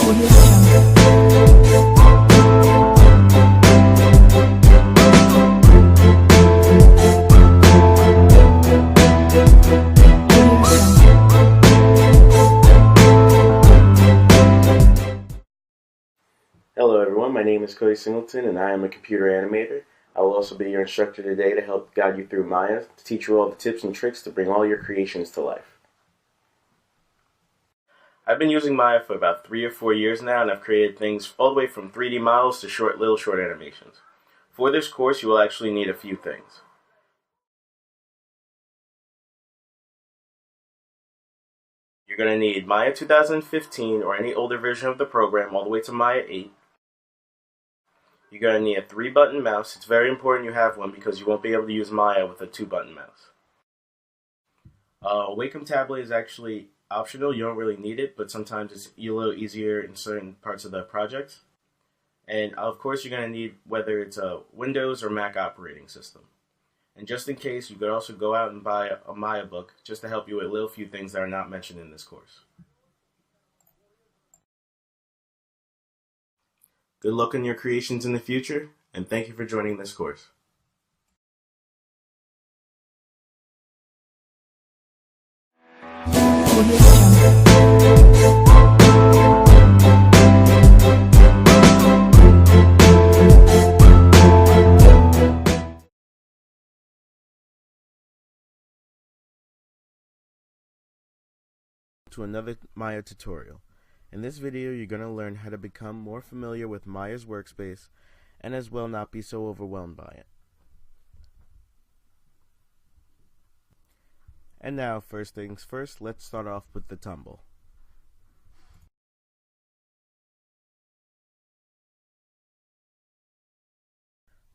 Hello everyone, my name is Cody Singleton and I am a computer animator. I will also be your instructor today to help guide you through Maya, to teach you all the tips and tricks to bring all your creations to life. I've been using Maya for about 3 or 4 years now, and I've created things all the way from 3D models to short animations. For this course, you will actually need a few things. You're going to need Maya 2015 or any older version of the program all the way to Maya 8. You're going to need a 3-button mouse. It's very important you have one because you won't be able to use Maya with a 2-button mouse. A Wacom tablet is actually optional. You don't really need it, but sometimes it's a little easier in certain parts of the project. And of course, you're going to need whether it's a Windows or Mac operating system. And just in case, you could also go out and buy a Maya book just to help you with a little few things that are not mentioned in this course. Good luck on your creations in the future, and thank you for joining this course. To another Maya tutorial. In this video, you're going to learn how to become more familiar with Maya's workspace and as well not be so overwhelmed by it. And now, first things first, let's start off with the tumble.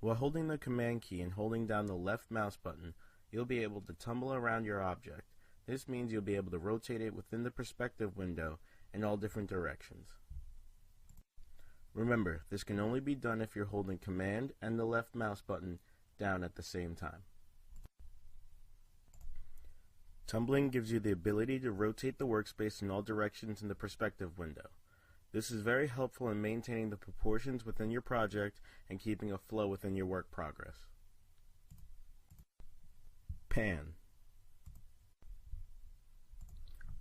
While holding the command key and holding down the left mouse button, you'll be able to tumble around your object. This means you'll be able to rotate it within the perspective window in all different directions. Remember, this can only be done if you're holding command and the left mouse button down at the same time. Tumbling gives you the ability to rotate the workspace in all directions in the perspective window. This is very helpful in maintaining the proportions within your project and keeping a flow within your work progress. Pan.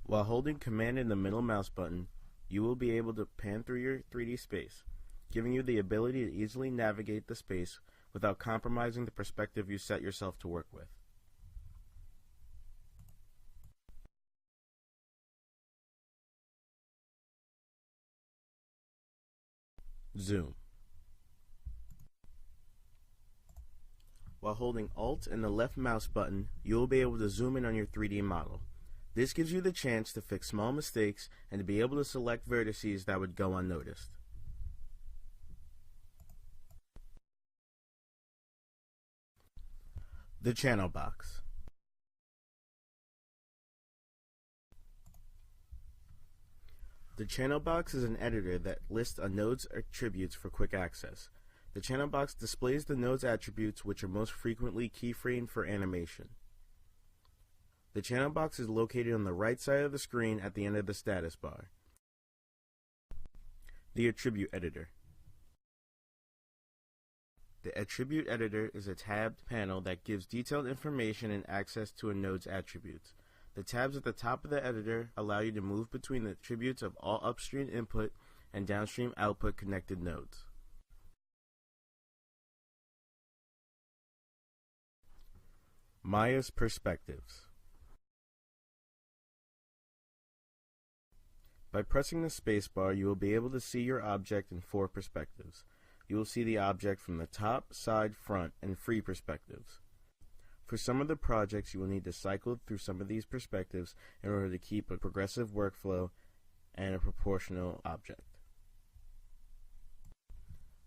While holding command and the middle mouse button, you will be able to pan through your 3D space, giving you the ability to easily navigate the space without compromising the perspective you set yourself to work with. Zoom. While holding Alt and the left mouse button, you will be able to zoom in on your 3D model. This gives you the chance to fix small mistakes and to be able to select vertices that would go unnoticed. The channel box. The channel box is an editor that lists a node's attributes for quick access. The channel box displays the node's attributes, which are most frequently keyframed for animation. The channel box is located on the right side of the screen at the end of the status bar. The attribute editor. The attribute editor is a tabbed panel that gives detailed information and access to a node's attributes. The tabs at the top of the editor allow you to move between the attributes of all upstream input and downstream output connected nodes. Maya's perspectives. By pressing the spacebar, you will be able to see your object in 4 perspectives. You will see the object from the top, side, front, and free perspectives. For some of the projects, you will need to cycle through some of these perspectives in order to keep a progressive workflow and a proportional object.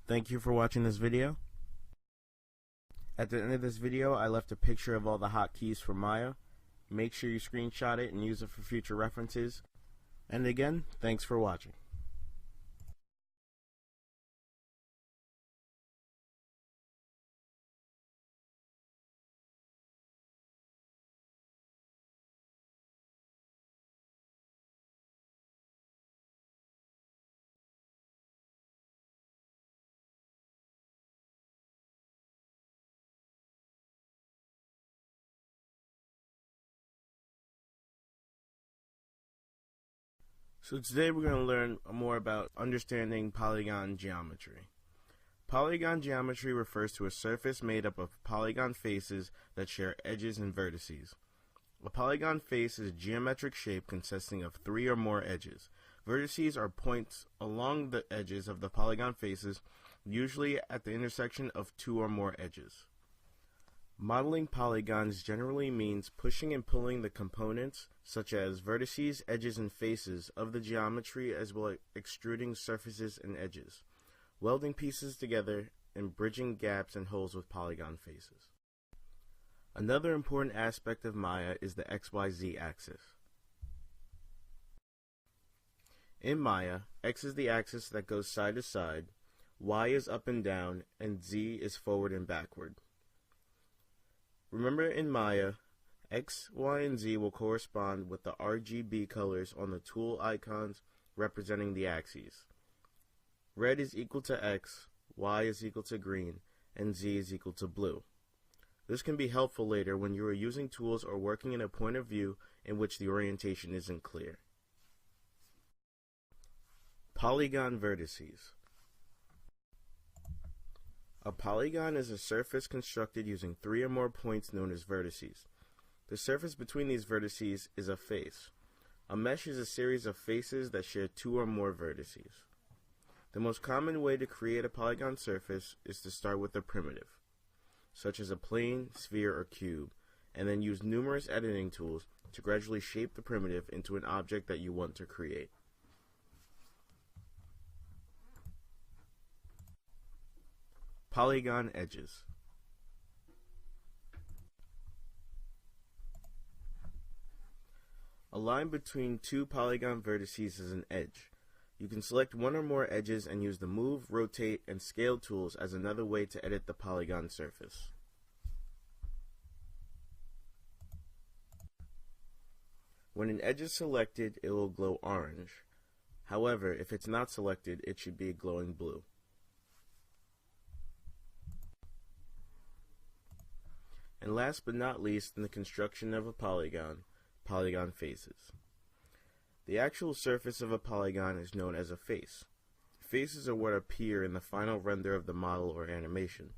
Thank you for watching this video. At the end of this video, I left a picture of all the hotkeys for Maya. Make sure you screenshot it and use it for future references. And again, thanks for watching. So today we're going to learn more about understanding polygon geometry. Polygon geometry refers to a surface made up of polygon faces that share edges and vertices. A polygon face is a geometric shape consisting of 3 or more edges. Vertices are points along the edges of the polygon faces, usually at the intersection of 2 or more edges. Modeling polygons generally means pushing and pulling the components, such as vertices, edges, and faces, of the geometry, as well as extruding surfaces and edges, welding pieces together, and bridging gaps and holes with polygon faces. Another important aspect of Maya is the XYZ axis. In Maya, X is the axis that goes side to side, Y is up and down, and Z is forward and backward. Remember, in Maya, X, Y, and Z will correspond with the RGB colors on the tool icons representing the axes. Red is equal to X, Y is equal to green, and Z is equal to blue. This can be helpful later when you are using tools or working in a point of view in which the orientation isn't clear. Polygon vertices. A polygon is a surface constructed using 3 or more points known as vertices. The surface between these vertices is a face. A mesh is a series of faces that share 2 or more vertices. The most common way to create a polygon surface is to start with a primitive, such as a plane, sphere, or cube, and then use numerous editing tools to gradually shape the primitive into an object that you want to create. Polygon edges. A line between 2 polygon vertices is an edge. You can select 1 or more edges and use the Move, Rotate, and Scale tools as another way to edit the polygon surface. When an edge is selected, it will glow orange. However, if it's not selected, it should be glowing blue. And last but not least, in the construction of a polygon, polygon faces. The actual surface of a polygon is known as a face. Faces are what appear in the final render of the model or animation.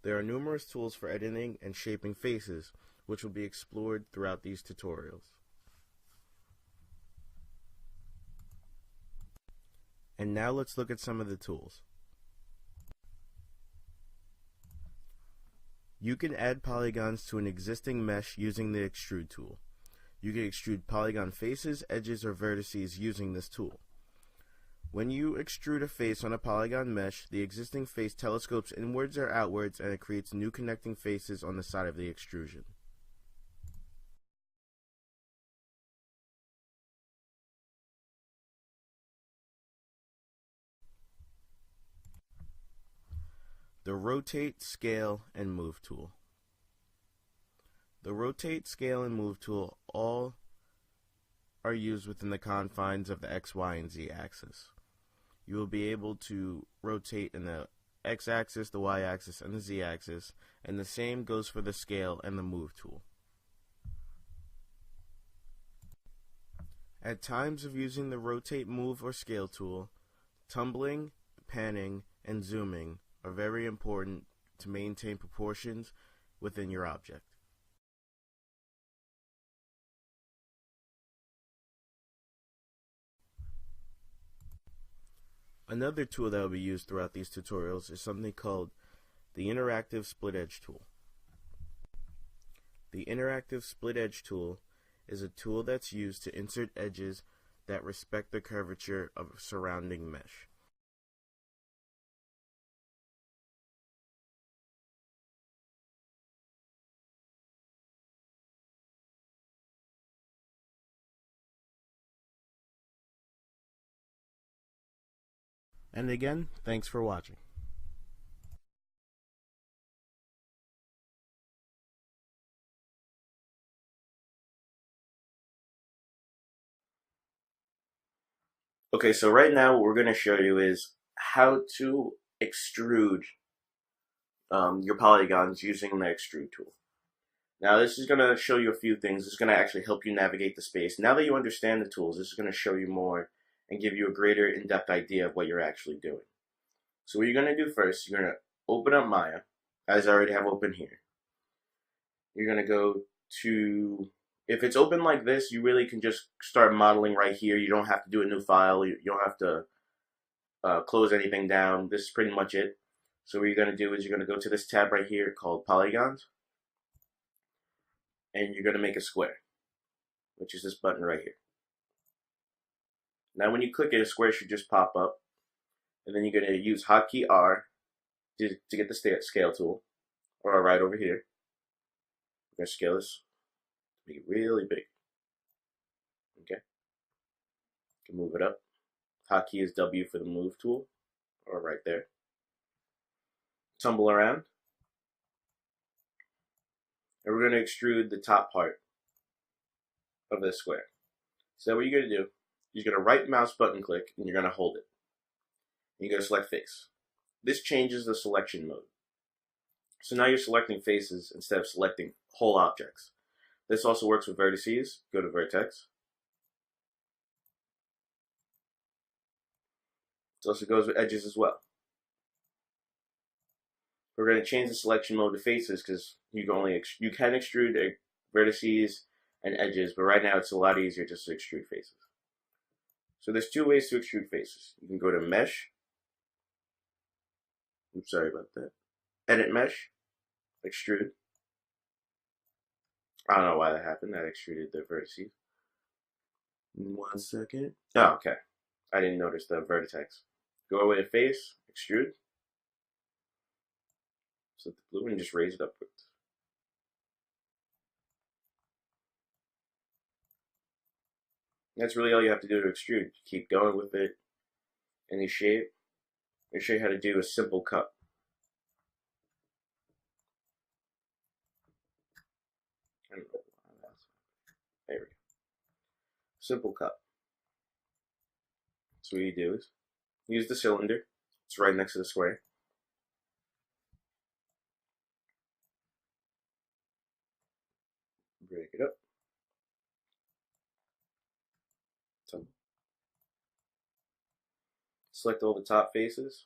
There are numerous tools for editing and shaping faces, which will be explored throughout these tutorials. And now let's look at some of the tools. You can add polygons to an existing mesh using the Extrude tool. You can extrude polygon faces, edges, or vertices using this tool. When you extrude a face on a polygon mesh, the existing face telescopes inwards or outwards, and it creates new connecting faces on the side of the extrusion. The Rotate, Scale, and Move tool. The Rotate, Scale, and Move tool all are used within the confines of the X, Y, and Z axis. You will be able to rotate in the X-axis, the Y-axis, and the Z-axis, and the same goes for the Scale and the Move tool. At times of using the Rotate, Move, or Scale tool, tumbling, panning, and zooming are very important to maintain proportions within your object. Another tool that will be used throughout these tutorials is something called the Interactive Split Edge tool. The Interactive Split Edge tool is a tool that's used to insert edges that respect the curvature of a surrounding mesh. And again, thanks for watching. Okay, so right now what we're going to show you is how to extrude your polygons using the extrude tool. Now this is going to show you a few things. This is going to actually help you navigate the space. Now that you understand the tools, this is going to show you more and give you a greater in-depth idea of what you're actually doing. So what you're going to do first, you're going to open up Maya, as I already have open here. You're going to go to, if it's open like this, you really can just start modeling right here. You don't have to do a new file. You don't have to close anything down. This is pretty much it. So what you're going to do is you're going to go to this tab right here called Polygons, and you're going to make a square, which is this button right here. Now when you click it, a square should just pop up, and then you're going to use hotkey R to get the scale tool, or right over here. We're going to scale this, make it really big. Okay, you can move it up. Hotkey is W for the move tool, or right there. Tumble around, and we're going to extrude the top part of this square. So what you're going to do, you're going to right mouse button click, and you're going to hold it. And you're going to select face. This changes the selection mode. So now you're selecting faces instead of selecting whole objects. This also works with vertices. Go to vertex. It also goes with edges as well. We're going to change the selection mode to faces because you can extrude vertices and edges, but right now it's a lot easier just to extrude faces. So there's two ways to extrude faces. You can go to mesh. I'm sorry about that. Edit mesh, extrude. I don't know why that happened. That extruded the vertices. 1 second. Oh, okay. I didn't notice the vertex. Go away to face, extrude. So the blue and just raise it upwards. That's really all you have to do to extrude. Keep going with it. Any shape. I'll show you how to do a simple cut. I don't know why that's. There we go. Simple cut. So what you do is use the cylinder. It's right next to the square. Break it up. Select all the top faces.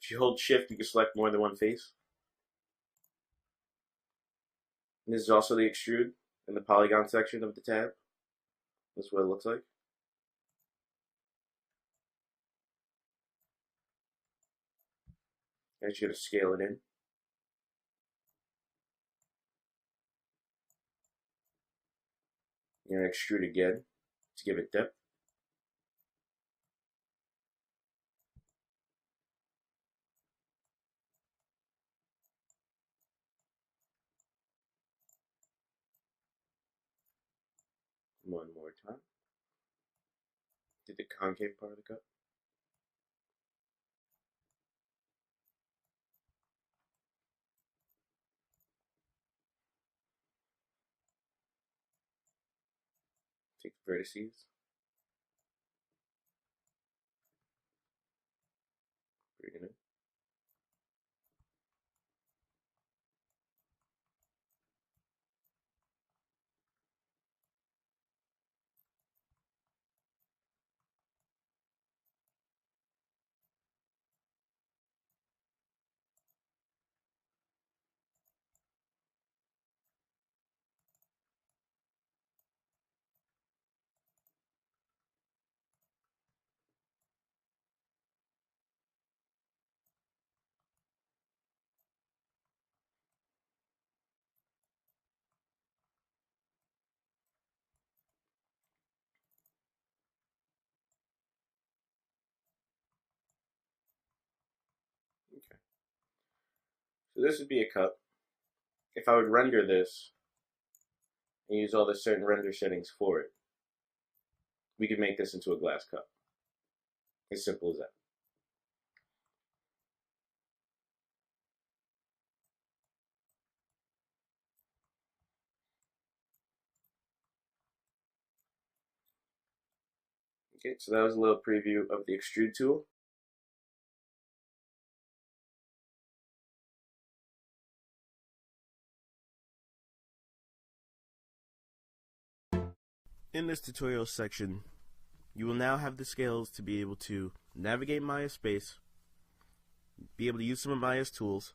If you hold shift, you can select more than one face. And this is also the extrude in the polygon section of the tab. That's what it looks like. I just gotta scale it in. You're gonna extrude again to give it depth. One more time. Did the concave part of the cut. Take the vertices. Bring it in. Okay. So this would be a cut. If I would render this and use all the certain render settings for it, we could make this into a glass cup. As simple as that. Okay, so that was a little preview of the extrude tool. In this tutorial section, you will now have the skills to be able to navigate Maya space, be able to use some of Maya's tools,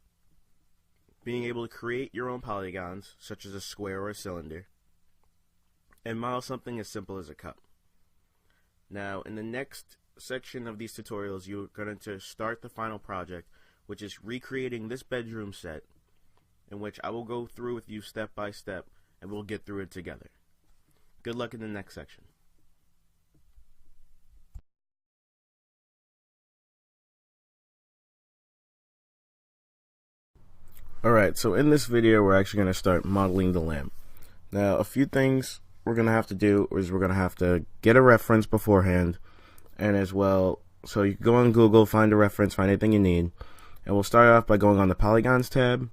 being able to create your own polygons, such as a square or a cylinder, and model something as simple as a cup. Now, in the next section of these tutorials, you're going to start the final project, which is recreating this bedroom set, in which I will go through with you step by step, and we'll get through it together. Good luck in the next section. Alright, so in this video we're actually going to start modeling the lamp. Now, a few things we're going to have to do is we're going to have to get a reference beforehand, and as well, so you can go on Google, find a reference, find anything you need, and we'll start off by going on the Polygons tab,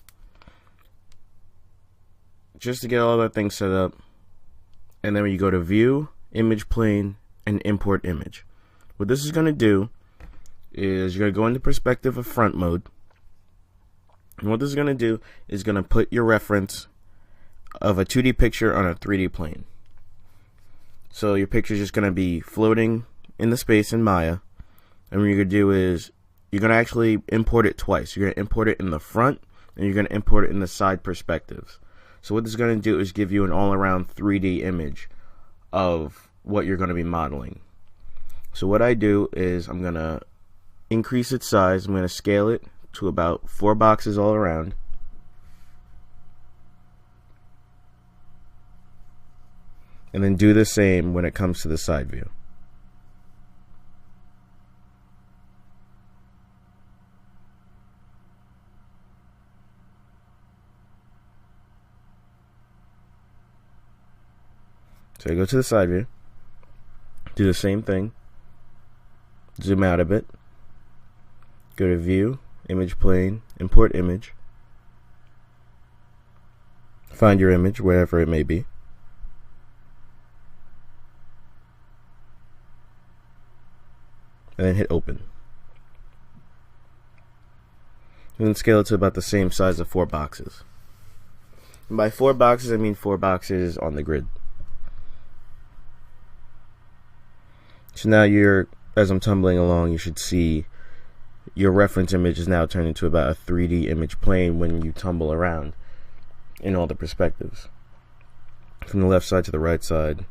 just to get all that things set up. And then when you go to View, Image Plane, and Import Image. What this is going to do is you're going to go into Perspective of Front Mode. And what this is going to do is going to put your reference of a 2D picture on a 3D plane. So your picture is just going to be floating in the space in Maya. And what you're going to do is you're going to actually import it twice. You're going to import it in the front, and you're going to import it in the side perspectives. So what this is going to do is give you an all-around 3D image of what you're going to be modeling. So what I do is I'm going to increase its size. I'm going to scale it to about 4 boxes all around. And then do the same when it comes to the side view. So I go to the side view, do the same thing, zoom out a bit, go to View, Image Plane, Import Image, find your image, wherever it may be, and then hit Open. And then scale it to about the same size of 4 boxes. And by 4 boxes, I mean 4 boxes on the grid. So now as I'm tumbling along, you should see your reference image is now turned into about a 3D image plane when you tumble around in all the perspectives. From the left side to the right side.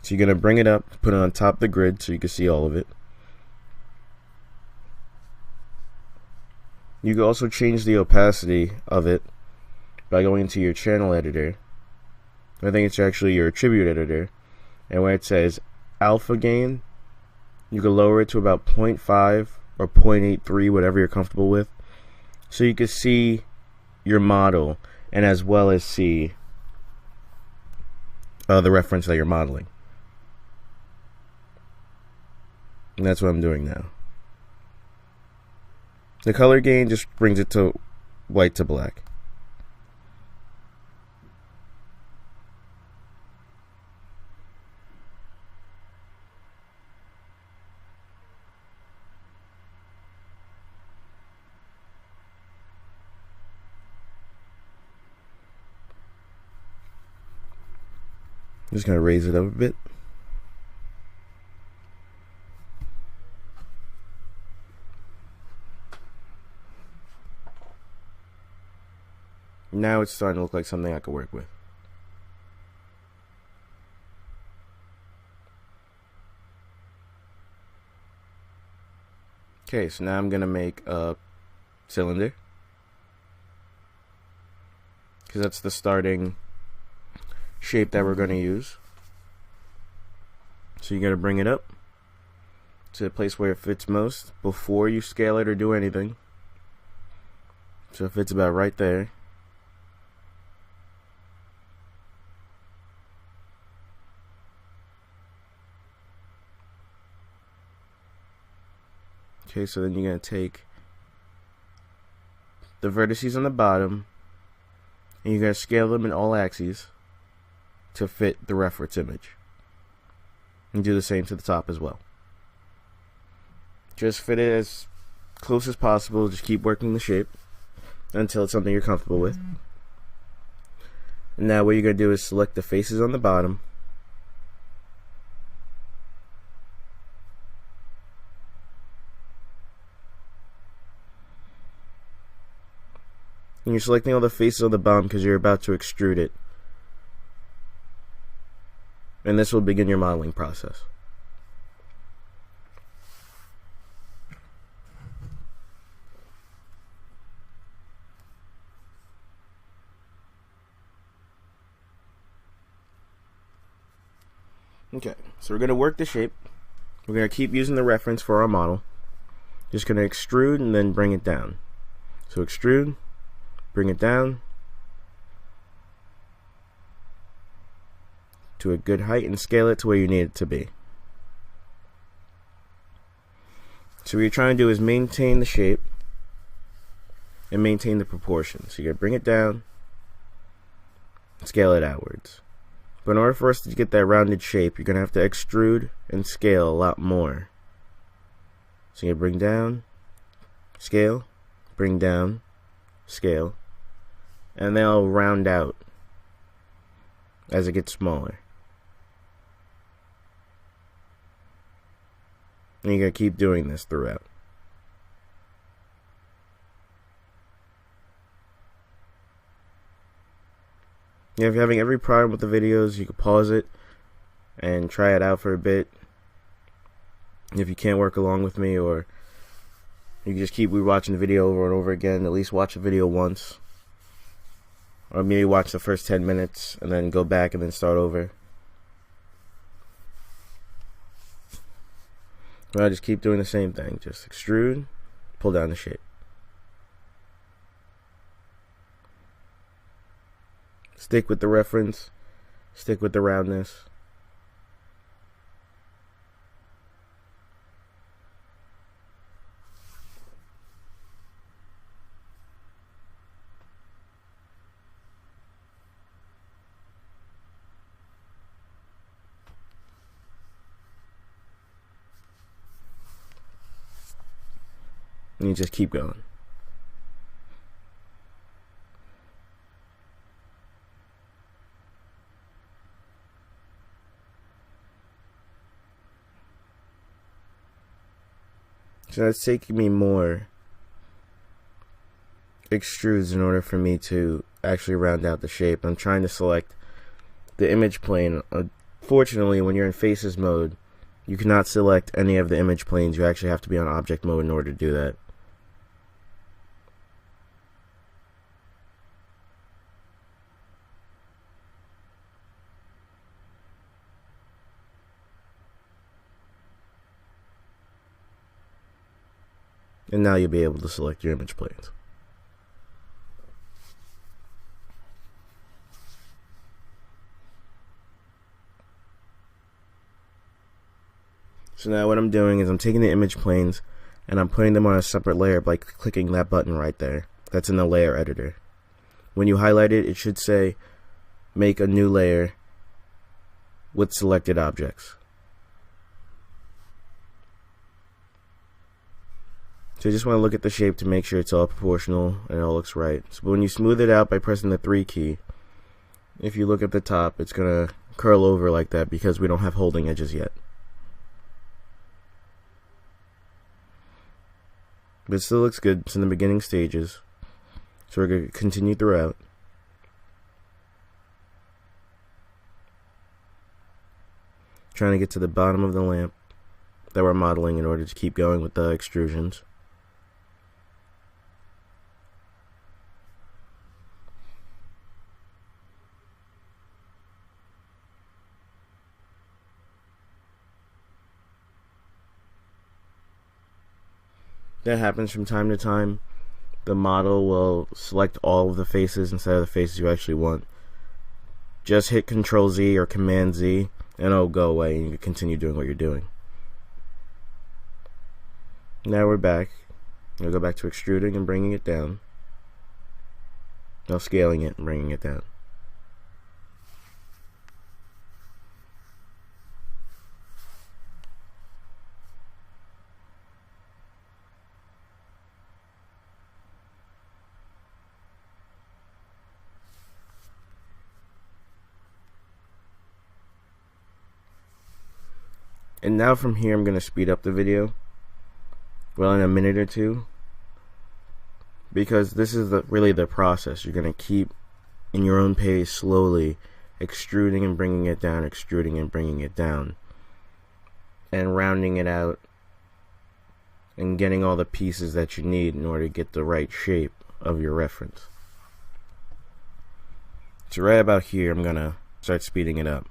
So you're going to bring it up, put it on top of the grid so you can see all of it. You can also change the opacity of it by going into your channel editor. I think it's actually your attribute editor, and where it says alpha gain, you can lower it to about 0.5 or 0.83, whatever you're comfortable with, so you can see your model and as well as see the reference that you're modeling. And that's what I'm doing now. The color gain just brings it to white to black. I'm just going to raise it up a bit. Now it's starting to look like something I could work with. Okay, so now I'm going to make a cylinder, because that's the starting shape that we're going to use. So you're going to bring it up to the place where it fits most before you scale it or do anything. So it fits about right there. Okay, so then you're going to take the vertices on the bottom and you're going to scale them in all axes to fit the reference image. And do the same to the top as well. Just fit it as close as possible. Just keep working the shape until it's something you're comfortable with. Now what you're going to do is select the faces on the bottom. And you're selecting all the faces on the bottom because you're about to extrude it. And this will begin your modeling process. Okay, so we're going to work the shape. We're going to keep using the reference for our model. Just going to extrude and then bring it down. So extrude, bring it down to a good height and scale it to where you need it to be. So what you're trying to do is maintain the shape and maintain the proportions. So you're going to bring it down, scale it outwards. But in order for us to get that rounded shape, you're going to have to extrude and scale a lot more. So you bring down, scale, bring down, scale, and they'll round out as it gets smaller. And you're going to keep doing this throughout. Yeah, if you're having every problem with the videos, you can pause it and try it out for a bit. If you can't work along with me, or you can just keep rewatching the video over and over again, at least watch the video once. Or maybe watch the first 10 minutes and then go back and then start over. Well, I just keep doing the same thing. Just extrude, pull down the shape. Stick with the reference, stick with the roundness. And you just keep going. So it's taking me more extrudes in order for me to actually round out the shape. I'm trying to select the image plane. Unfortunately, when you're in faces mode, you cannot select any of the image planes. You actually have to be on object mode in order to do that. And now you'll be able to select your image planes. So now what I'm doing is I'm taking the image planes and I'm putting them on a separate layer by clicking that button right there. That's in the layer editor. When you highlight it, it should say make a new layer with selected objects. So you just want to look at the shape to make sure it's all proportional and it all looks right. So when you smooth it out by pressing the 3 key, if you look at the top, it's going to curl over like that because we don't have holding edges yet. But it still looks good. It's in the beginning stages. So we're going to continue throughout. Trying to get to the bottom of the lamp that we're modeling in order to keep going with the extrusions. That happens from time to time. The model will select all of the faces instead of the faces you actually want. Just hit Control Z or Command Z and it'll go away and you can continue doing what you're doing. Now we're back. I'll go back to extruding and bringing it down. Now scaling it and bringing it down. And now from here I'm going to speed up the video, well, in a minute or two, because this is really the process. You're going to keep in your own pace, slowly extruding and bringing it down, extruding and bringing it down, and rounding it out and getting all the pieces that you need in order to get the right shape of your reference. So right about here I'm gonna start speeding it up.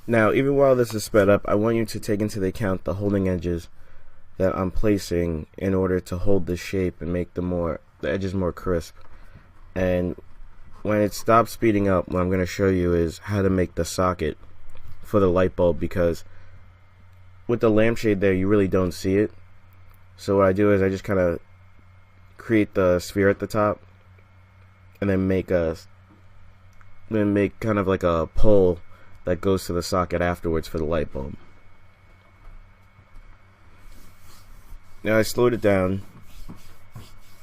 Now, even while this is sped up, I want you to take into account the holding edges that I'm placing in order to hold the shape and make the edges more crisp. And when it stops speeding up, what I'm going to show you is how to make the socket for the light bulb, because with the lampshade there, you really don't see it. So what I do is I just kind of create the sphere at the top and then make kind of like a pole that goes to the socket afterwards for the light bulb. Now I slowed it down,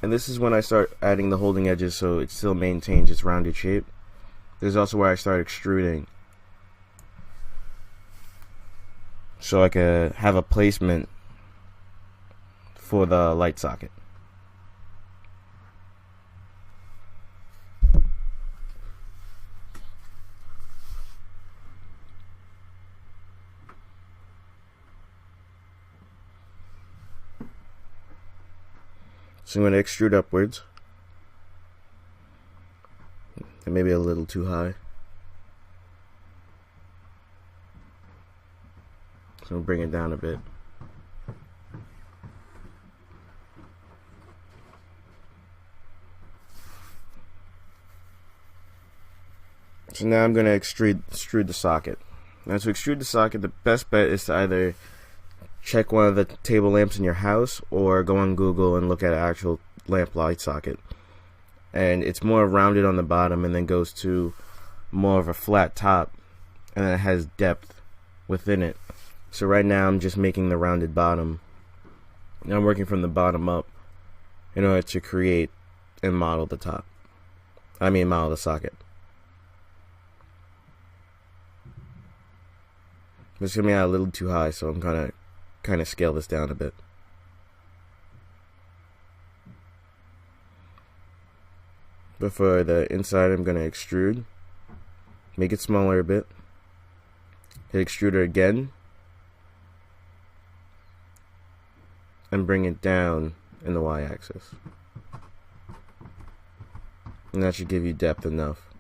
and this is when I start adding the holding edges so it still maintains its rounded shape. This is also where I start extruding, so I can have a placement for the light socket. So I'm going to extrude upwards, and maybe a little too high. So I'll bring it down a bit. So now I'm going to extrude the socket. Now to extrude the socket, the best bet is to either check one of the table lamps in your house or go on Google and look at an actual lamp light socket. And it's more rounded on the bottom and then goes to more of a flat top, and then it has depth within it. So right now I'm just making the rounded bottom. Now I'm working from the bottom up in order to create and model the top. Model the socket. It's coming out a little too high, so I'm gonna kind of scale this down a bit. But for the inside, I'm going to extrude, make it smaller a bit, hit extruder again, and bring it down in the y-axis. And that should give you depth enough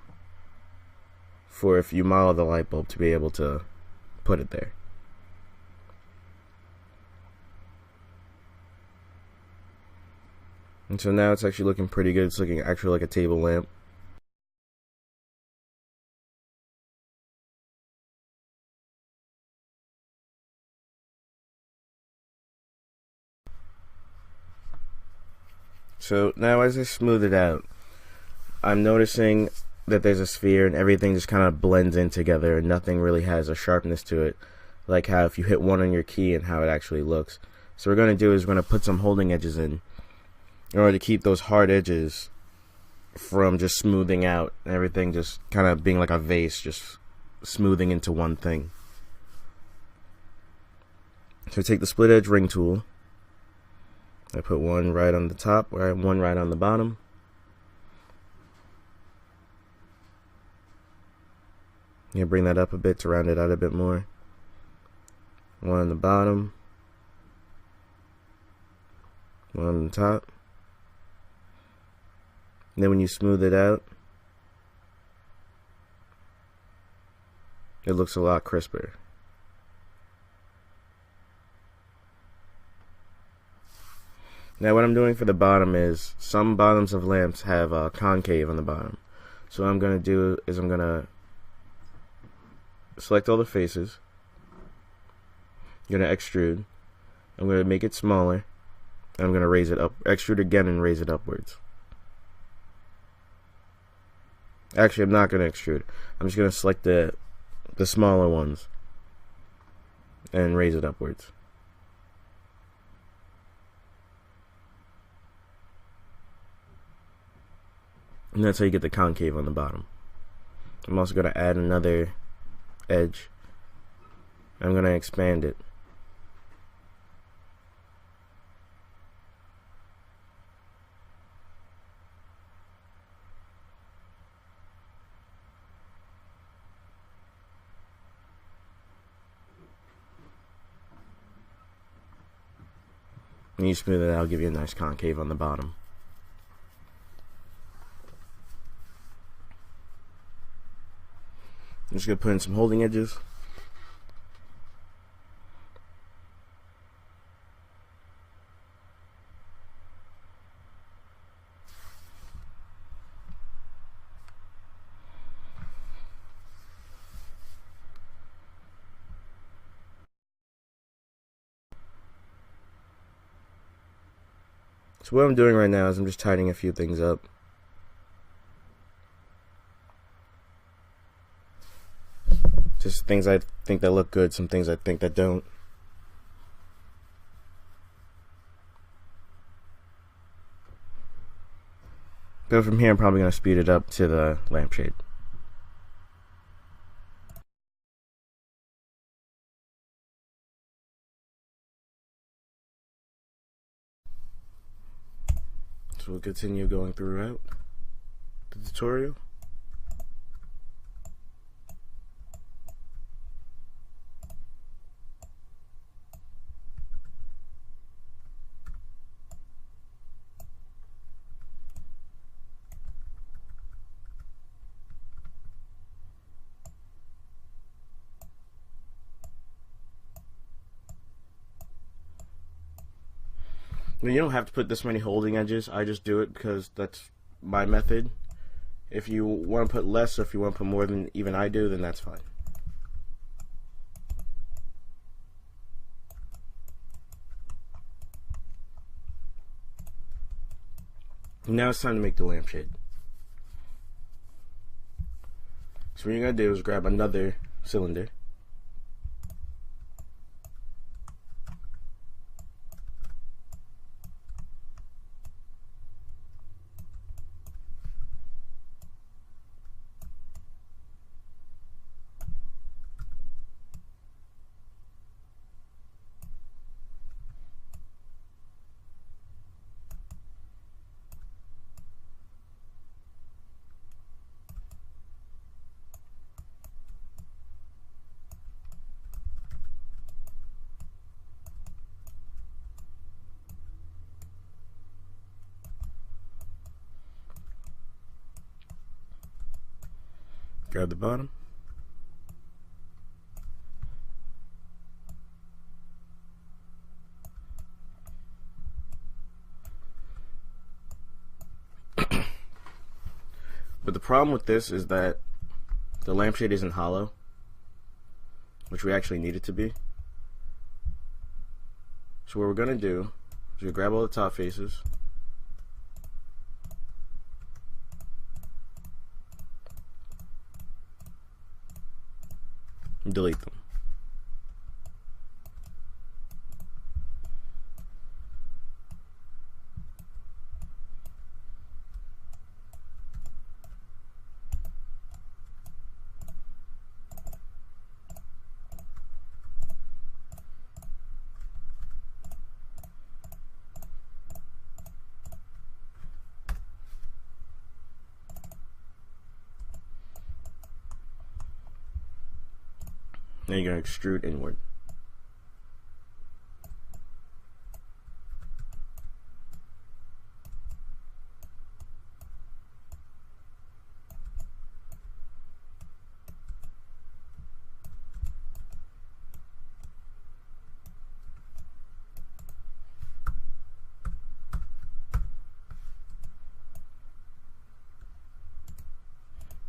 for if you model the light bulb to be able to put it there. And so now it's actually looking pretty good. It's looking actually like a table lamp. So now as I smooth it out, I'm noticing that there's a sphere and everything just kind of blends in together and nothing really has a sharpness to it, like how if you hit one on your key and how it actually looks. So what we're going to do is we're going to put some holding edges in order to keep those hard edges from just smoothing out and everything just kind of being like a vase, just smoothing into one thing. So take the split edge ring tool. I put one right on the top, one right on the bottom. You bring that up a bit to round it out a bit more. One on the bottom, one on the top. And then when you smooth it out, it looks a lot crisper. Now what I'm doing for the bottom is, some bottoms of lamps have a concave on the bottom. So what I'm going to do is I'm going to select all the faces. I'm going to extrude. I'm going to make it smaller. I'm going to raise it up, extrude again and raise it upwards. Actually, I'm not going to extrude. I'm just going to select the smaller ones and raise it upwards. And that's how you get the concave on the bottom. I'm also going to add another edge. I'm going to expand it. And you smooth it out, it'll give you a nice concave on the bottom. I'm just going to put in some holding edges. So what I'm doing right now is I'm just tidying a few things up. Just things I think that look good, some things I think that don't. But from here I'm probably going to speed it up to the lampshade. So we'll continue going throughout the tutorial. Now, you don't have to put this many holding edges. I just do it because that's my method. If you want to put less, or if you want to put more than even I do, then that's fine. Now it's time to make the lampshade. So what you're going to do is grab another cylinder. Grab the bottom. But the problem with this is that the lampshade isn't hollow, which we actually need it to be. So what we're going to do is we grab all the top faces, and delete them. Now you're going to extrude inward.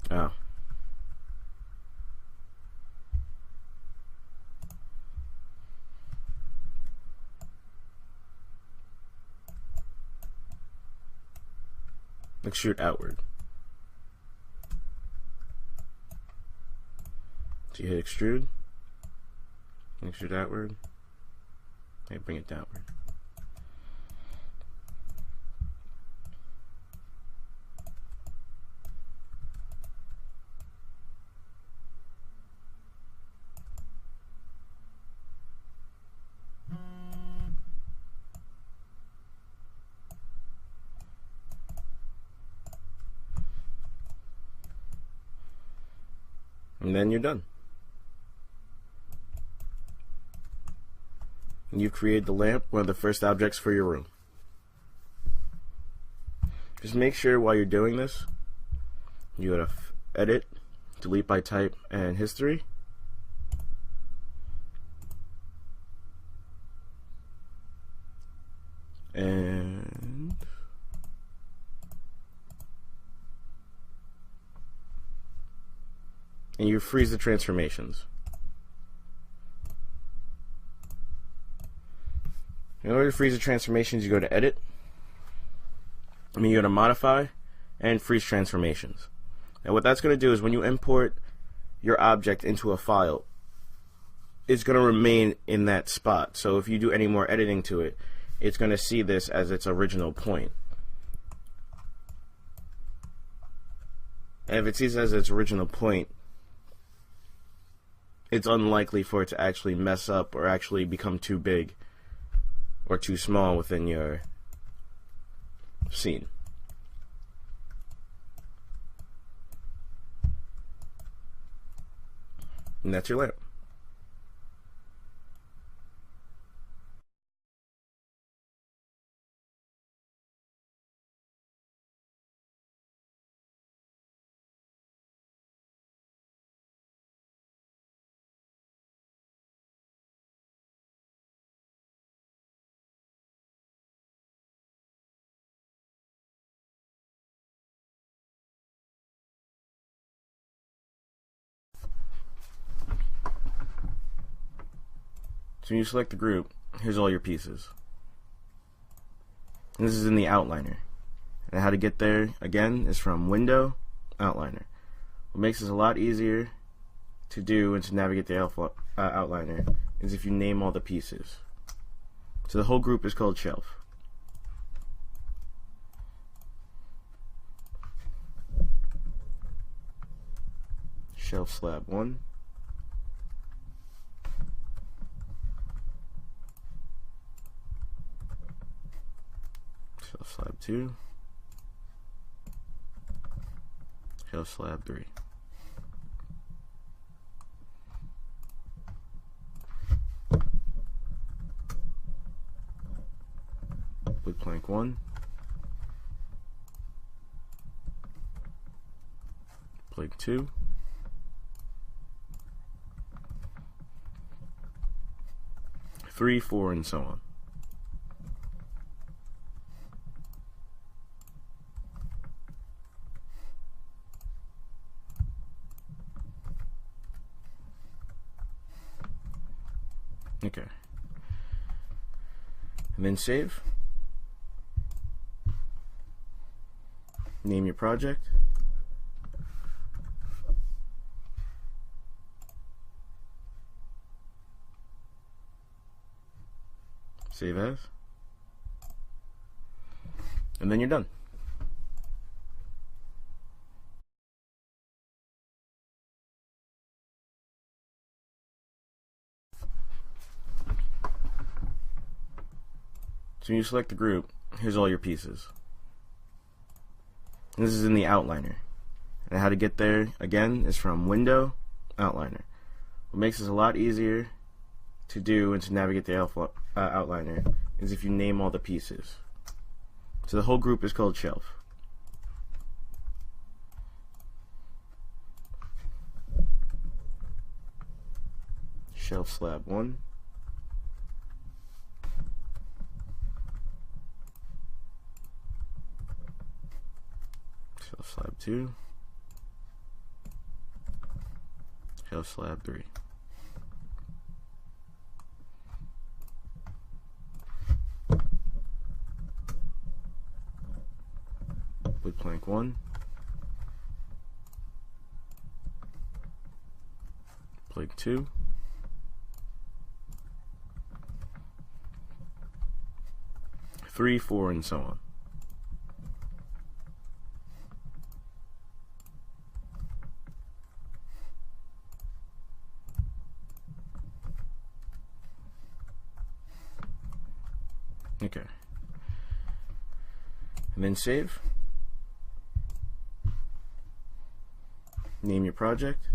Oh. extrude outward. So you hit extrude outward, and bring it downward. And then you're done. You've created the lamp, one of the first objects for your room. Just make sure while you're doing this, you go to Edit, Delete by Type, and History. And you freeze the transformations. In order to freeze the transformations, you go to Edit, you go to Modify, and Freeze Transformations. And what that's going to do is when you import your object into a file, it's going to remain in that spot. So if you do any more editing to it, it's going to see this as its original point. And if it sees it as its original point, it's unlikely for it to actually mess up or actually become too big or too small within your scene. And that's your lamp. So when you select the group, here's all your pieces. And this is in the outliner. And how to get there, again, is from Window, Outliner. What makes this a lot easier to do and to navigate the outliner is if you name all the pieces. So the whole group is called Shelf. Shelf Slab 1. Shelf Slab 2. Shelf Slab 3. Wood Plank 1. Plank 2. Three, 4, and so on. Okay. And then save. Name your project. Save as. And then you're done. So when you select the group, here's all your pieces. And this is in the outliner. And how to get there, again, is from Window, Outliner. What makes this a lot easier to do and to navigate the outliner is if you name all the pieces. So the whole group is called Shelf. Shelf Slab 1. Shelf Slab 2. Shelf Slab 3. Wood Plank plank 1, plank 2, three, 4, and so on. Okay. And then save. Name your project.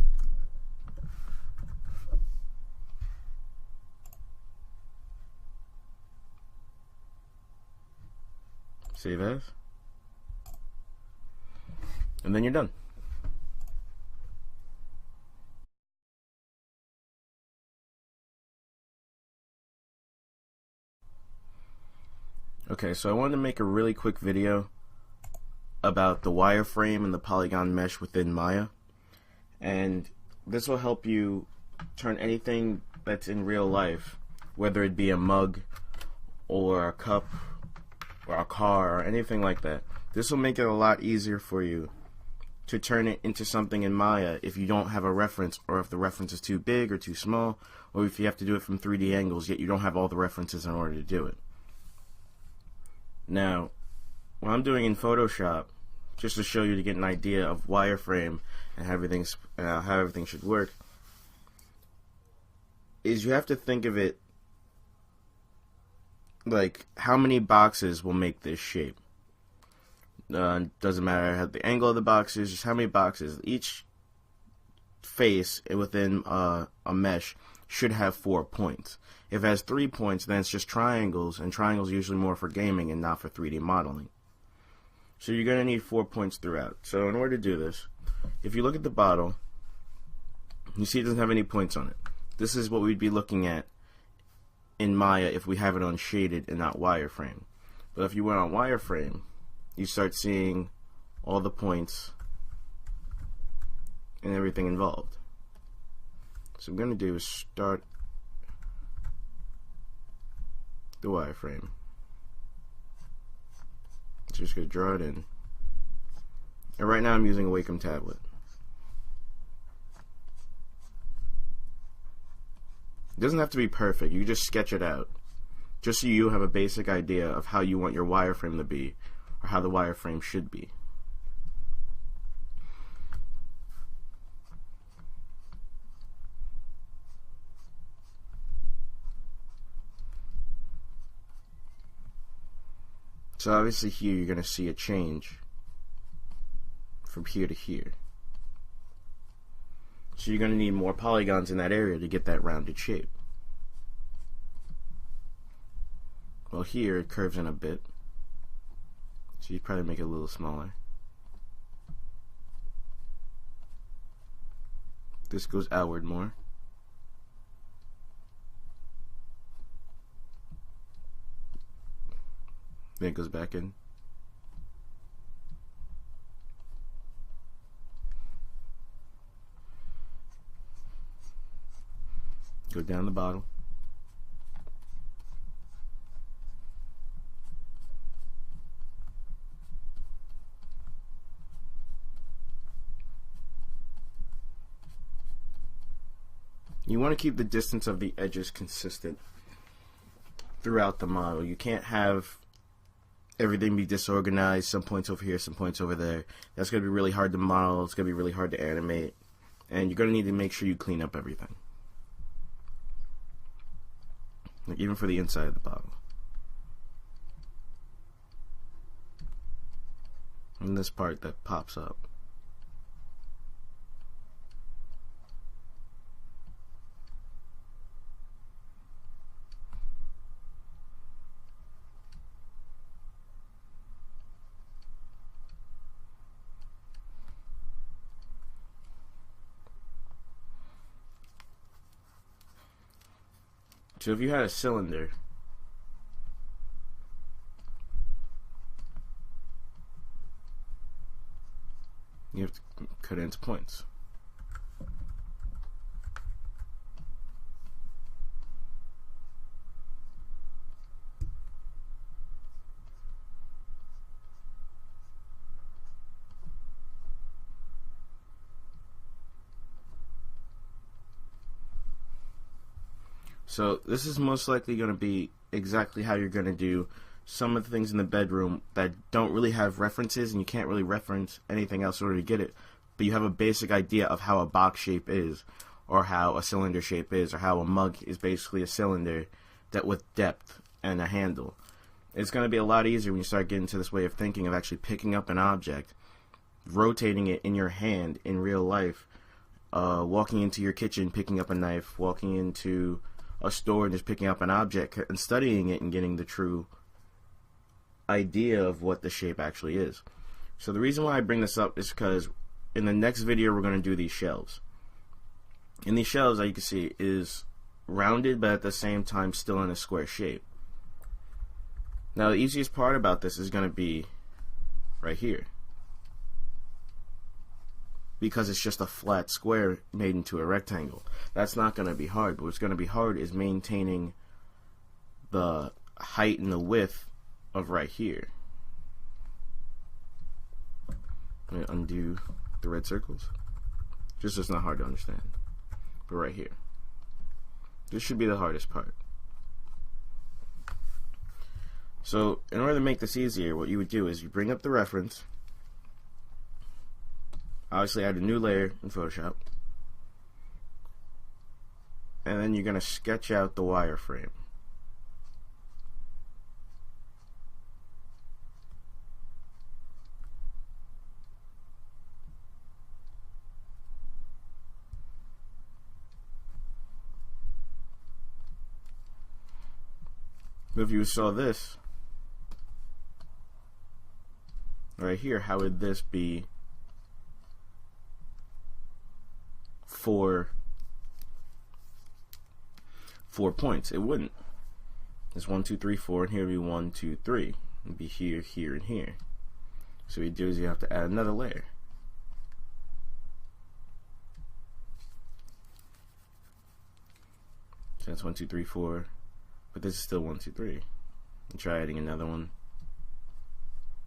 Save as. And then you're done. Okay, so I wanted to make a really quick video about the wireframe and the polygon mesh within Maya, and this will help you turn anything that's in real life, whether it be a mug or a cup or a car or anything like that. This will make it a lot easier for you to turn it into something in Maya if you don't have a reference, or if the reference is too big or too small, or if you have to do it from 3D angles yet you don't have all the references in order to do it. Now, what I'm doing in Photoshop, just to show you to get an idea of wireframe and how everything should work, is you have to think of it like how many boxes will make this shape. Doesn't matter the angle of the boxes, just how many boxes. Each face within a mesh should have 4 points. If it has 3 points, then it's just triangles, and triangles are usually more for gaming and not for 3D modeling. So you're going to need 4 points throughout. So in order to do this, if you look at the bottle, you see it doesn't have any points on it. This is what we'd be looking at in Maya if we have it on shaded and not wireframe. But if you went on wireframe, you start seeing all the points and everything involved. So what I'm going to do is start the wireframe. So just going to draw it in. And right now I'm using a Wacom tablet. It doesn't have to be perfect. You can just sketch it out, just so you have a basic idea of how you want your wireframe to be, or how the wireframe should be. So obviously here you're going to see a change from here to here. So you're going to need more polygons in that area to get that rounded shape. Well, here it curves in a bit, so you'd probably make it a little smaller. This goes outward more. Then it goes back in. Go down the bottom. You want to keep the distance of the edges consistent throughout the model. You can't have everything be disorganized, some points over here, some points over there. That's going to be really hard to model, it's going to be really hard to animate, and you're going to need to make sure you clean up everything. Like even for the inside of the bottle. And this part that pops up. So if you had a cylinder, you have to cut it into points. So this is most likely going to be exactly how you're going to do some of the things in the bedroom that don't really have references, and you can't really reference anything else in order to get it, but you have a basic idea of how a box shape is, or how a cylinder shape is, or how a mug is basically a cylinder that with depth and a handle. It's going to be a lot easier when you start getting to this way of thinking of actually picking up an object, rotating it in your hand in real life, walking into your kitchen, picking up a knife, walking into a store and just picking up an object and studying it and getting the true idea of what the shape actually is. So the reason why I bring this up is because in the next video we're going to do these shelves. And these shelves, as you can see, is rounded but at the same time still in a square shape. Now the easiest part about this is going to be right here, because it's just a flat square made into a rectangle. That's not going to be hard, but what's going to be hard is maintaining the height and the width of right here. I'm going to undo the red circles, just so it's not hard to understand. But right here, this should be the hardest part. So in order to make this easier, what you would do is you bring up the reference, obviously add a new layer in Photoshop, and then you're going to sketch out the wireframe. If you saw this right here, how would this be four points? It wouldn't. It's 1, 2, 3, 4, and here would be 1, 2, 3. It'd be here, here, and here. So what you do is you have to add another layer. So that's 1, 2, 3, 4. But this is still 1, 2, 3. And try adding another one.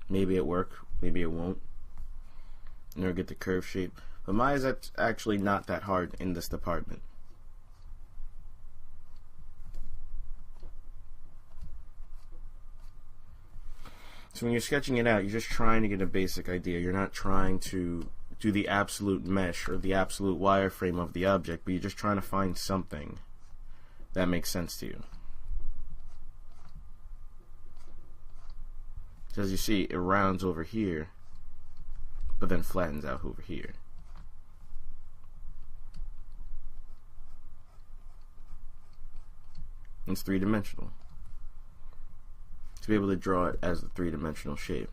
Maybe it work, maybe it won't. And you'll get the curve shape. But mine is actually not that hard in this department. So when you're sketching it out, you're just trying to get a basic idea. You're not trying to do the absolute mesh or the absolute wireframe of the object, but you're just trying to find something that makes sense to you. So as you see, it rounds over here, but then flattens out over here. It's three-dimensional. To be able to draw it as a three-dimensional shape.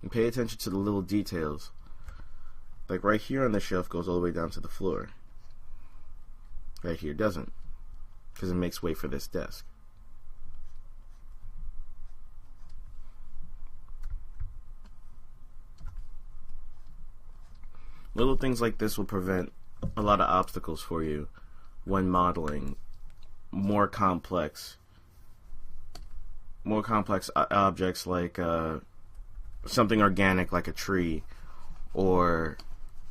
And pay attention to the little details. Like right here on the shelf goes all the way down to the floor. Right here doesn't, because it makes way for this desk. Little things like this will prevent a lot of obstacles for you when modeling more complex objects, like something organic like a tree or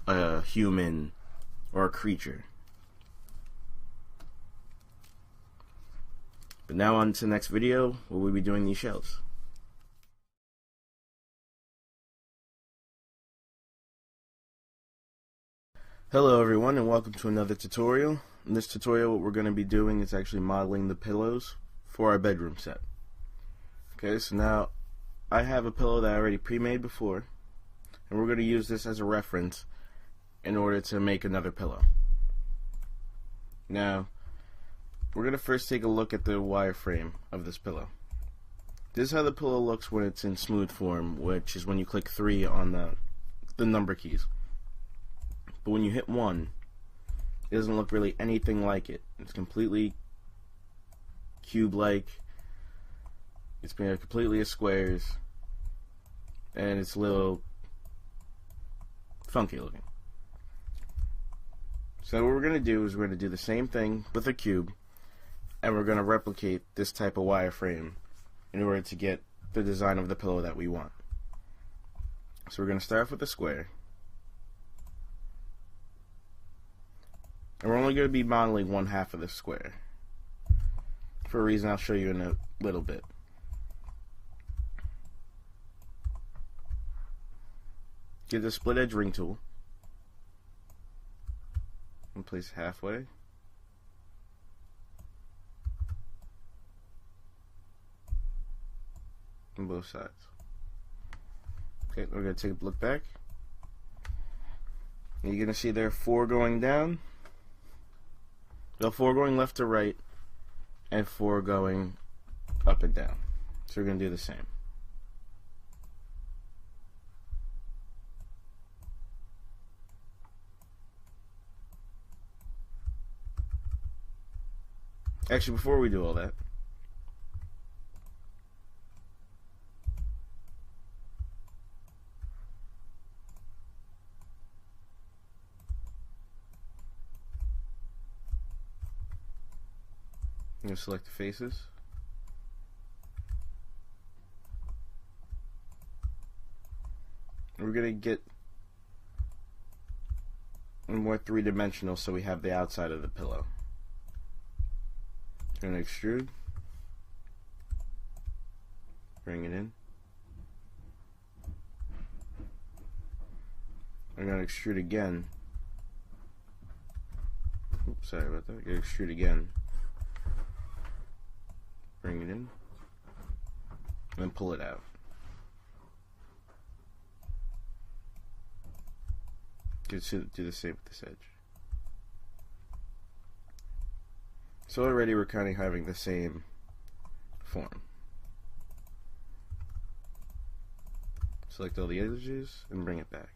a human or a creature. But now on to the next video where we'll be doing these shells. Hello everyone, and welcome to another tutorial. In this tutorial, what we're going to be doing is actually modeling the pillows for our bedroom set. Okay, so now I have a pillow that I already pre-made before, and we're going to use this as a reference in order to make another pillow. Now, we're going to first take a look at the wireframe of this pillow. This is how the pillow looks when it's in smooth form, which is when you click 3 on the number keys. But when you hit 1, it doesn't look really anything like it. It's completely cube-like. It's made completely of squares, and it's a little funky looking. So what we're going to do is we're going to do the same thing with a cube, and we're going to replicate this type of wireframe in order to get the design of the pillow that we want. So we're going to start off with a square. And we're only only going to be modeling one half of the square, for a reason I'll show you in a little bit. Get the split edge ring tool and place halfway. On both sides. Okay, we're going to take a look back. And you're going to see there are 4 going down, 4 going left to right, and 4 going up and down. So we're going to do the same. Actually, before we do all that, I'm going to select the faces. We're going to get more three-dimensional so we have the outside of the pillow. Going to extrude, bring it in. I'm going to extrude again. Oops, sorry about that. Going to extrude again. Bring it in, and then pull it out. Do the same with this edge. So already we're kind of having the same form. Select all the edges and bring it back.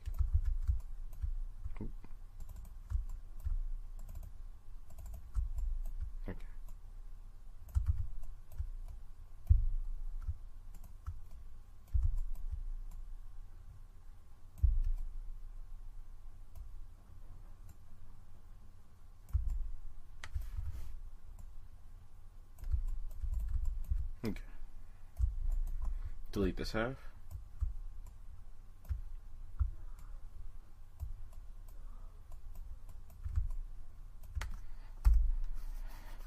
Okay. Okay. Delete this half.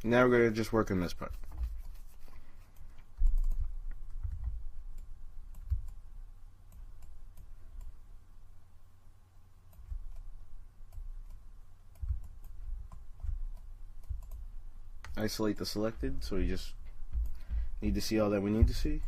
Now we're going to just work on this part. Isolate the selected, so we just need to see all that we need to see.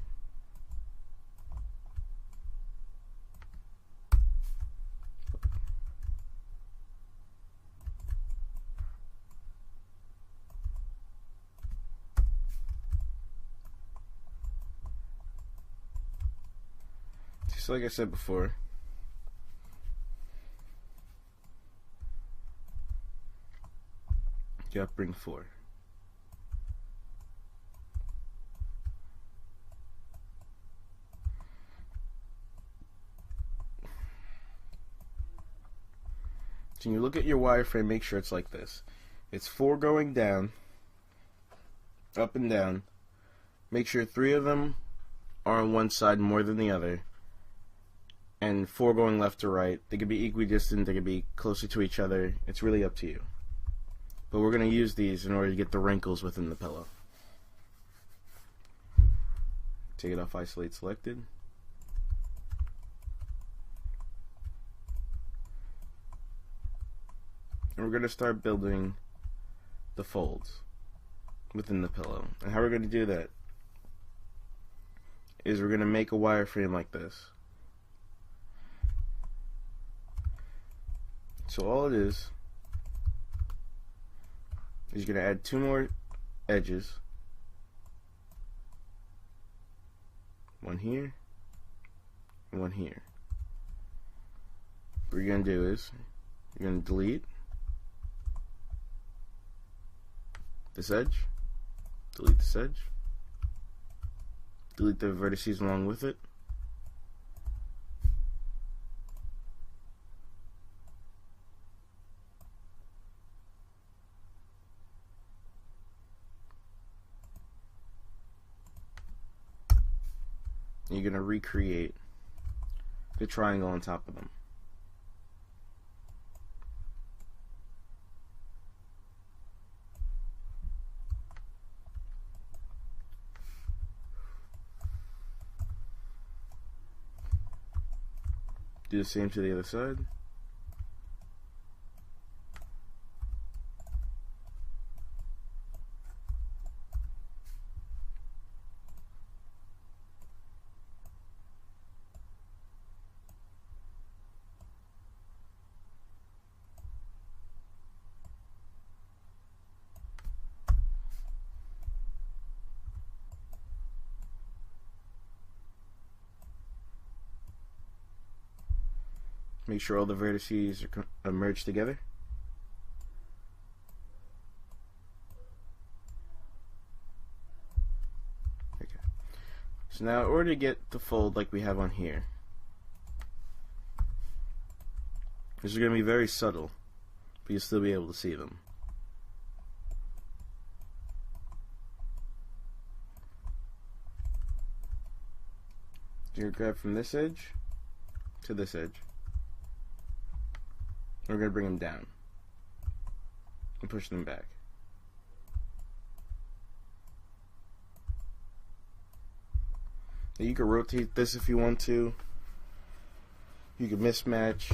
Just like I said before, you got to bring 4. So you look at your wireframe, make sure it's like this. It's 4 going down, up and down. Make sure 3 of them are on one side more than the other, and 4 going left to right. They could be equidistant, they could be closer to each other. It's really up to you. But we're going to use these in order to get the wrinkles within the pillow. Take it off, isolate selected. And we're going to start building the folds within the pillow. And how we're going to do that is we're going to make a wireframe like this. So all it is you're going to add 2 more edges. One here and one here. What you're going to do is you're going to delete this edge, delete this edge, delete the vertices along with it. You're going to recreate the triangle on top of them. Do the same to the other side. Make sure all the vertices are merged together. Okay. So now in order to get the fold like we have on here, this is going to be very subtle, but you'll still be able to see them. You're going to grab from this edge to this edge. We're going to bring them down and push them back. Now you can rotate this if you want to. You can mismatch.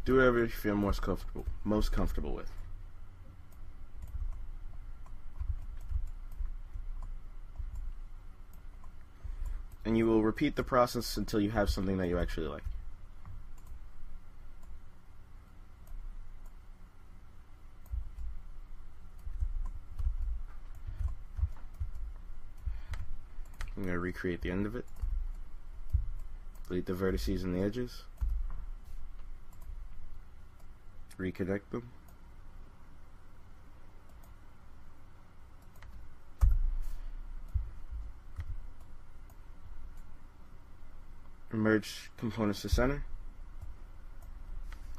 Do whatever you feel most comfortable with. And you will repeat the process until you have something that you actually like. I'm going to recreate the end of it. Delete the vertices and the edges. Reconnect them. Merge components to center.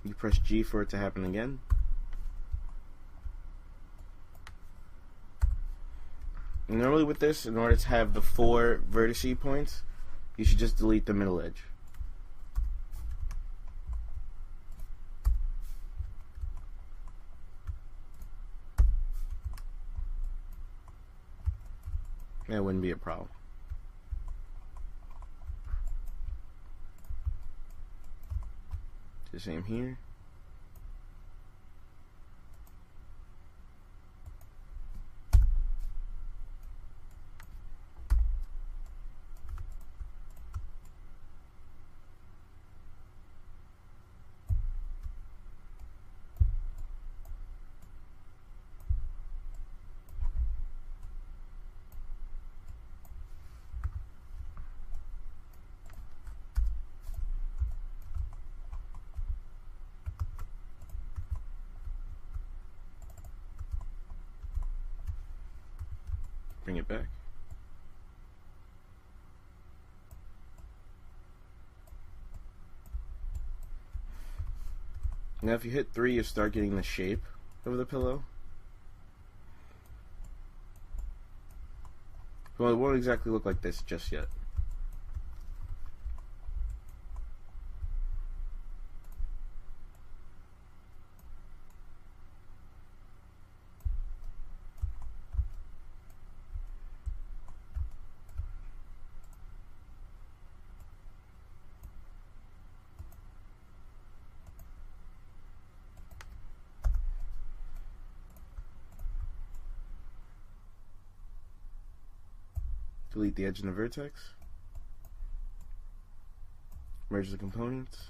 You press G for it to happen again. Normally with this, in order to have the 4 vertice points, you should just delete the middle edge. That wouldn't be a problem. The same here. Bring it back. Now if you hit 3, you start getting the shape of the pillow. Well, it won't exactly look like this just yet. Delete the edge and the vertex. Merge the components.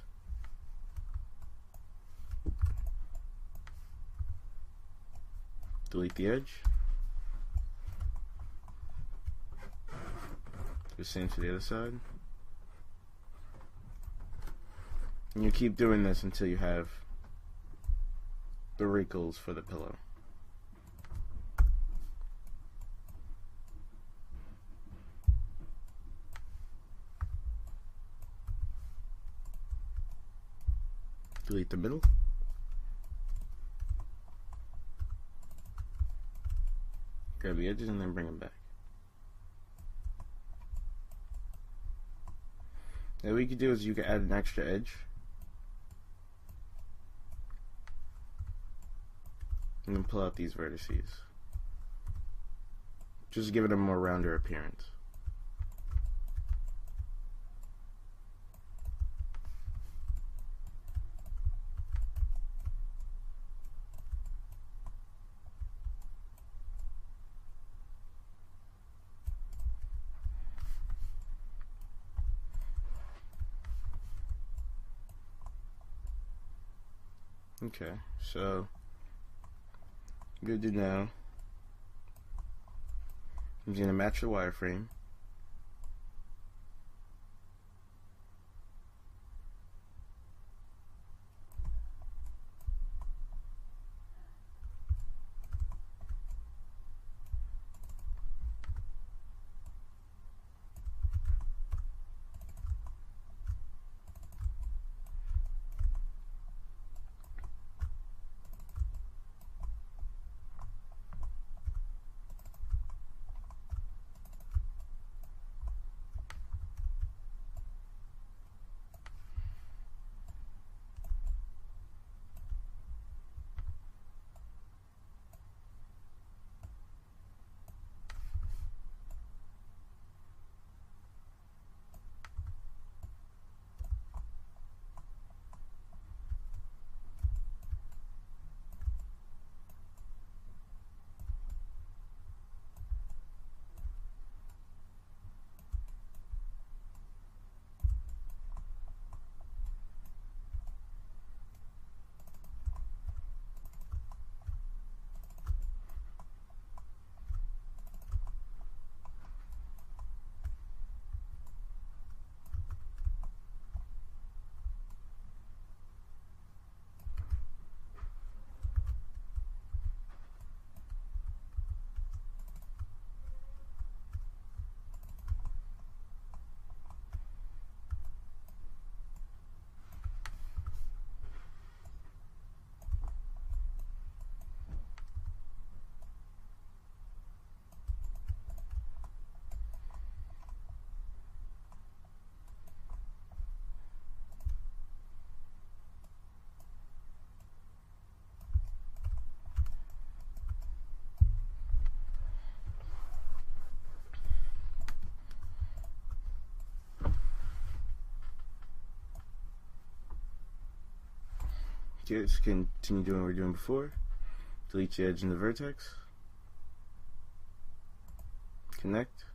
Delete the edge. Do the same to the other side. And you keep doing this until you have the wrinkles for the pillow. Delete the middle. Grab the edges and then bring them back. Now what you can do is you can add an extra edge. And then pull out these vertices. Just give it a more rounder appearance. Okay, so good to know. I'm going to match the wireframe. Okay, let's continue doing what we were doing before. Delete the edge and the vertex. Connect.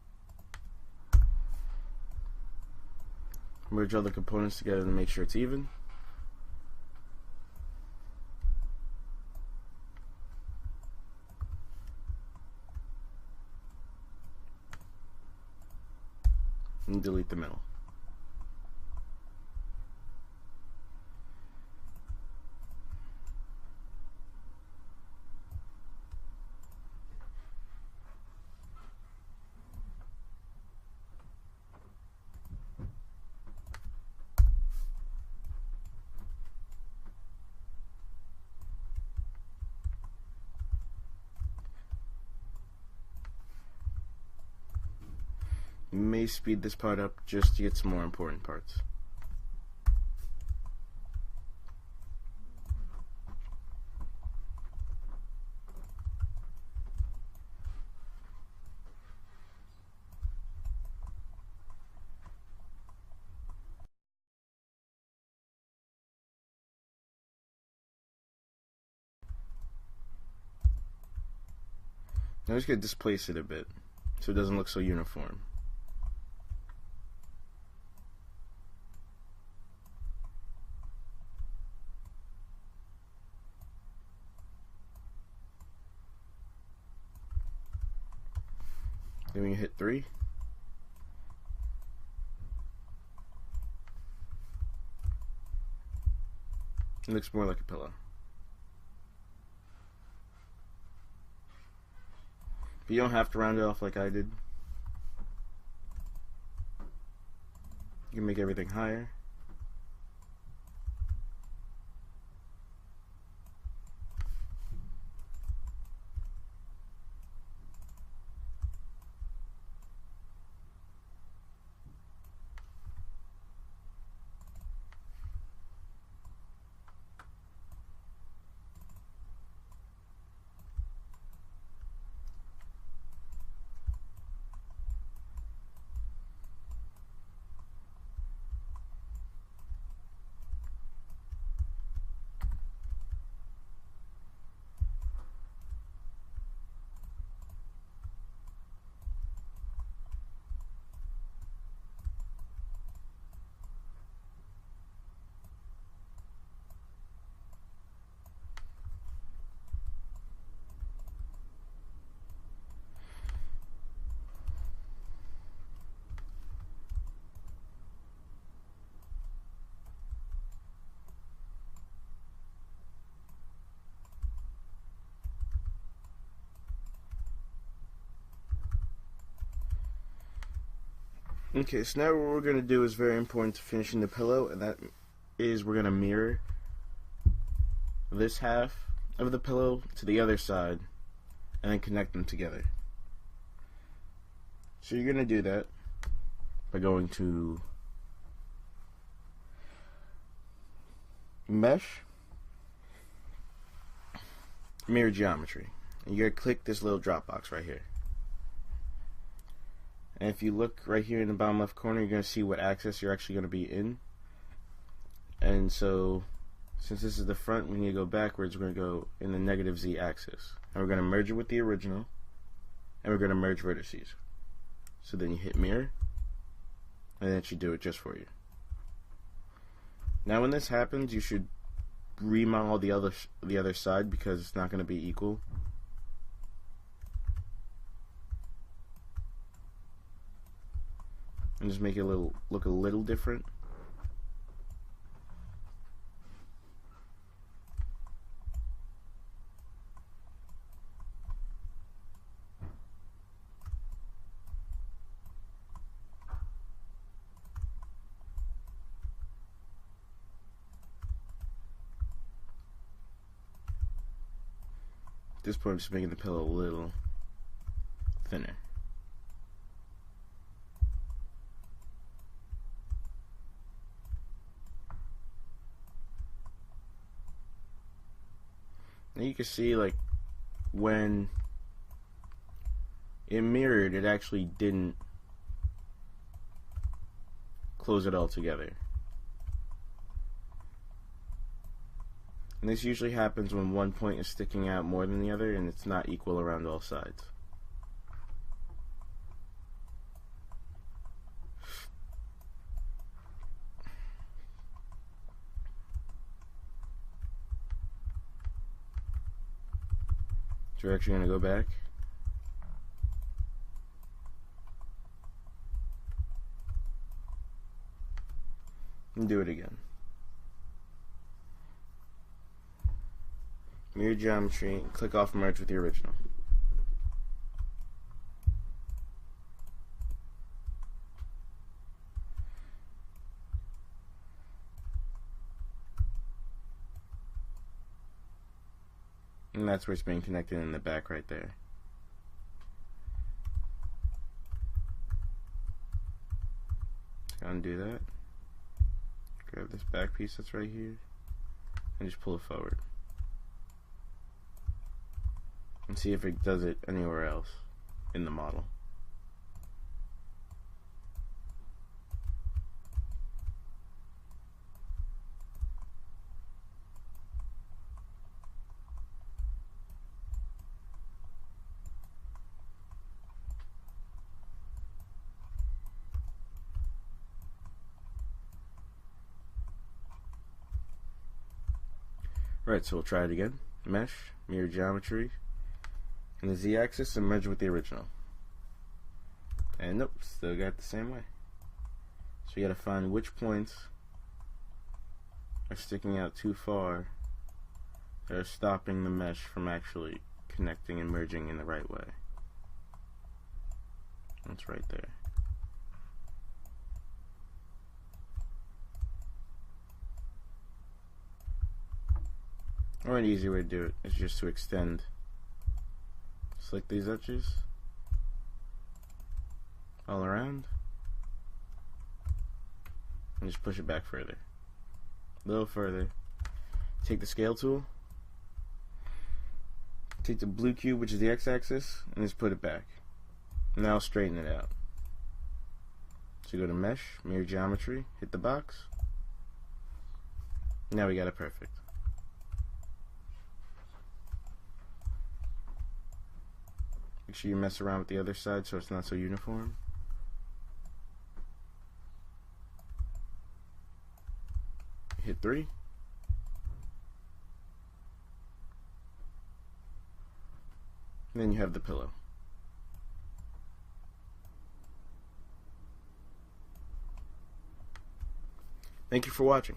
Merge all the components together to make sure it's even. And delete the middle. You may speed this part up just to get some more important parts. Now I'm just going to displace it a bit so it doesn't look so uniform. Then we hit 3. It looks more like a pillow. But you don't have to round it off like I did. You can make everything higher. Okay, so now what we're going to do is very important to finishing the pillow, and that is we're going to mirror this half of the pillow to the other side and then connect them together. So you're going to do that by going to Mesh, Mirror Geometry, and you're going to click this little drop box right here. And if you look right here in the bottom left corner, you're going to see what axis you're actually going to be in. And so, since this is the front, we need to go backwards. We're going to go in the negative Z axis. And we're going to merge it with the original. And we're going to merge vertices. So then you hit mirror. And that should do it just for you. Now when this happens, you should remodel the other side because it's not going to be equal. And just make it look a little different. At this point, I'm just making the pillow a little thinner. Now you can see, like, when it mirrored, it actually didn't close it all together. And this usually happens when one point is sticking out more than the other and it's not equal around all sides. So we're actually going to go back and do it again. Mirror Geometry, click off merge with the original. And that's where it's being connected in the back right there. Undo that. Grab this back piece that's right here and just pull it forward. And see if it does it anywhere else in the model. Right, so we'll try it again. Mesh, mirror geometry, and the Z-axis, and merge with the original. And nope, still got it the same way. So you gotta find which points are sticking out too far that are stopping the mesh from actually connecting and merging in the right way. That's right there. Or an easy way to do it is just to extend. Select these edges all around and just push it back further. A little further. Take the scale tool, take the blue cube, which is the x-axis, and just put it back. Now straighten it out. So go to Mesh, Mirror Geometry, hit the box. Now we got it perfect. Make sure you mess around with the other side so it's not so uniform. Hit 3. And then you have the pillow. Thank you for watching.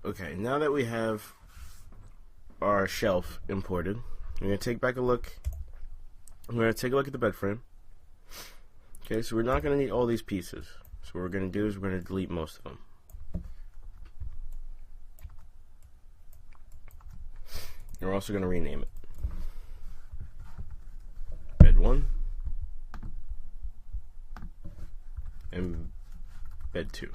Okay, now that we have our shelf imported, we're going to take back a look. We're going to take a look at the bed frame. Okay, so we're not going to need all these pieces. So what we're going to do is we're going to delete most of them. And we're also going to rename it. Bed 1 and bed 2.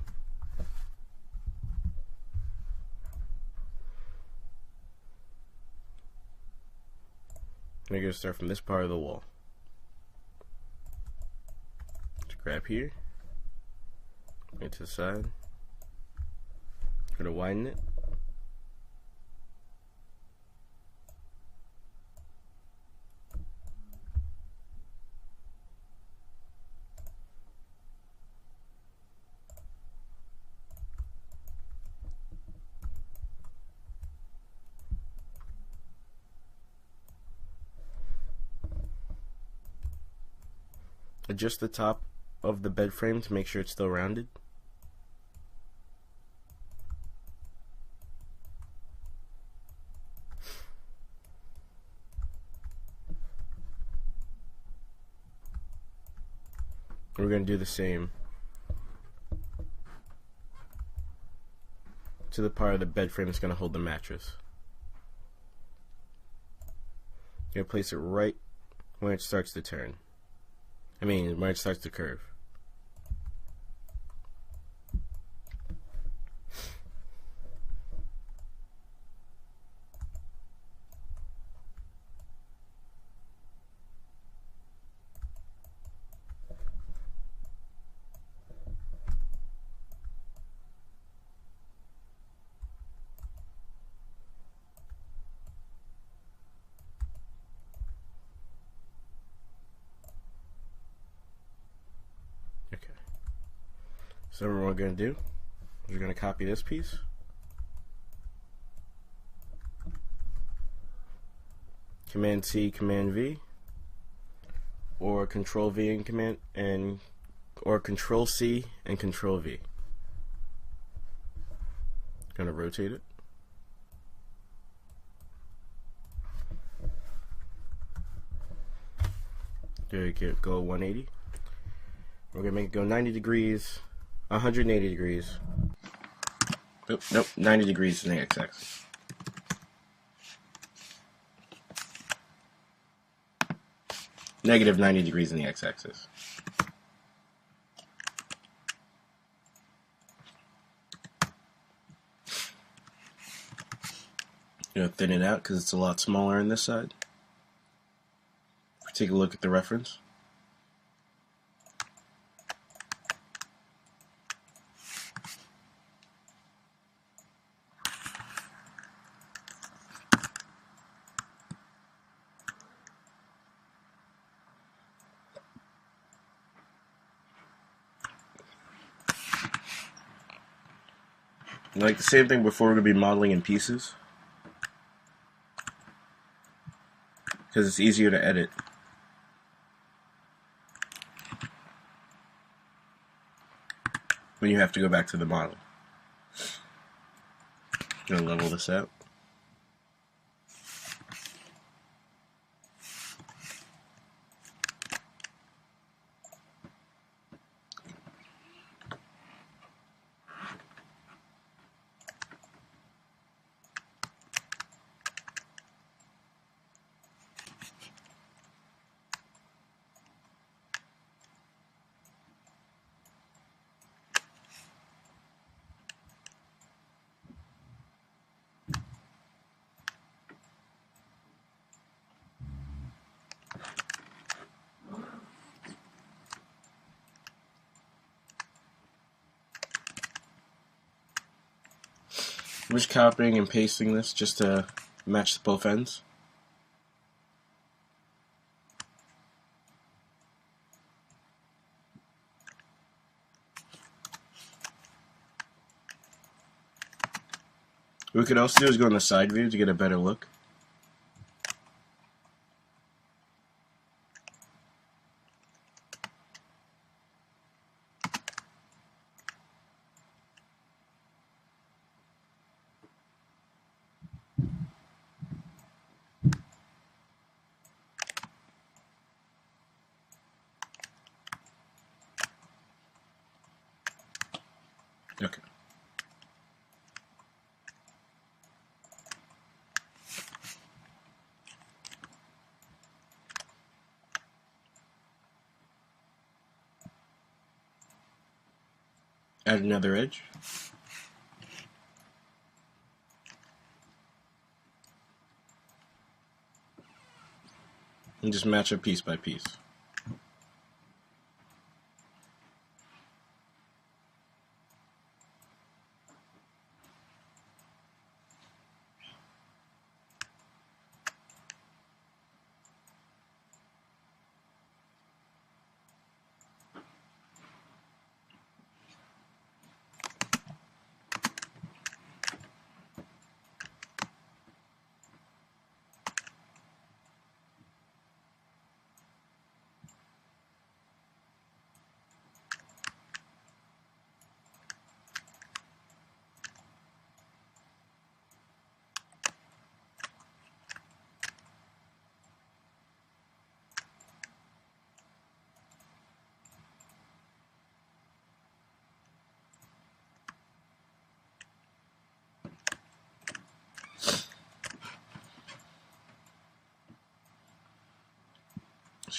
I'm going to start from this part of the wall. Just grab here, right to the side, going to widen it. Adjust the top of the bed frame to make sure it's still rounded. We're going to do the same to the part of the bed frame that's going to hold the mattress. You're going to place it right when it starts to turn. When it starts to curve. Okay. So what we're going to do is we're going to copy this piece. Command C, Command V, or Control V and or Control C and Control V. Going to rotate it. Go 180. We're going to make it go 90 degrees, 180 degrees. Nope, 90 degrees in the x-axis. Negative 90 degrees in the x-axis. Thin it out because it's a lot smaller on this side. Take a look at the reference. Like the same thing before, we're going to be modeling in pieces because it's easier to edit. When you have to go back to the model. I'm going to level this out. I'm just copying and pasting this just to match both ends. What we could also do is go in the side view to get a better look. Okay. Add another edge. And just match it piece by piece.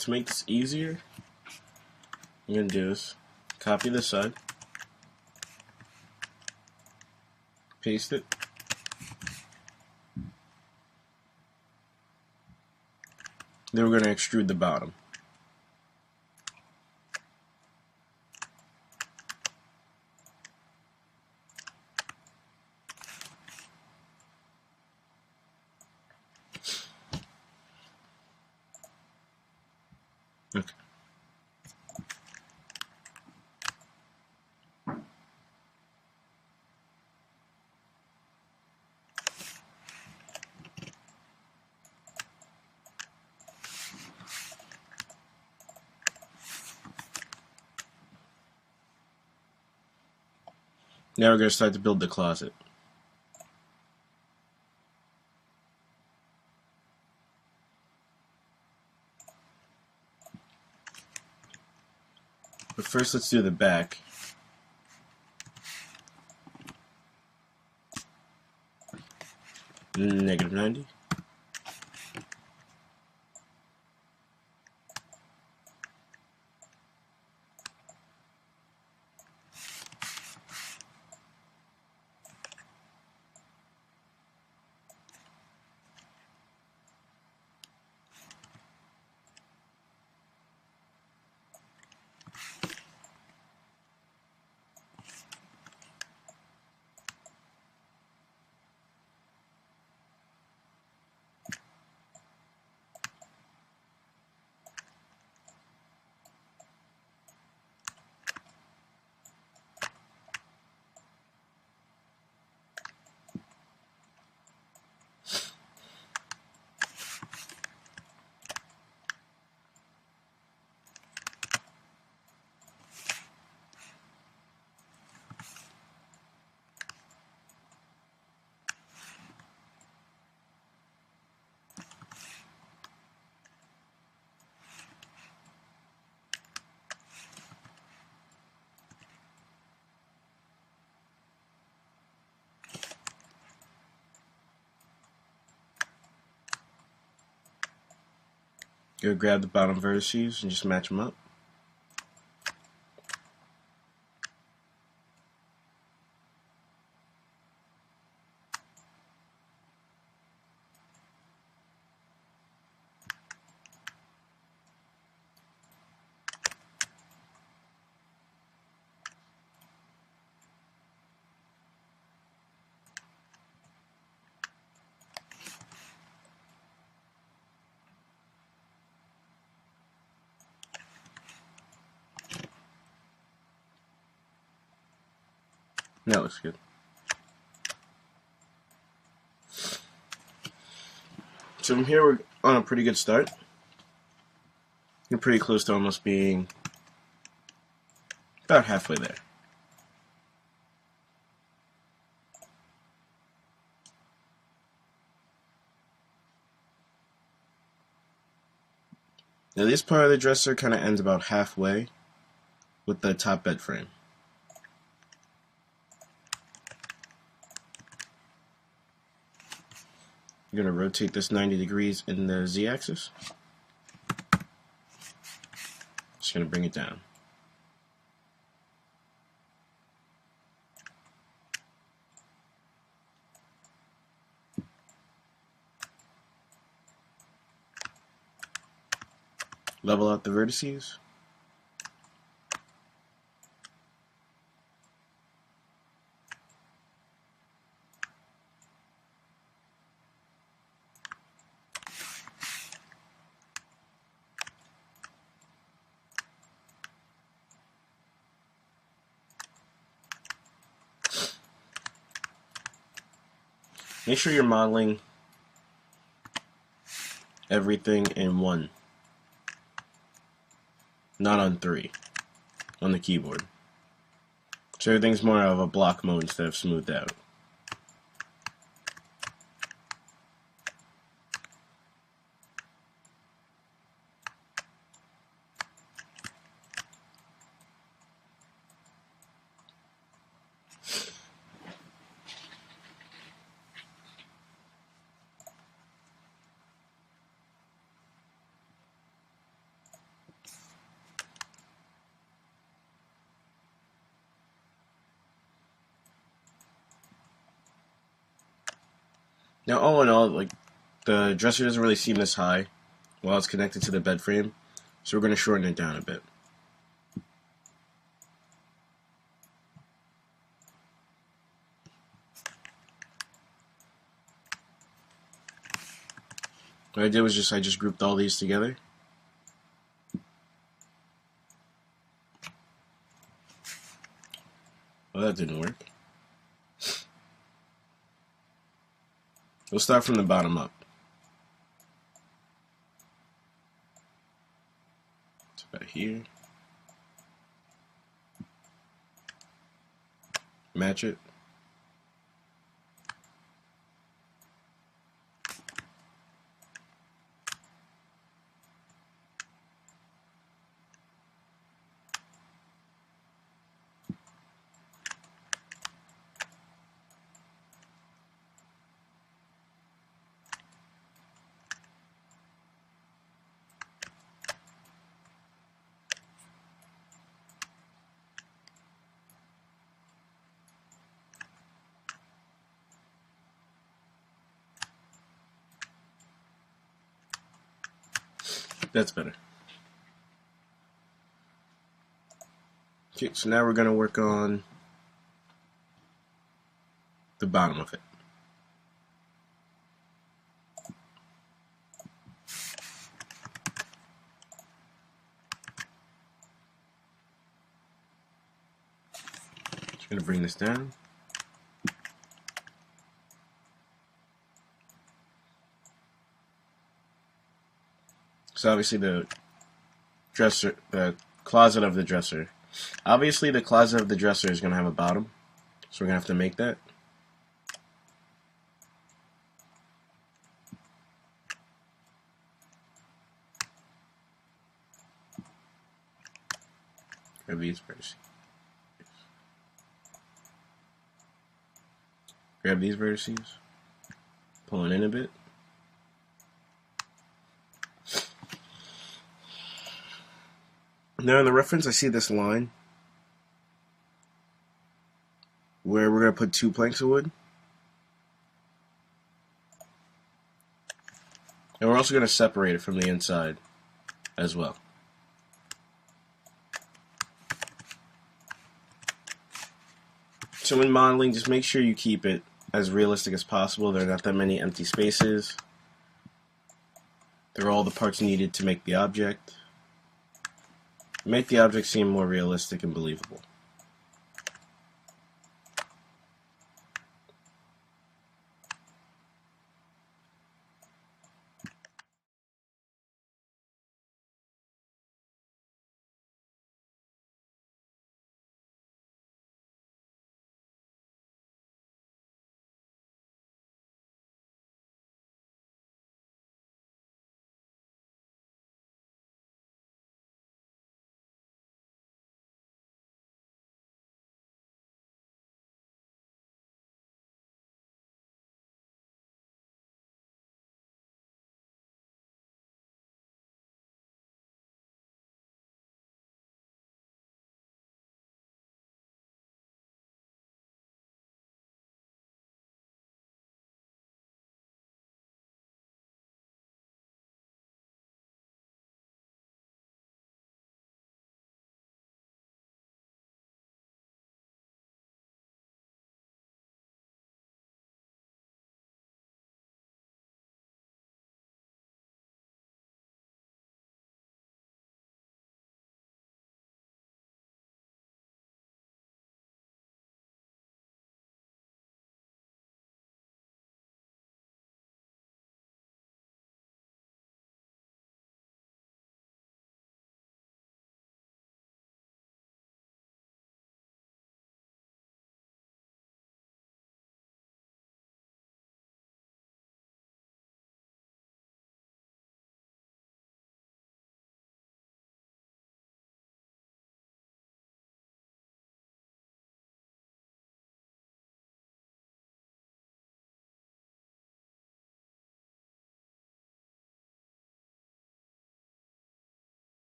To make this easier, you're going to do is copy this side, paste it, then we're going to extrude the bottom. Okay. Now we're going to start to build the closet. But first let's do the back. -90. Go grab the bottom vertices and just match them up. That looks good. So from here we're on a pretty good start. You're pretty close to almost being about halfway there. Now this part of the dresser kind of ends about halfway with the top bed frame. You're going to rotate this 90 degrees in the z-axis. Just going to bring it down. Level out the vertices. Make sure you're modeling everything in 1, not on 3, on the keyboard. So everything's more of a block mode instead of smoothed out. Now, all in all, like, the dresser doesn't really seem this high while it's connected to the bed frame, so we're going to shorten it down a bit. What I did was I just grouped all these together. Well, that didn't work. We'll start from the bottom up. It's about here. Match it. That's better. Okay, so now we're going to work on the bottom of it. Just going to bring this down. So obviously the closet of the dresser. Obviously the closet of the dresser is going to have a bottom, so we're going to have to make that. Grab these vertices. Grab these vertices. Pull it in a bit. Now in the reference I see this line where we're going to put 2 planks of wood. And we're also going to separate it from the inside as well. So in modeling, just make sure you keep it as realistic as possible. There are not that many empty spaces. There are all the parts needed to make the object. Make the object seem more realistic and believable.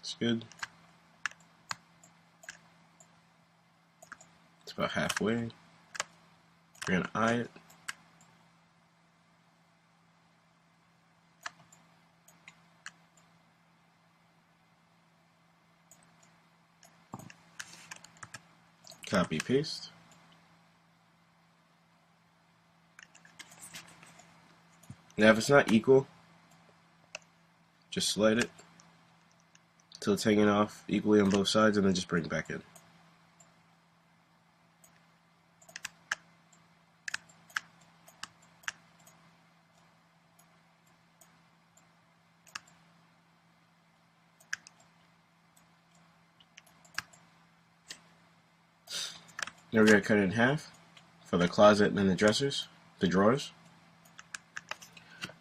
It's good. It's about halfway. We're going to eye it. Copy, paste. Now if it's not equal, just slide it until it's hanging off equally on both sides and then just bring it back in. Now we're going to cut it in half for the closet and the dressers, the drawers.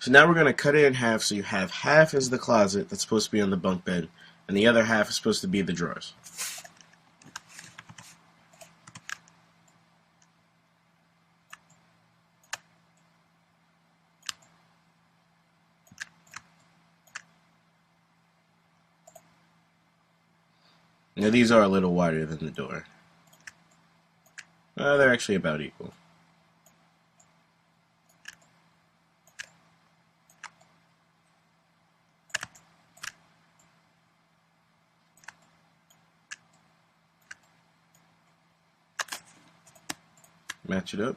So now we're going to cut it in half so you have half as the closet that's supposed to be on the bunk bed, and the other half is supposed to be the drawers. Now these are a little wider than the door. They're actually about equal. Match it up.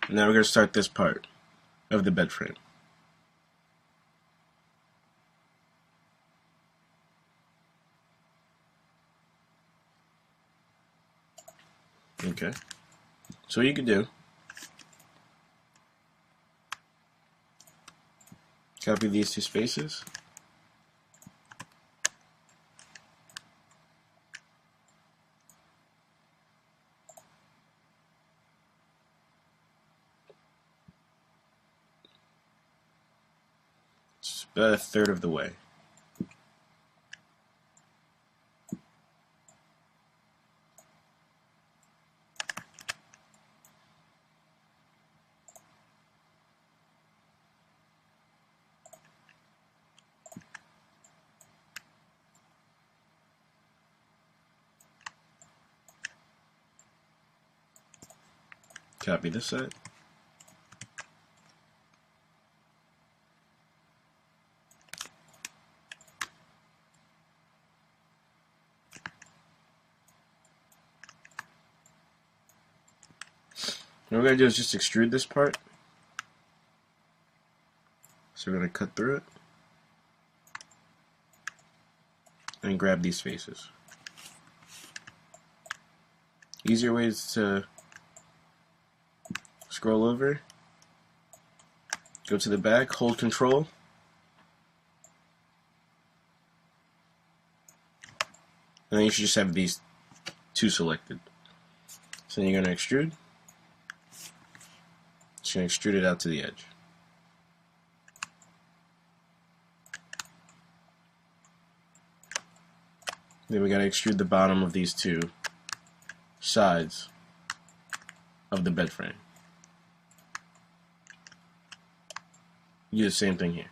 Now we're going to start this part of the bed frame. Okay, so what you could do, copy these two spaces, it's about a third of the way. Copy this side. What we're going to do is just extrude this part. So we're going to cut through it and grab these faces. Easier ways to scroll over, go to the back, hold Control, and then you should just have these two selected. So then you're going to extrude. Just going to extrude it out to the edge. Then we got to extrude the bottom of these two sides of the bed frame. Do the same thing here.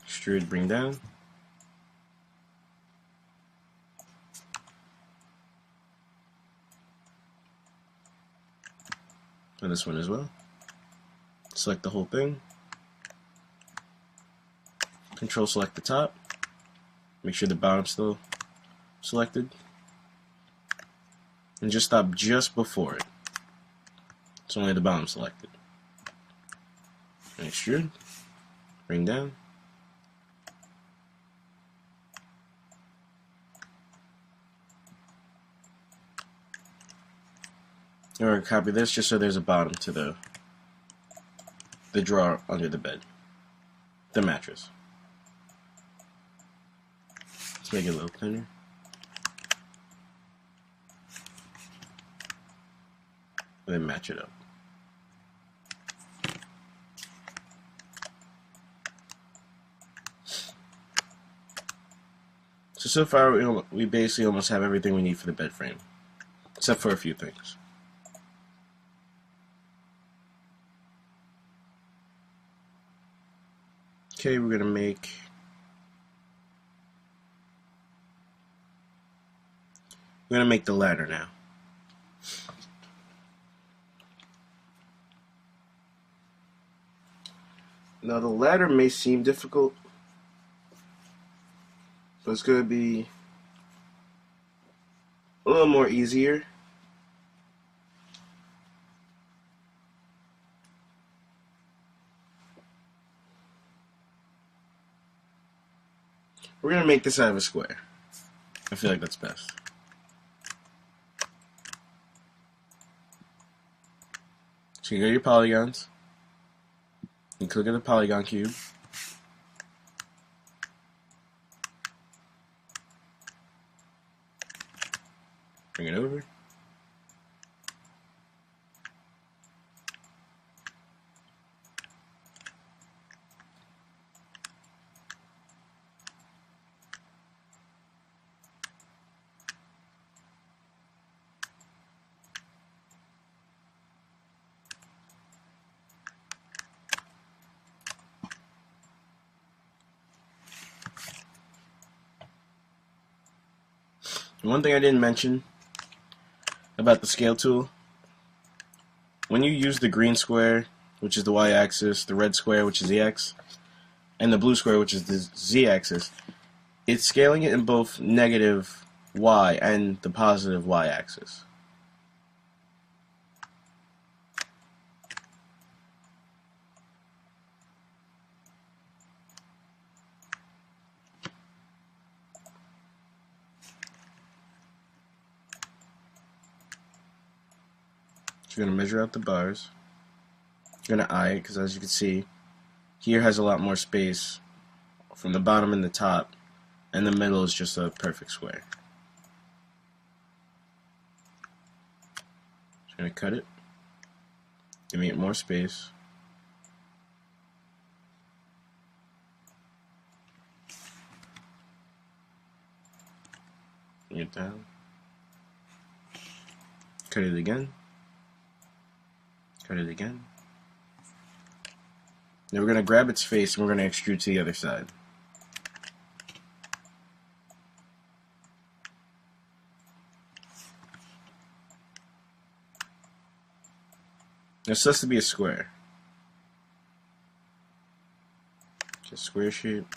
Extrude, bring down. And this one as well. Select the whole thing. Control select the top. Make sure the bottom's still selected. And just stop just before it. It's only the bottom selected. And extrude. Bring down. And we're going to copy this just so there's a bottom to the drawer under the bed. The mattress. Let's make it a little thinner. and then match it up. So far we basically almost have everything we need for the bed frame, except for a few things. Okay, we're gonna make the ladder now. Now the ladder may seem difficult, but it's gonna be a little more easier. We're gonna make this out of a square. I feel like that's best. So you go to your polygons, and click on the polygon cube. Bring it over. One thing I didn't mention about the scale tool, when you use the green square, which is the y-axis, the red square, which is the x, and the blue square, which is the z-axis, it's scaling it in both negative y and the positive y-axis. You're going to measure out the bars. You're going to eye it, because as you can see, here has a lot more space from the bottom and the top, and the middle is just a perfect square. Just going to cut it, giving it more space. Bring it down. Cut it again. Cut it again. Now we're going to grab its face and we're going to extrude to the other side. Now it's supposed to be a square. Just square shape.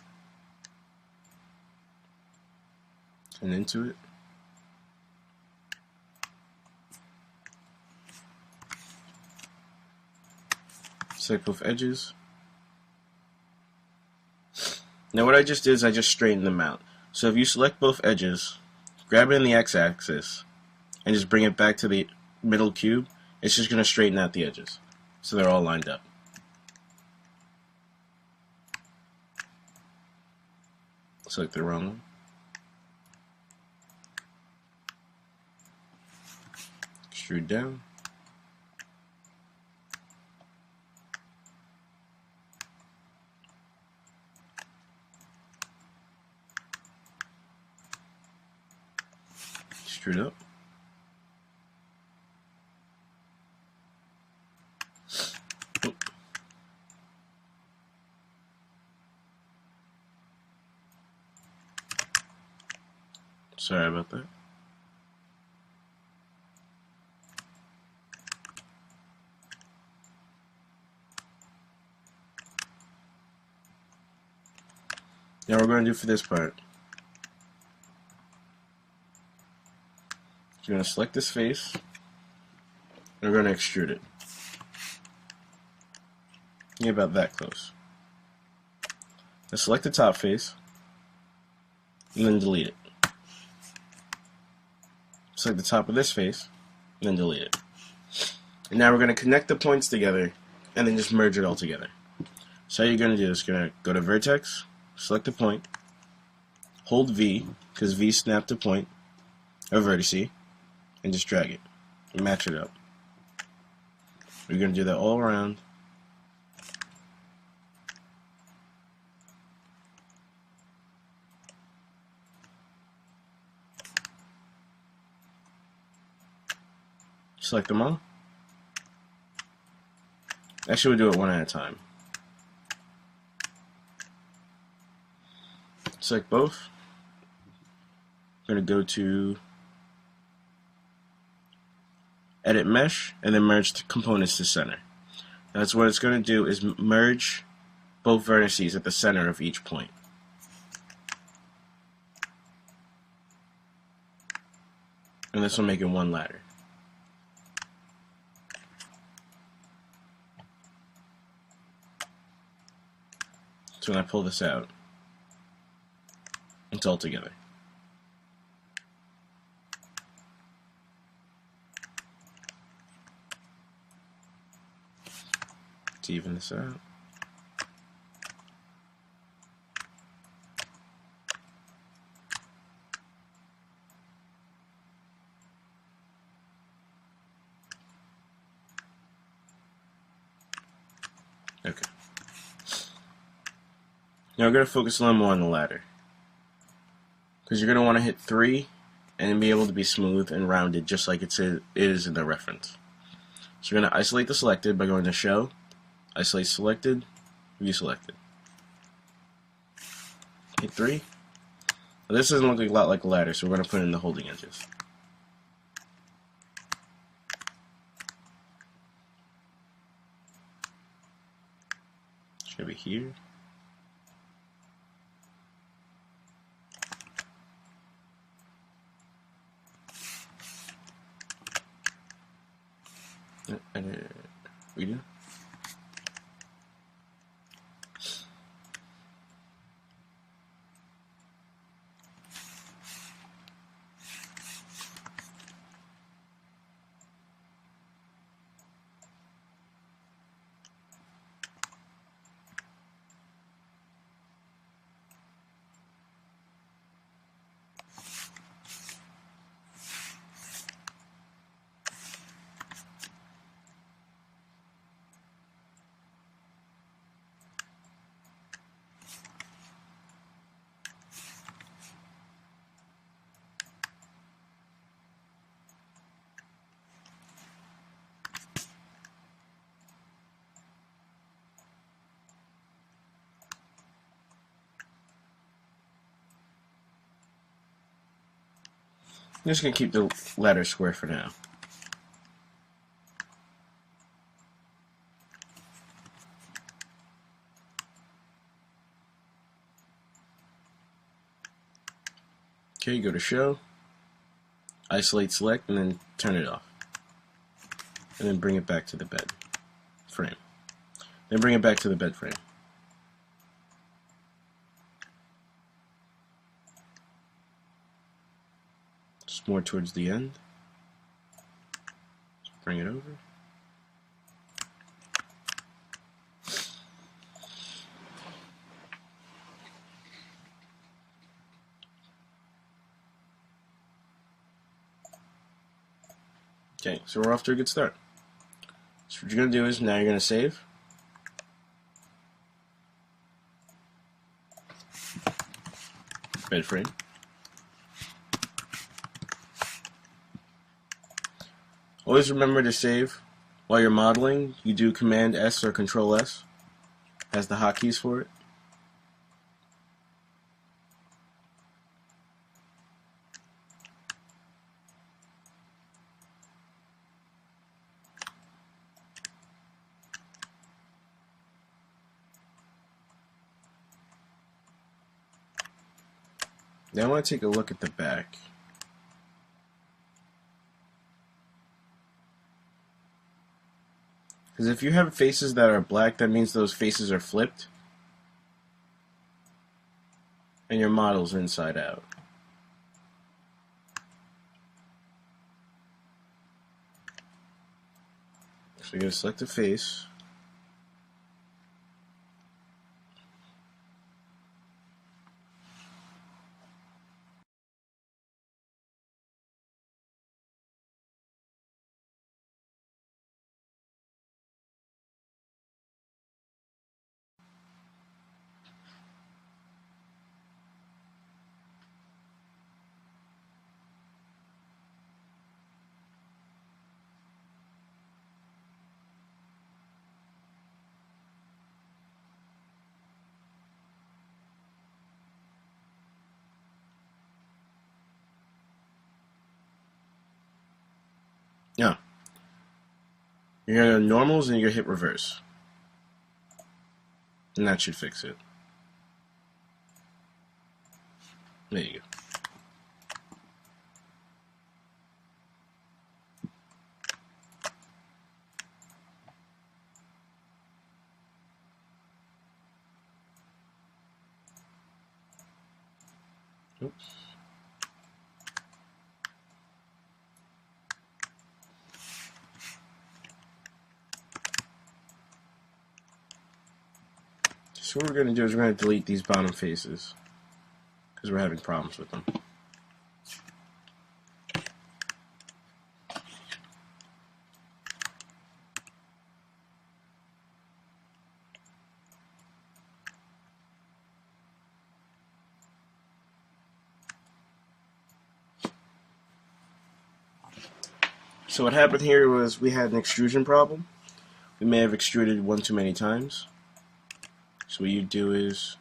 And into it. Select both edges. Now what I just did is I just straightened them out. So if you select both edges, grab it in the x-axis, and just bring it back to the middle cube, it's just going to straighten out the edges. So they're all lined up. Select the wrong one. Extrude down. Extrude up. Oh. Sorry about that. Now we're going to do for this part. You're going to select this face, and we're going to extrude it. Get about that close. Now select the top face, and then delete it. Select the top of this face, and then delete it. And now we're going to connect the points together, and then just merge it all together. So how you're going to do this, you're going to go to vertex, select the point, hold V, because V snapped the point, or vertice, and just drag it, and match it up. We're going to do that all around. Select them all. Actually, we'll do it one at a time. Select both. I'm going to go to Edit Mesh, and then merge the components to center. That's what it's going to do, is merge both vertices at the center of each point. And this will make it one ladder. So when I pull this out, it's all together. To even this out. Okay. Now we're going to focus a little more on the ladder, because you're going to want to hit 3 and be able to be smooth and rounded just like it is in the reference. So you're going to isolate the selected by going to Show, Isolate Selected, View Selected. Hit 3. Now this doesn't look a lot like a ladder, so we're going to put in the holding edges. It's going to be here. Redo. I'm just going to keep the ladder square for now. Okay, go to Show, Isolate Select, and then turn it off. And then bring it back to the bed frame. Then bring it back to the bed frame. Just more towards the end. Just bring it over. Okay, so we're off to a good start. So what you're going to do is now you're going to save. Bed frame. Always remember to save. While you're modeling, you do Command S or Control S as the hotkeys for it. Now I want to take a look at the back. Because if you have faces that are black, that means those faces are flipped. And your model's inside out. So you're going to select a face. No. You're going to go normals and you're going to hit reverse. And that should fix it. There you go. Oops. So what we're going to do is we're going to delete these bottom faces because we're having problems with them. So what happened here was we had an extrusion problem. We may have extruded one too many times. So what you do is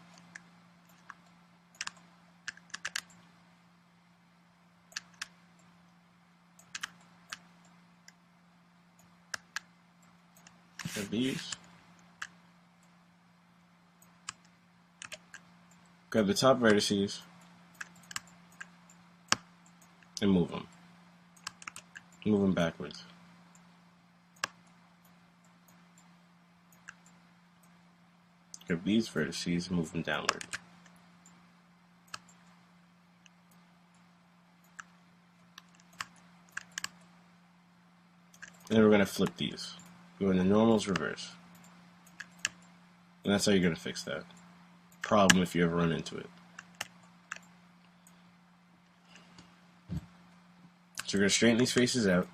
have these. Grab the top vertices and move them. Move them backwards. Grab these vertices and move them downward. And then we're going to flip these. Go into normals, reverse. And that's how you're going to fix that problem if you ever run into it. So we're going to straighten these faces out.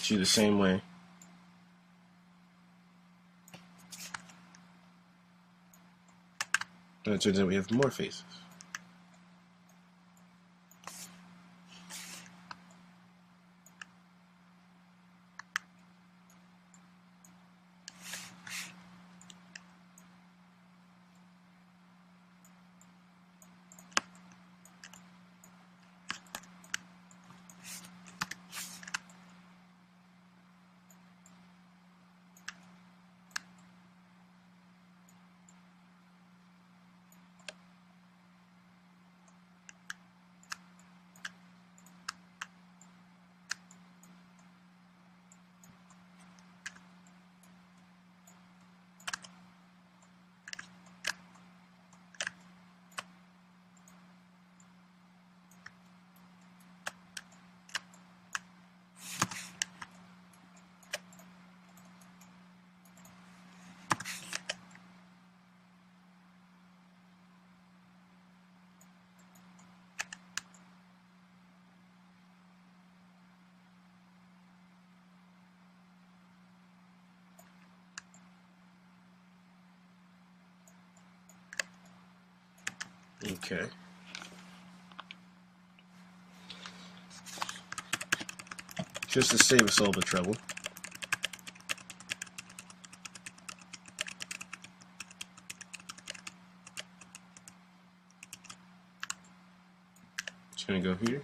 Do the same way. And it turns out we have more faces. Okay. Just to save us all the trouble. Just gonna go here.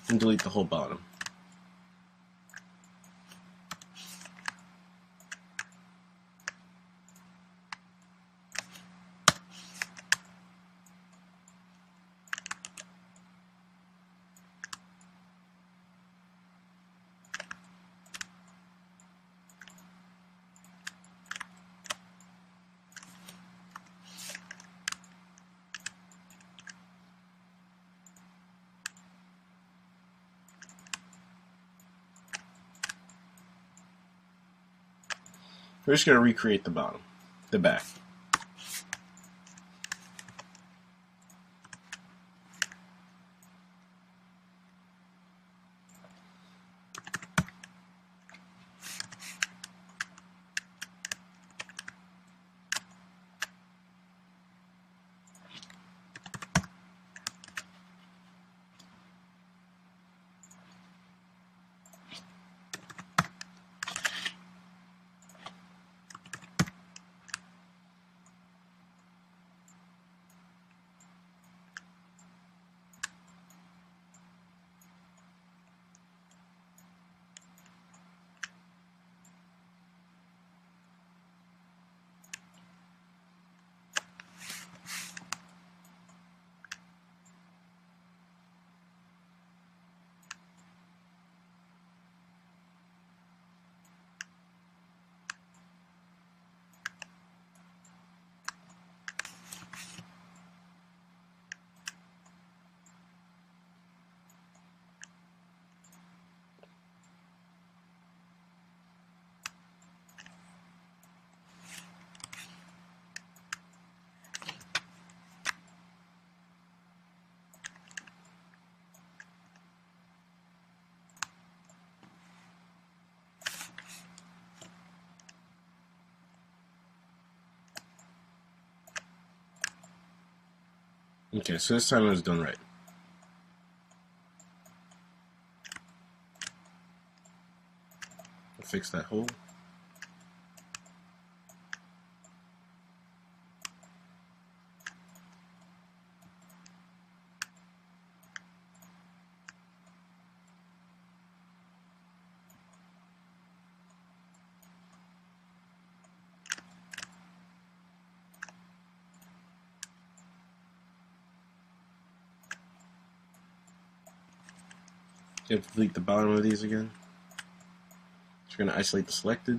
And delete the whole bottom. We're just going to recreate the bottom, the back. Okay, so this time it was done right. I'll fix that hole. You have to delete the bottom of these again. So you're going to isolate the selected.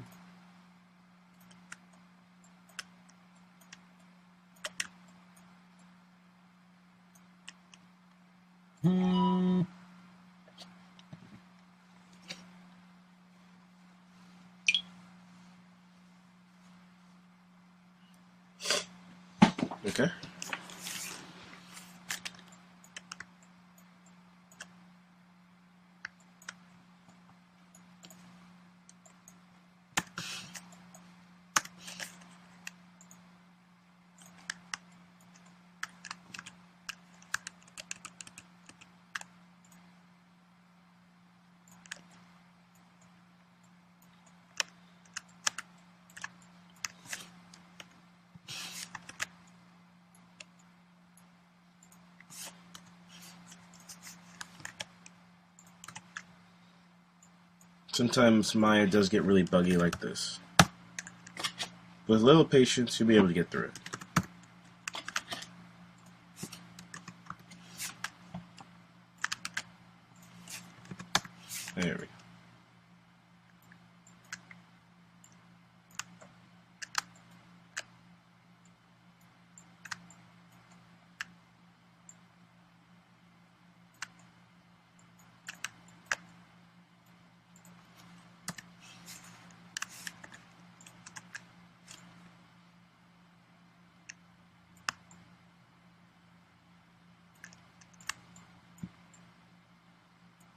Okay. Sometimes Maya does get really buggy like this. With a little patience, you'll be able to get through it. There we go.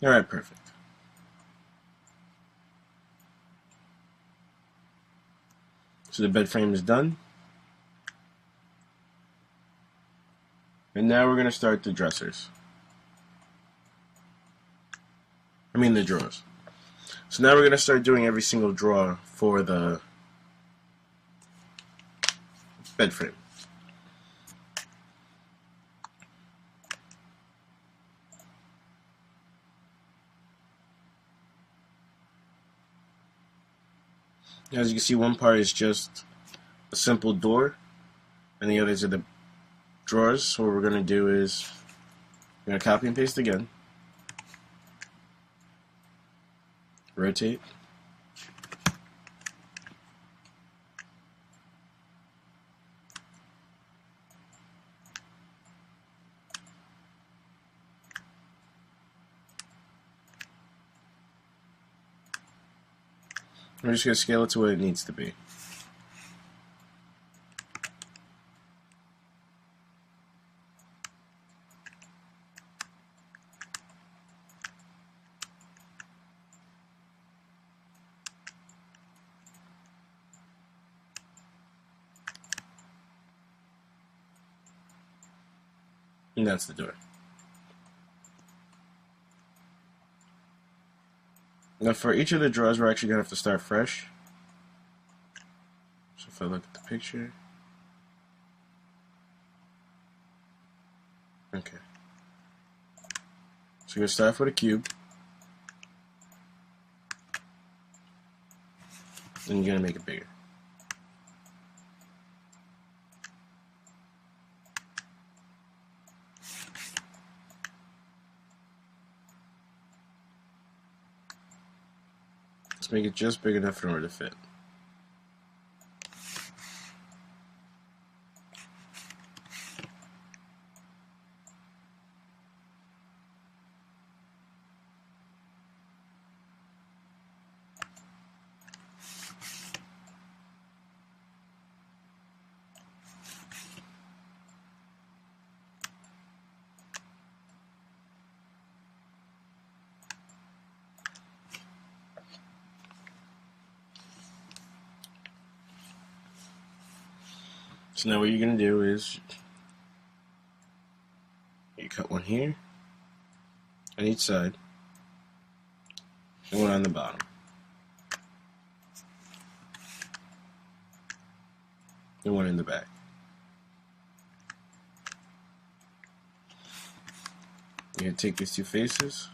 Alright, perfect. So the bed frame is done. And now we're going to start the dressers. The drawers. So now we're going to start doing every single drawer for the bed frame. As you can see, one part is just a simple door, and the others are the drawers. So what we're going to do is we're going to copy and paste again, rotate, we're just going to scale it to what it needs to be. And that's the door. Now for each of the drawers, we're actually going to have to start fresh. So if I look at the picture. Okay. So you're going to start off with a cube. Then you're going to make it bigger. Let's make it just big enough in order to fit. So now what you're going to do is cut one here on each side and one on the bottom. And one in the back. You're going to take these two faces,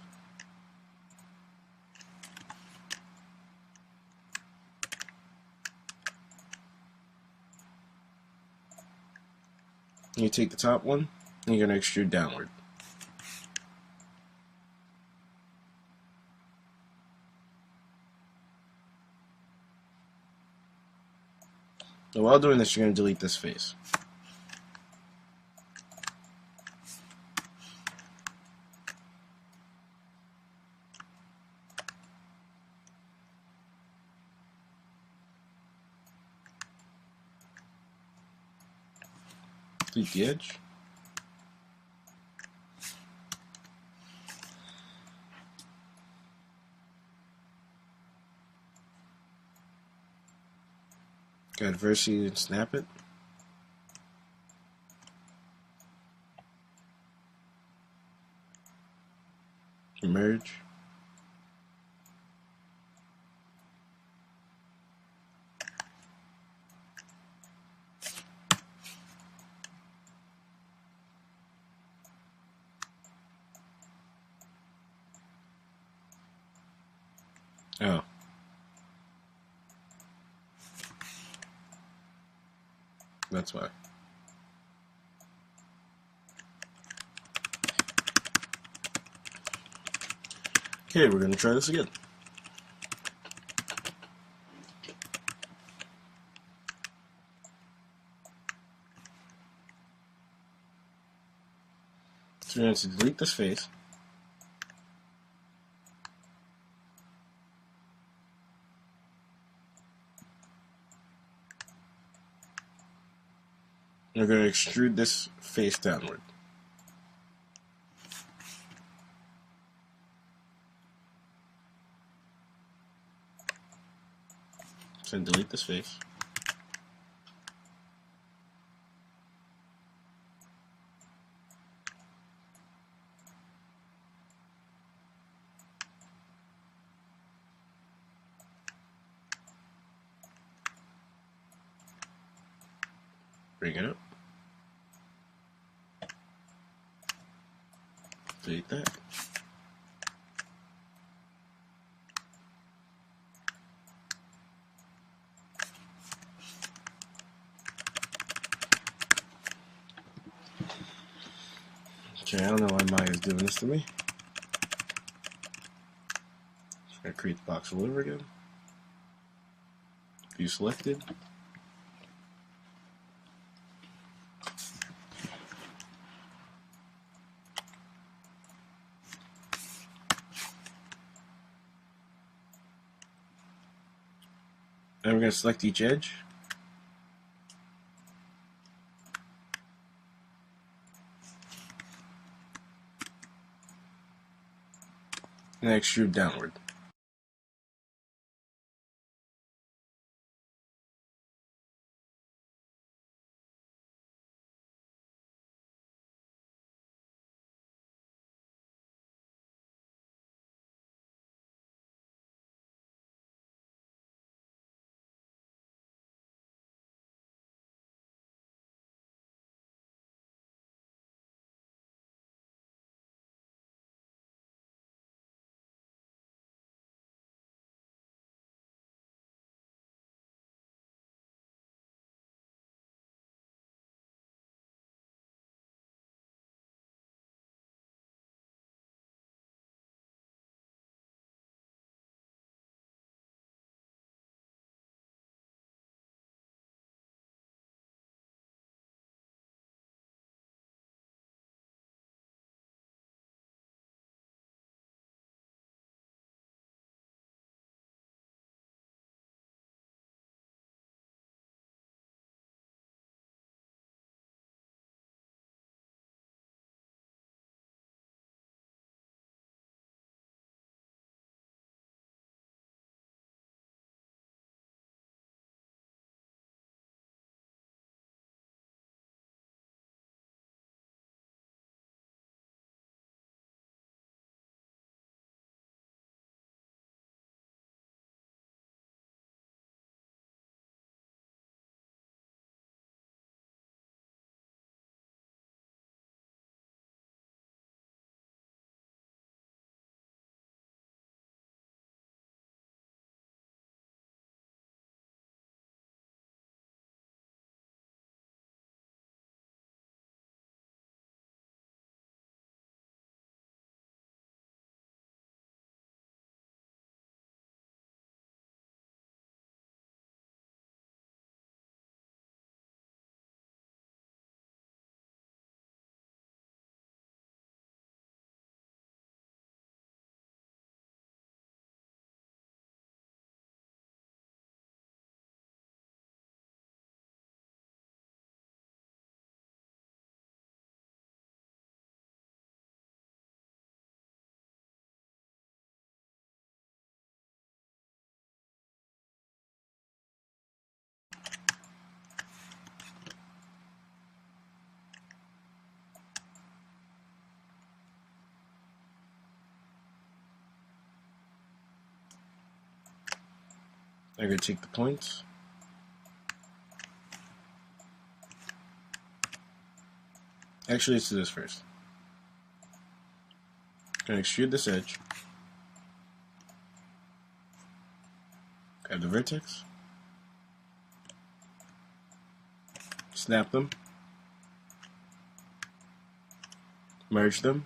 and you take the top one and you're going to extrude downward. So while doing this, you're going to delete this face. Delete the edge. Go adversity and snap it. Merge. Oh. That's why. Okay, we're going to try this again. So we're going to delete this face. And we're going to extrude this face downward. So delete this face. Bring it up. Delete that. Okay, I don't know why Maya's doing this to me. Just gonna create the box all over again. View selected. And we're going to select each edge. And extrude downward. I'm going to take the points. Actually, let's do this first. I'm going to extrude this edge. Grab the vertex. Snap them. Merge them.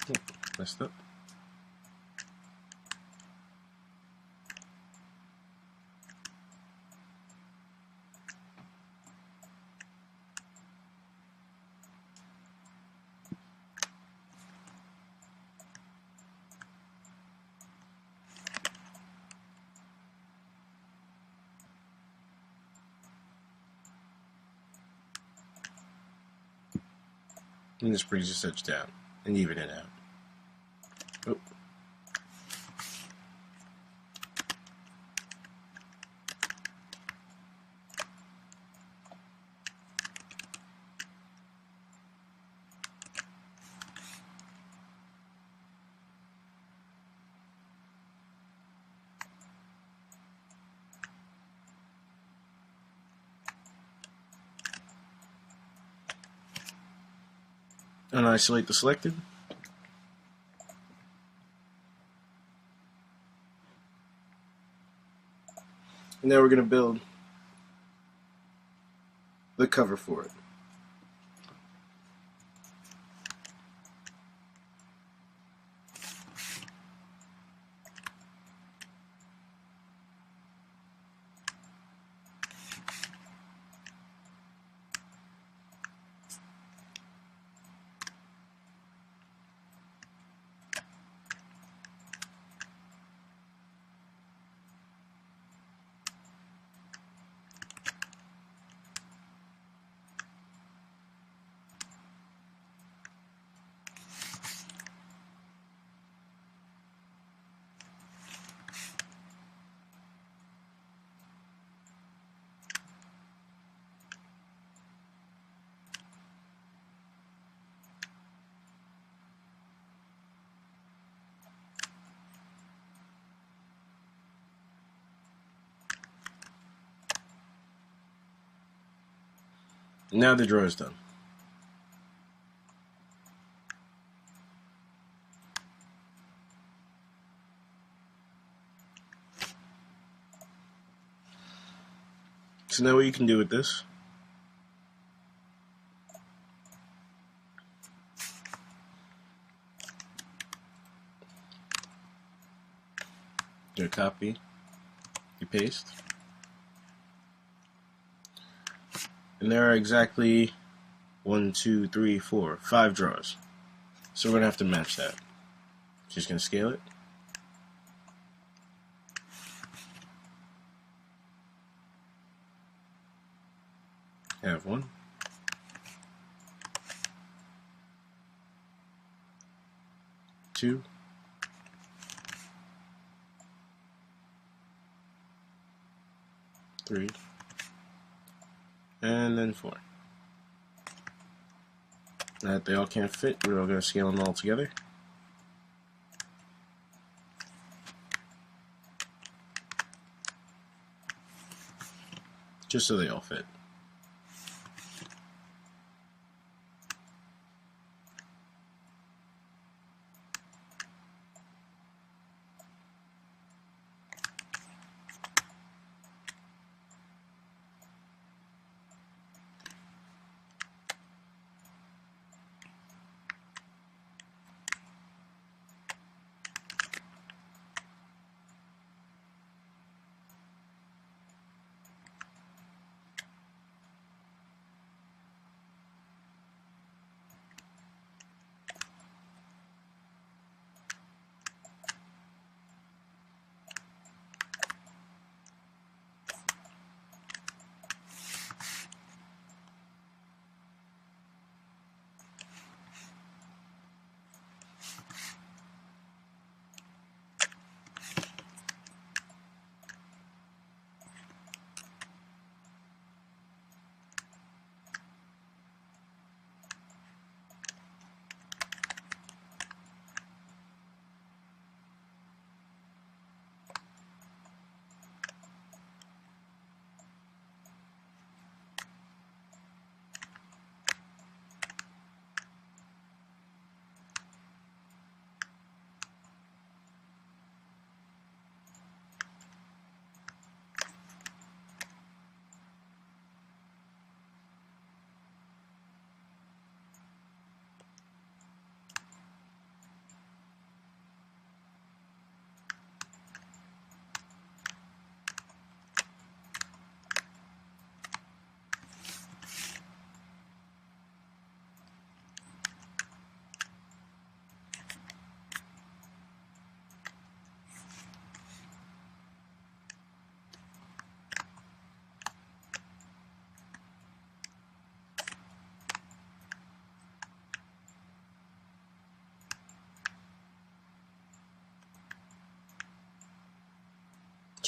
Oh, messed up. And this brings this edge down and even it out. Oh. And isolate the selected. And now we're going to build the cover for it. Now the drawer is done. So now what you can do with this, you copy, you paste, and there are exactly 1, 2, 3, 4, 5 drawers. So we're going to have to match that. Just going to scale it. Have 1. 2. 3. And then 4. Now that they all can't fit, we're all going to scale them all together. Just so they all fit.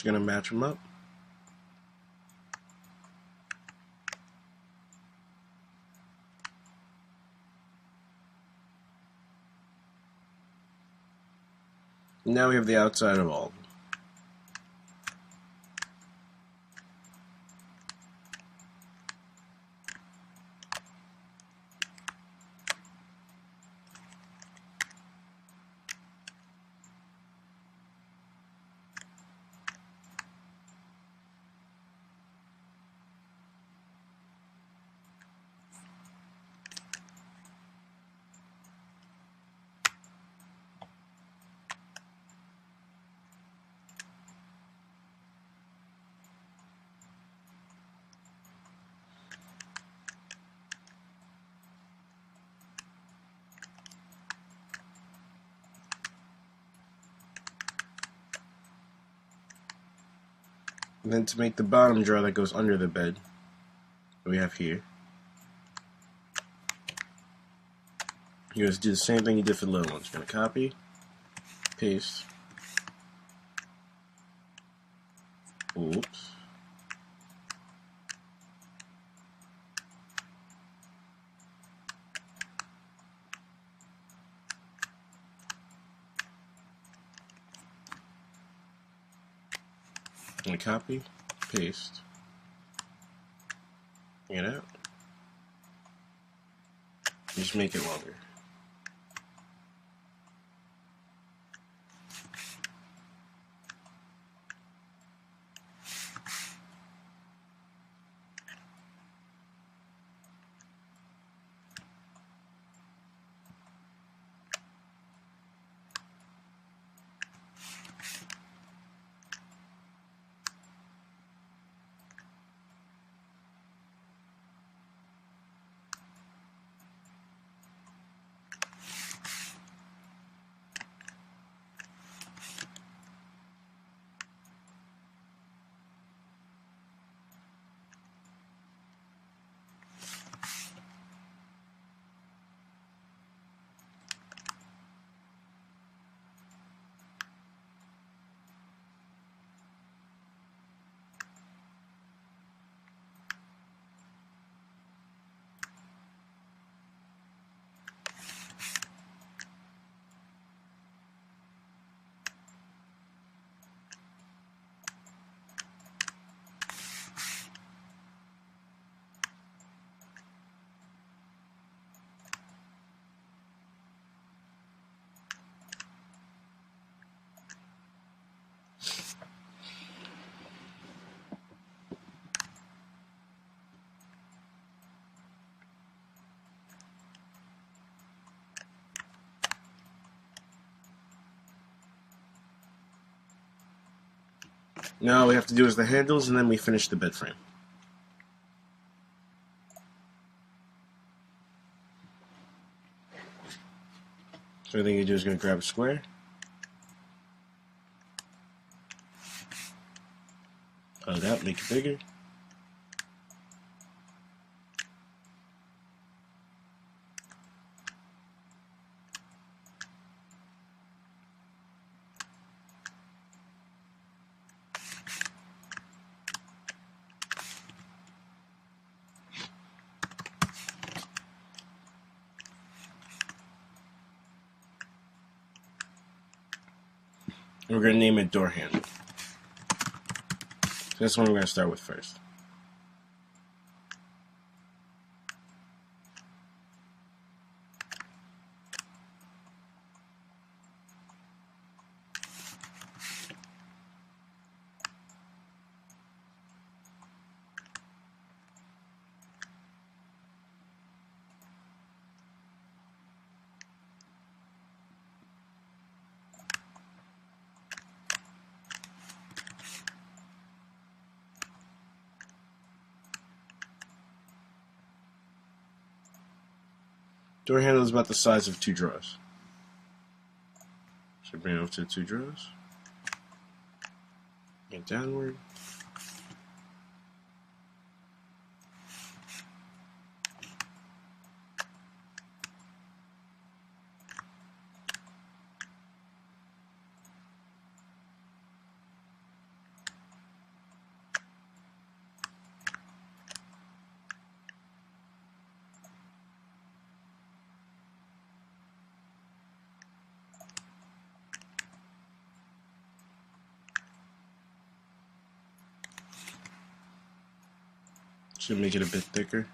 It's going to match them up. Now we have the outside of all of them. And then to make the bottom drawer that goes under the bed, we have here, you're going to do the same thing you did for the little ones. You're going to copy, paste, oops, and copy, paste, bring it out, just make it longer. Now all we have to do is the handles, and then we finish the bed frame. So everything you do is going to grab a square, cut it out, make it bigger. And we're going to name it door handle. So that's what we're going to start with first. Door handle is about the size of 2 drawers. So bring it over to 2 drawers. And downward. Should make it a bit thicker.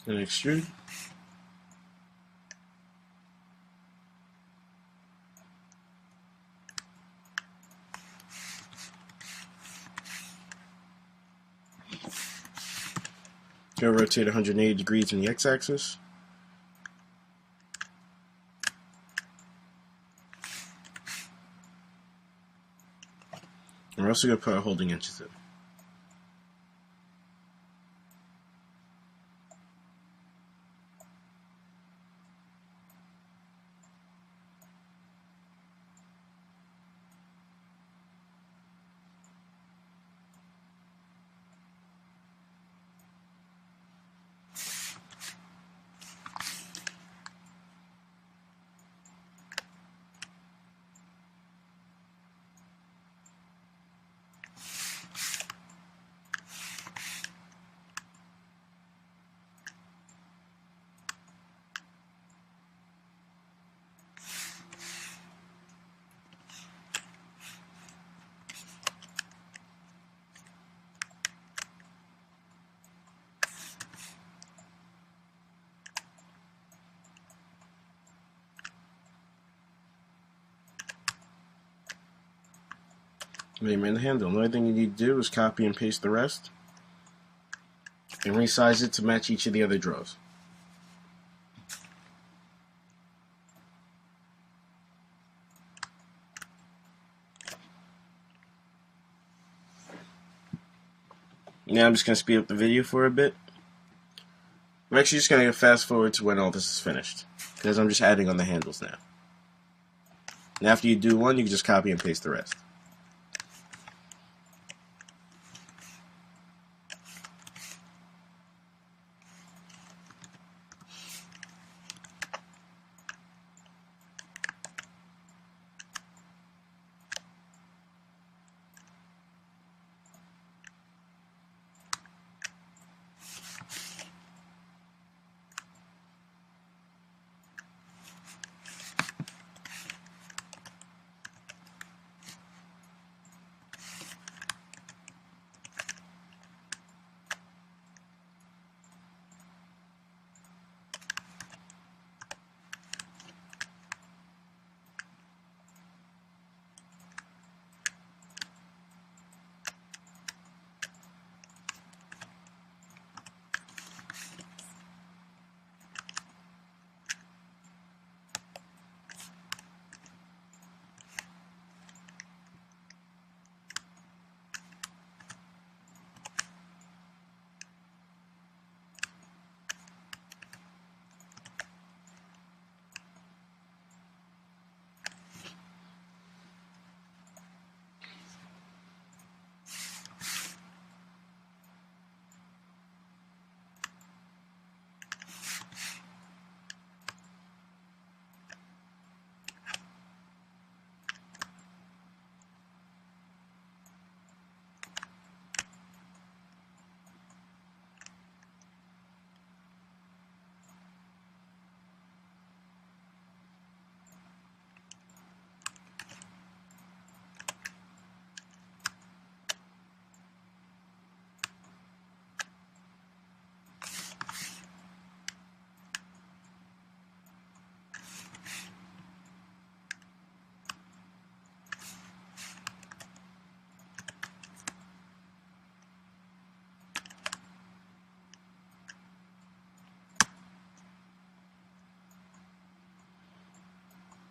And extrude. Going to rotate 180 degrees in the x-axis. And we're also going to put our holding inches in. Name in the handle. The only thing you need to do is copy and paste the rest and resize it to match each of the other drawers. Now I'm just going to speed up the video for a bit. I'm actually just going to fast forward to when all this is finished, because I'm just adding on the handles now. And after you do one, you can just copy and paste the rest.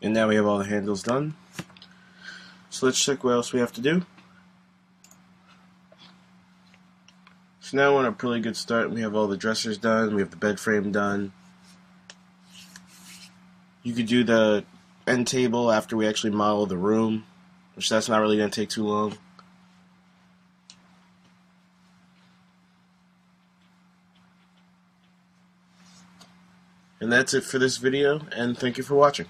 And now we have all the handles done. So let's check what else we have to do. So now we're on a pretty good start. We have all the dressers done. We have the bed frame done. You could do the end table after we actually model the room, which that's not really going to take too long. And that's it for this video, and thank you for watching.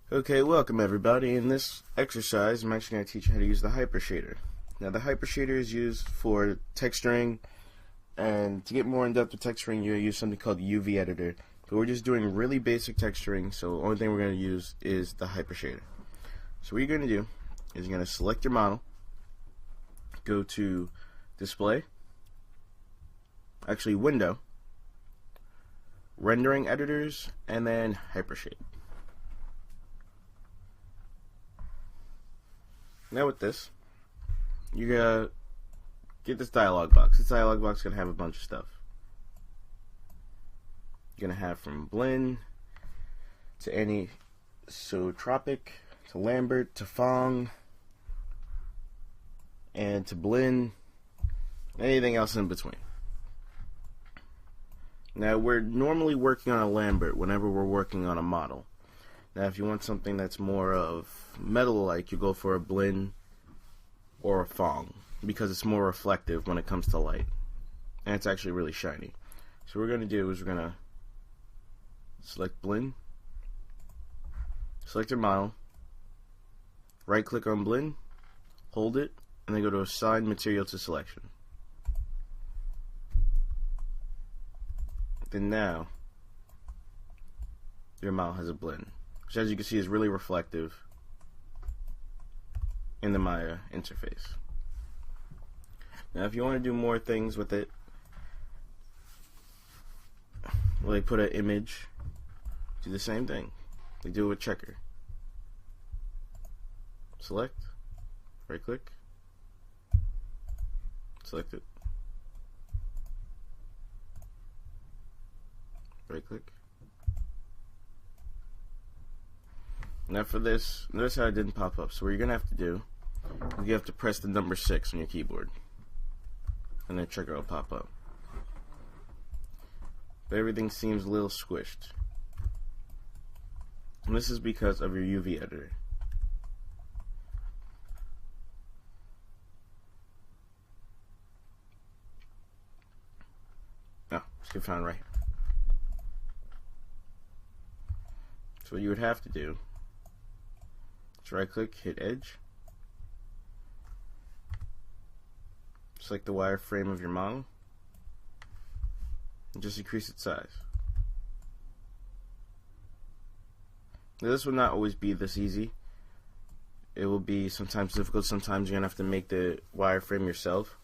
Okay, welcome everybody. In this exercise, I'm actually going to teach you how to use the hypershader. Now, the hypershader is used for texturing, and to get more in depth with texturing, you use something called UV editor. But we're just doing really basic texturing, so the only thing we're going to use is the hypershader. So what you're going to do is you're going to select your model, go to Display, actually Window, Rendering Editors, and then Hypershade. Now with this, you're going to get this dialog box. This dialog box is going to have a bunch of stuff. You're going to have from blend to anisotropic to Lambert to Phong and to blend, anything else in between. Now we're normally working on a Lambert whenever we're working on a model. Now if you want something that's more of metal-like, you go for a blend or a Phong, because it's more reflective when it comes to light, and it's actually really shiny. So what we're going to do is we're going to select blend, select your model, right click on blend, hold it, and then go to assign material to selection. Then now your model has a blend, which as you can see is really reflective in the Maya interface. Now if you want to do more things with it, like put an image, do the same thing. They do it with checker. Select, right click, select it, right click. Now for this, notice how it didn't pop up. So what you're going to have to do is you have to press the number 6 on your keyboard, and then checker will pop up. But everything seems a little squished. And this is because of your UV editor. Oh, it's found right here. So what you would have to do is right click, hit edge, select the wireframe of your model, and just increase its size. Now this will not always be this easy. It will be sometimes difficult. Sometimes you're going to have to make the wireframe yourself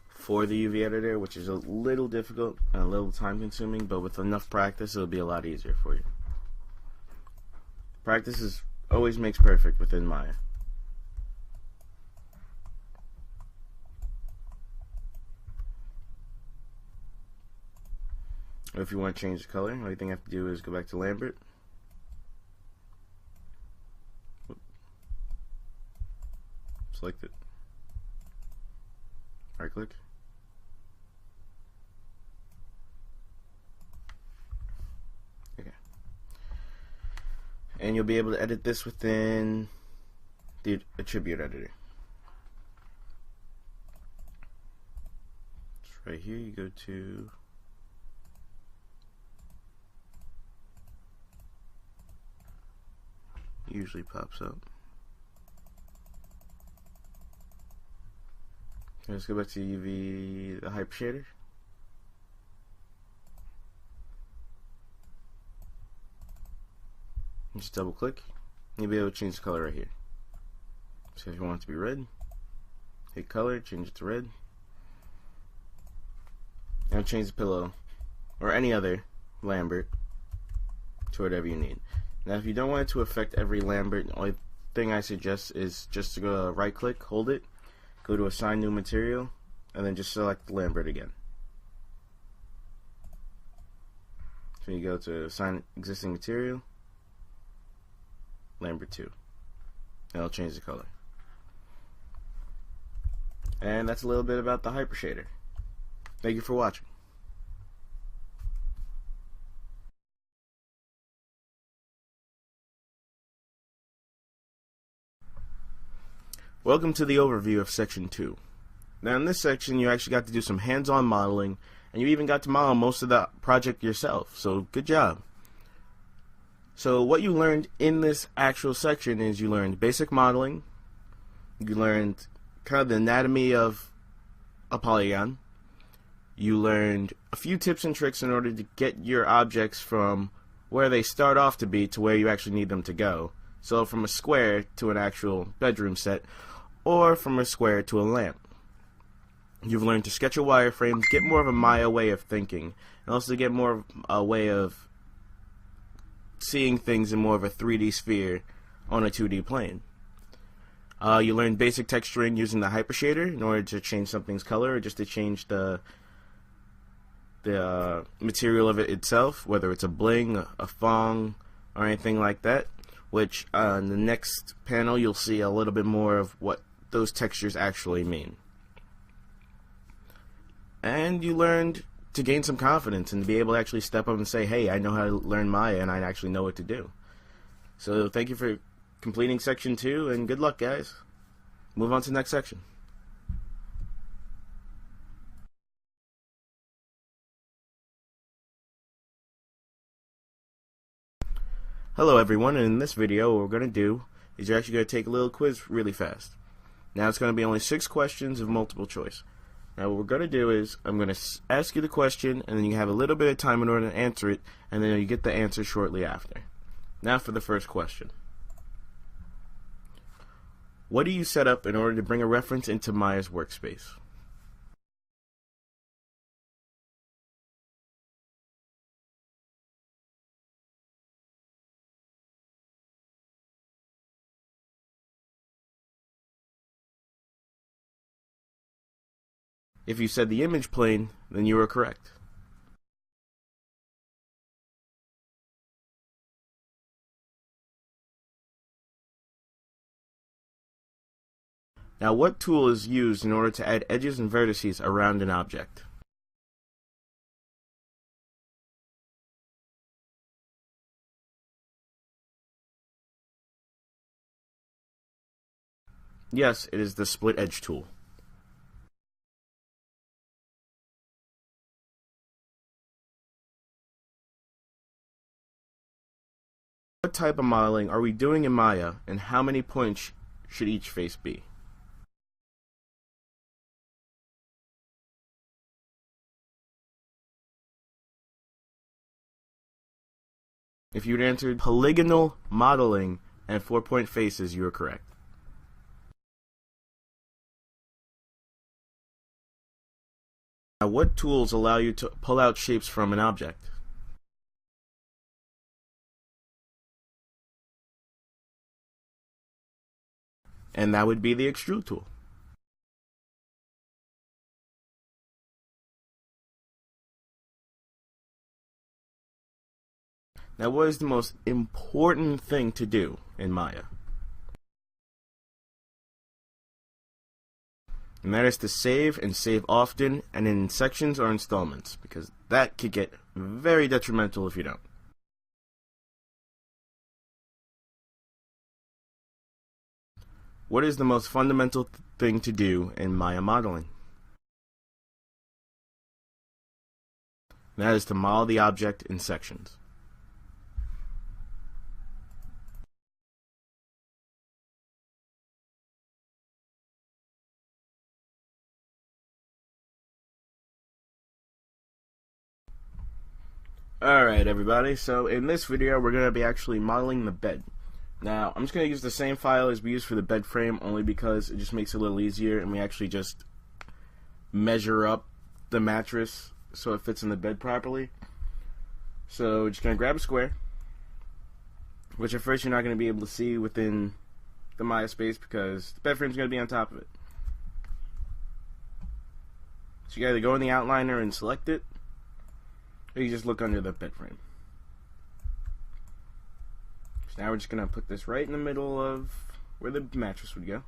for the UV editor, which is a little difficult and a little time consuming, but with enough practice it'll be a lot easier for you. Practice always makes perfect within Maya. If you want to change the color, all you think you have to do is go back to Lambert, select it, right click, okay, and you'll be able to edit this within the attribute editor. It's right here. You go to usually pops up. Okay, let's go back to UV, the hypershader. Just double click, and you'll be able to change the color right here. So if you want it to be red, hit color, change it to red, and change the pillow or any other Lambert to whatever you need. Now if you don't want it to affect every Lambert, the only thing I suggest is just to go right click, hold it, go to assign new material, and then just select Lambert again. So you go to assign existing material, Lambert 2, and it'll change the color. And that's a little bit about the hypershader. Thank you for watching. Welcome to the overview of section 2. Now in this section you actually got to do some hands-on modeling, and you even got to model most of the project yourself, so good job. So what you learned in this actual section is you learned basic modeling, you learned kind of the anatomy of a polygon, you learned a few tips and tricks in order to get your objects from where they start off to be to where you actually need them to go. So from a square to an actual bedroom set, or from a square to a lamp. You've learned to sketch a wireframe, get more of a Maya way of thinking, and also to get more of a way of seeing things in more of a 3D sphere on a 2D plane. You learned basic texturing using the hypershader in order to change something's color, or just to change the material of it itself, whether it's a bling, a thong, or anything like that, which in the next panel you'll see a little bit more of what those textures actually mean. And you learned to gain some confidence and to be able to actually step up and say, hey, I know how to learn Maya and I actually know what to do. So thank you for completing section 2, and good luck, guys. Move on to the next section. Hello everyone, and in this video what we're going to do is you're actually going to take a little quiz really fast. Now it's going to be only 6 questions of multiple choice. Now what we're going to do is I'm going to ask you the question, and then you have a little bit of time in order to answer it, and then you get the answer shortly after. Now for the first question. What do you set up in order to bring a reference into Maya's workspace? If you said the image plane, then you are correct. Now, what tool is used in order to add edges and vertices around an object? Yes, it is the split edge tool. What type of modeling are we doing in Maya, and how many points should each face be? If you'd answered polygonal modeling and 4-point faces, you are correct. Now, what tools allow you to pull out shapes from an object? And that would be the extrude tool. Now, what is the most important thing to do in Maya? And that is to save, and save often, and in sections or installments, because that could get very detrimental if you don't. What is the most fundamental thing to do in Maya modeling? And that is to model the object in sections. Alright everybody, so in this video we're going to be actually modeling the bed. Now, I'm just going to use the same file as we used for the bed frame, only because it just makes it a little easier, and we actually just measure up the mattress so it fits in the bed properly. So, we're just going to grab a square, which at first you're not going to be able to see within the Maya space because the bed frame is going to be on top of it. So you either go in the outliner and select it, or you just look under the bed frame. Now we're just going to put this right in the middle of where the mattress would go.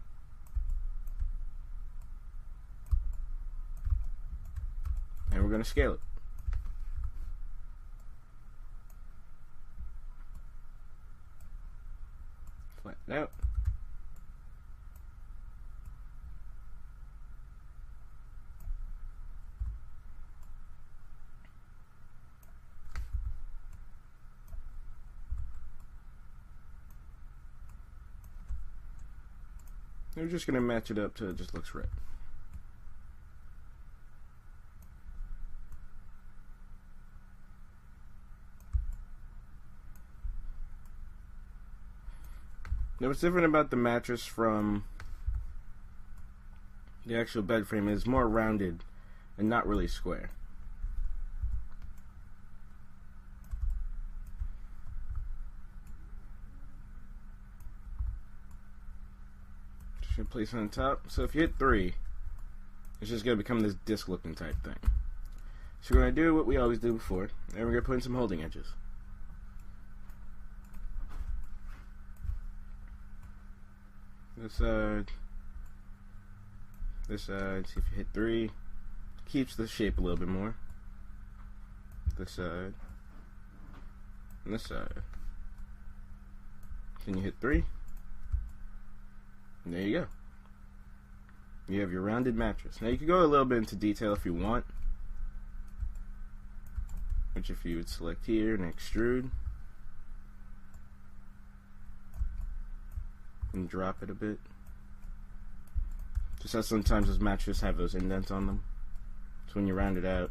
And we're going to scale it. Flatten out. We're just going to match it up till it just looks right. Now what's different about the mattress from the actual bed frame is more rounded and not really square. Just gonna place it on top. So if you hit 3, it's just gonna become this disc looking type thing. So we're gonna do what we always do before, and we're gonna put in some holding edges. This side, see if you hit 3, keeps the shape a little bit more. This side, and this side. Can you hit 3? And there you go. You have your rounded mattress. Now you can go a little bit into detail if you want, which if you would select here and extrude, and drop it a bit. Just as sometimes those mattresses have those indents on them. So when you round it out,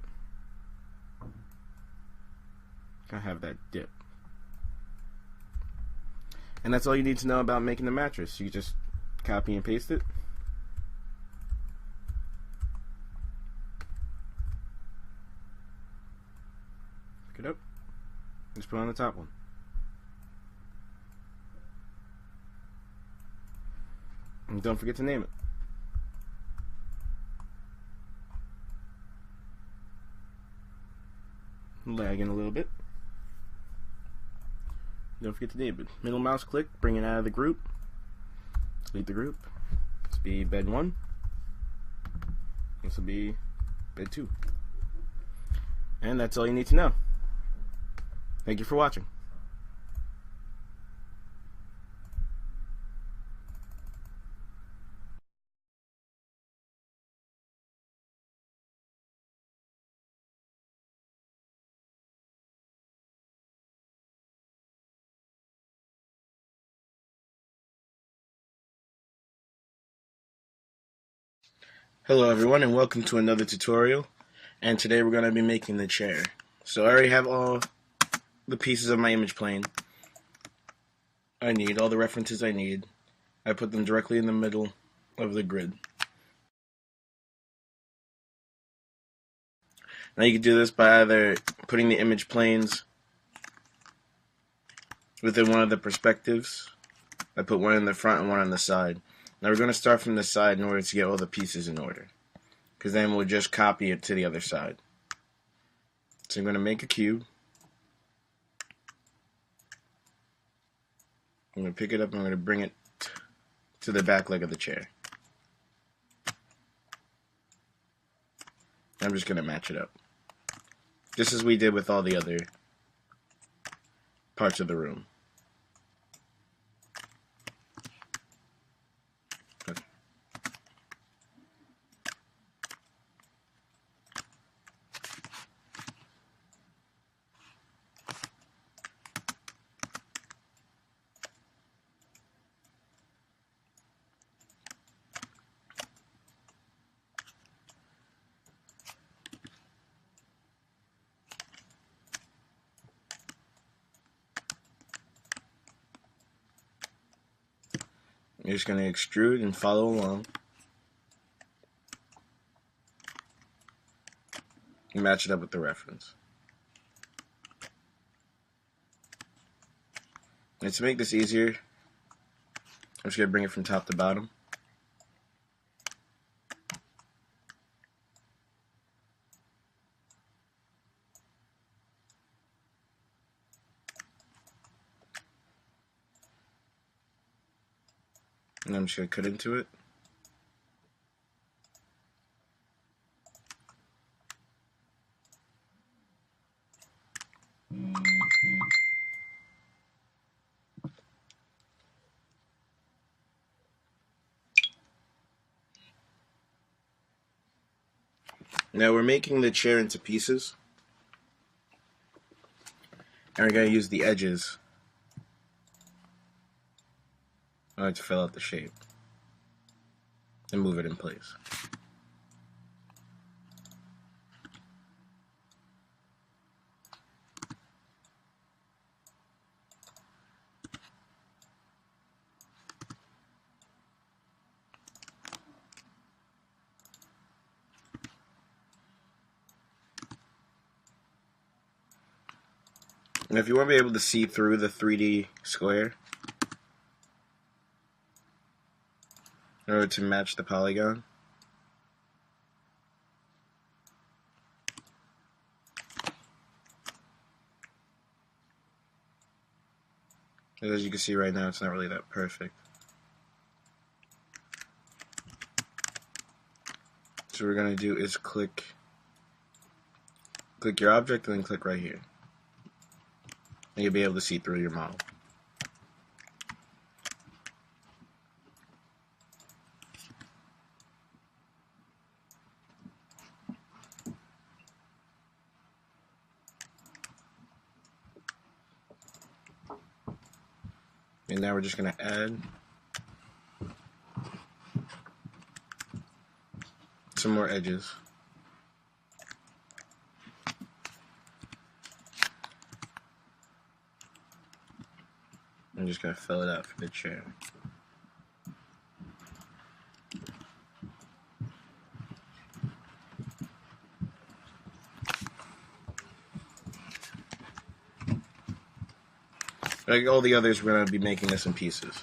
kind of have that dip. And that's all you need to know about making the mattress. You just copy and paste it. Pick it up. Just put it on the top one. And don't forget to name it. Lagging a little bit. Don't forget to name it. Middle mouse click, bring it out of the group. Delete the group. This will be bed 1. This will be bed 2. And that's all you need to know. Thank you for watching. Hello everyone and welcome to another tutorial, and today we're going to be making the chair. So I already have all the pieces of my image plane I need, all the references I need. I put them directly in the middle of the grid. Now you can do this by either putting the image planes within one of the perspectives. I put one in the front and one on the side. Now we're going to start from the side in order to get all the pieces in order, because then we'll just copy it to the other side. So I'm going to make a cube. I'm going to pick it up and I'm going to bring it to the back leg of the chair. I'm just going to match it up, just as we did with all the other parts of the room. You're just going to extrude and follow along. And match it up with the reference. And to make this easier, I'm just going to bring it from top to bottom. And I'm just going to cut into it. Now we're making the chair into pieces, and we're going to use the edges to fill out the shape and move it in place. And if you want to be able to see through the 3D square in order to match the polygon, as you can see right now, it's not really that perfect. So what we're going to do is click your object and then click right here. And you'll be able to see through your model. And now we're just going to add some more edges. I'm just going to fill it out for the chair. Like all the others, we're going to be making this in pieces.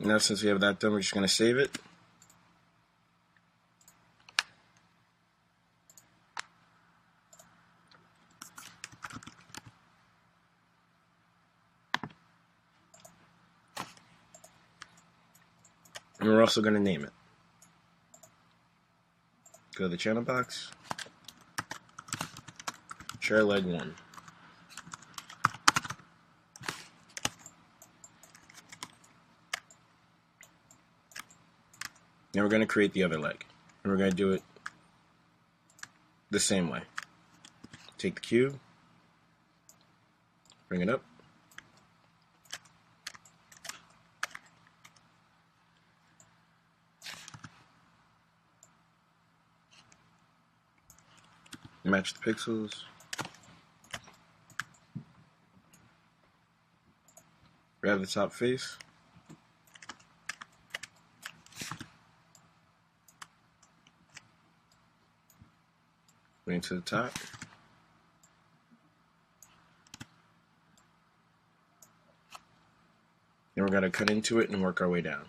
Now since we have that done, we're just going to save it. And we're also going to name it. Go to the channel box, chair leg 1. Now we're going to create the other leg, and we're going to do it the same way. Take the cube, bring it up, match the pixels, grab the top face, bring it to the top, and we're going to cut into it and work our way down.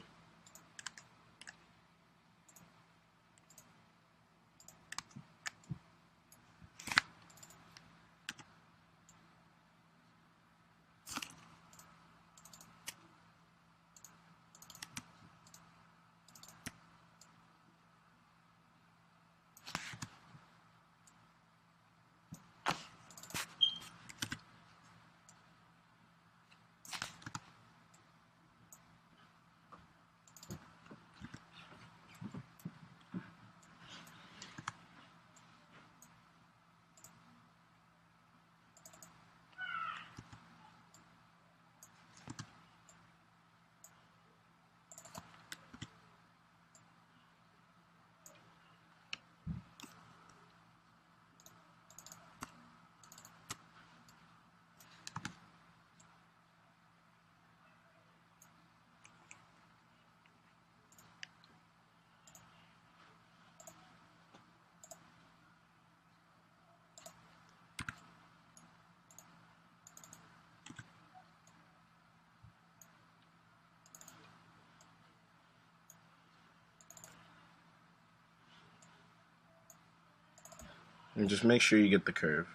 And just make sure you get the curve.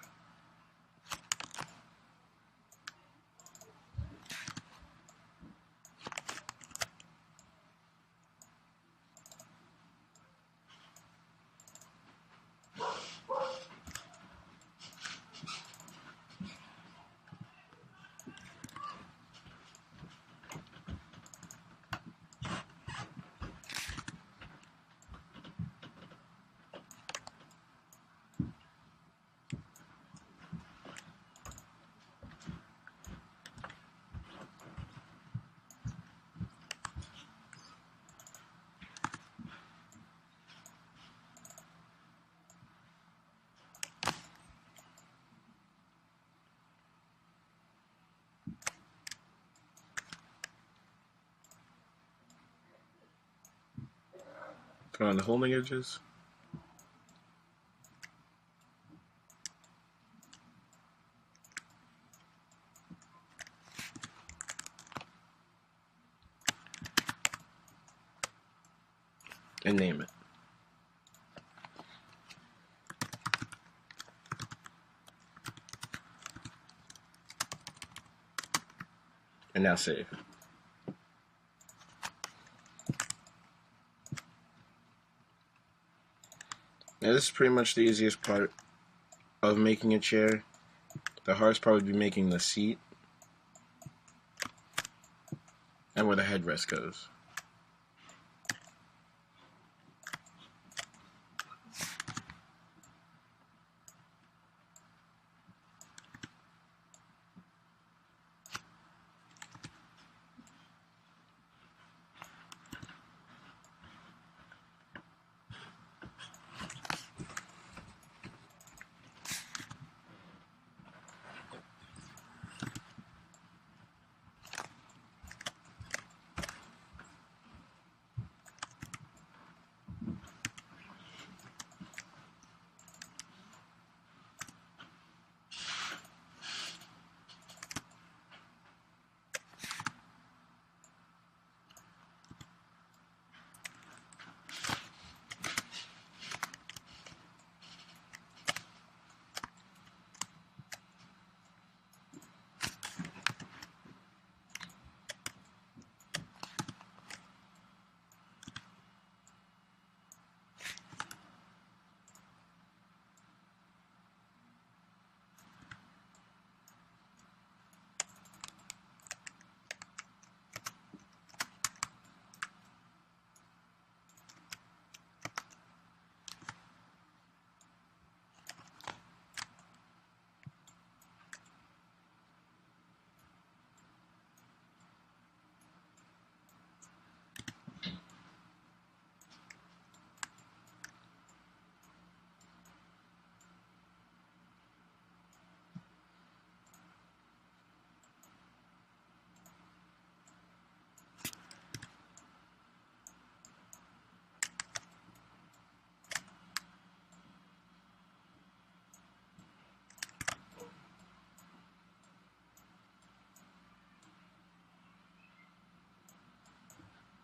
Find the holding edges. And name it. And now save. Now this is pretty much the easiest part of making a chair. The hardest part would be making the seat and where the headrest goes.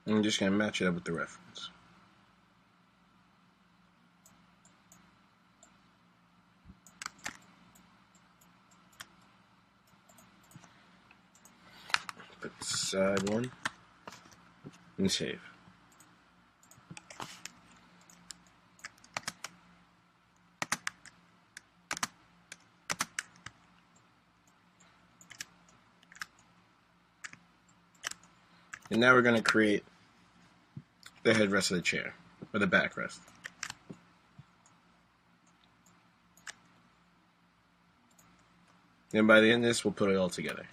And I'm just going to match it up with the reference. Put the side one and save. And now we're going to create the headrest of the chair, or the backrest. And by the end of this, we'll put it all together.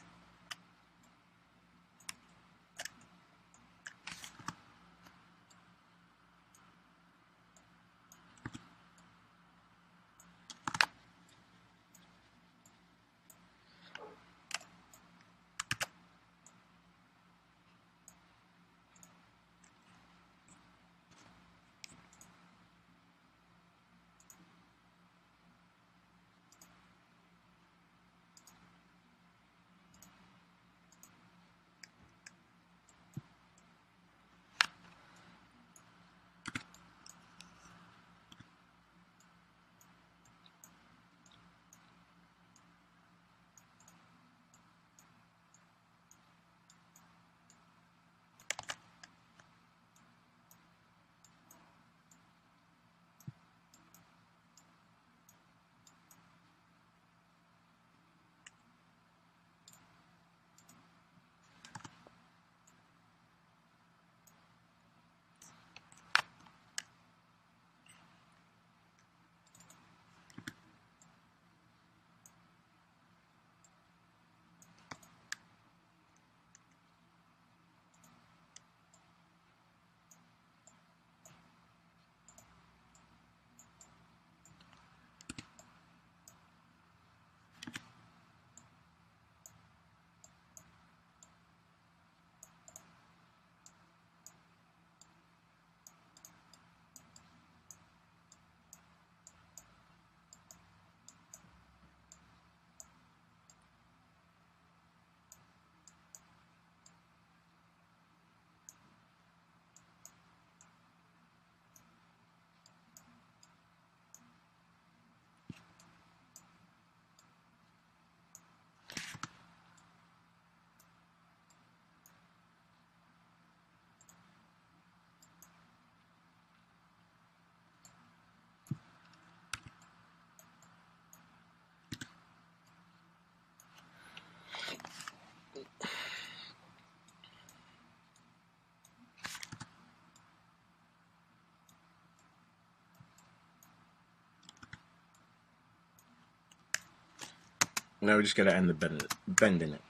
Now we just gotta end the bending it.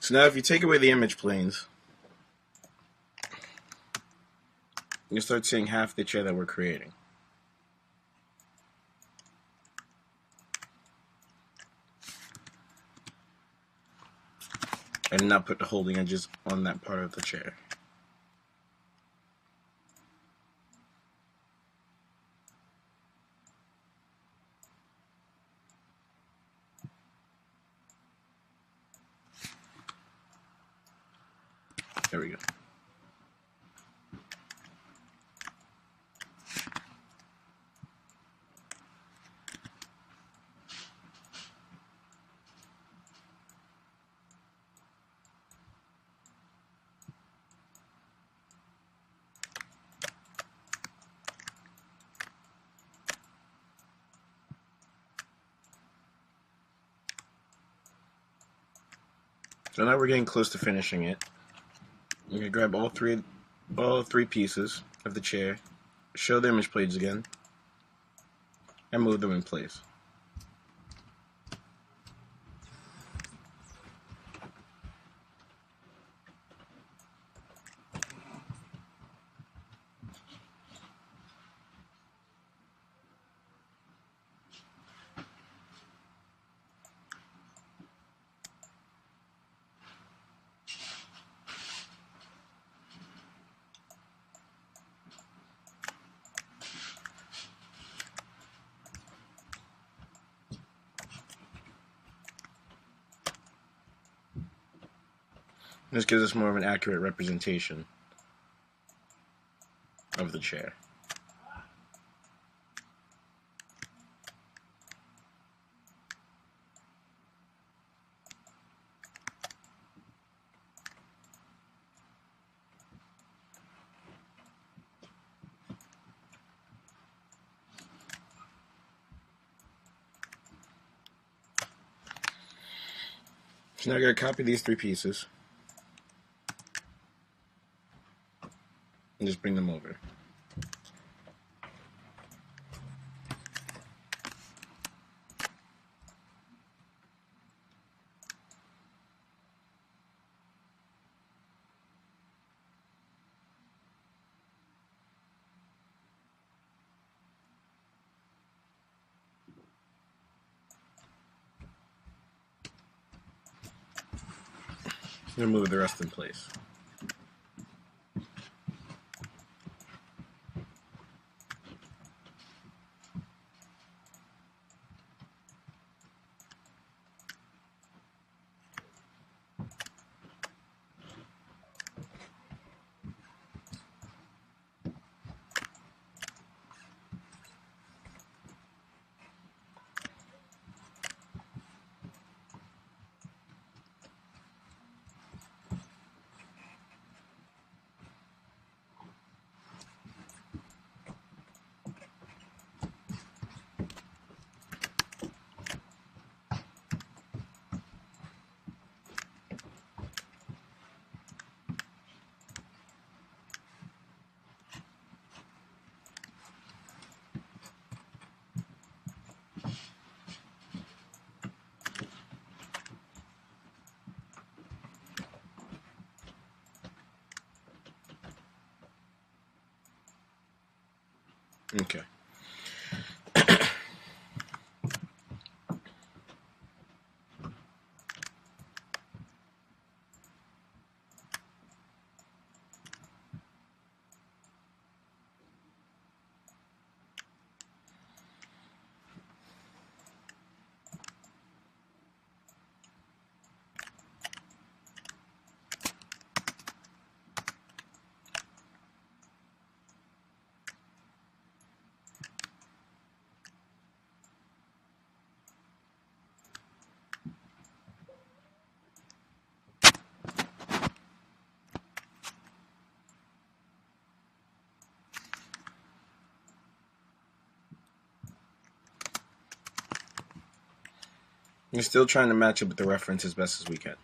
So now if you take away the image planes, you start seeing half the chair that we're creating. I did not put the holding edges on that part of the chair. There we go. So now we're getting close to finishing it. You're gonna grab all three pieces of the chair, show the image planes again, and move them in place. This gives us more of an accurate representation of the chair. So now I'm going to copy these three pieces and just bring them over. I'm going to move the rest in place. Okay. We're still trying to match it with the reference as best as we can.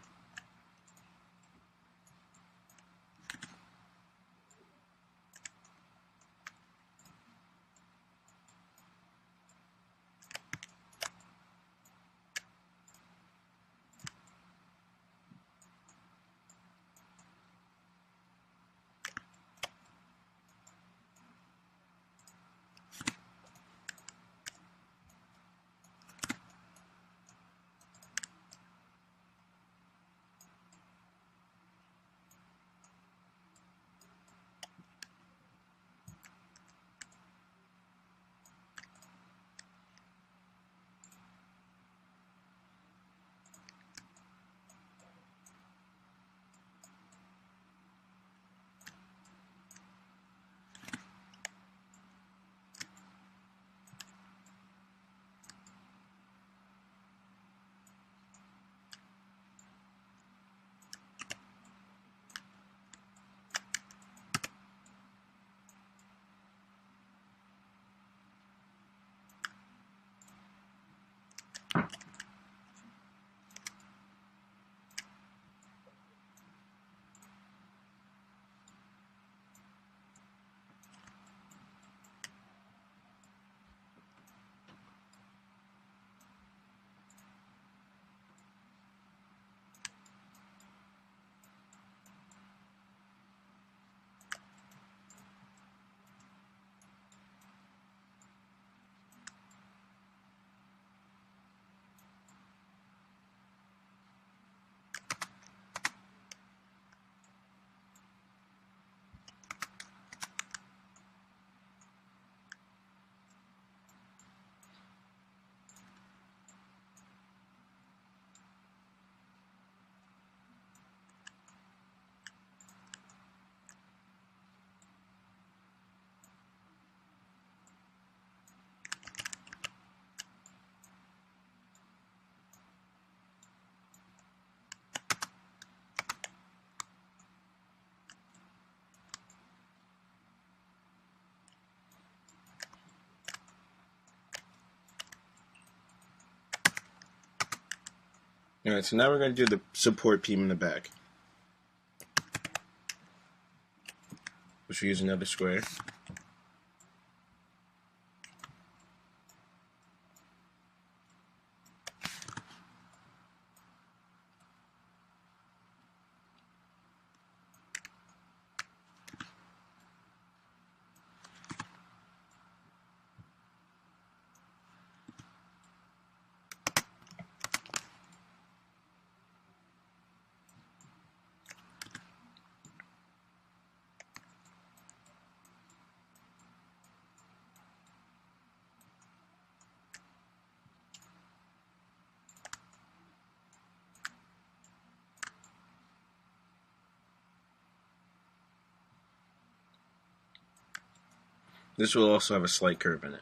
Alright, so now we're going to do the support beam in the back, which we use another square. This will also have a slight curve in it.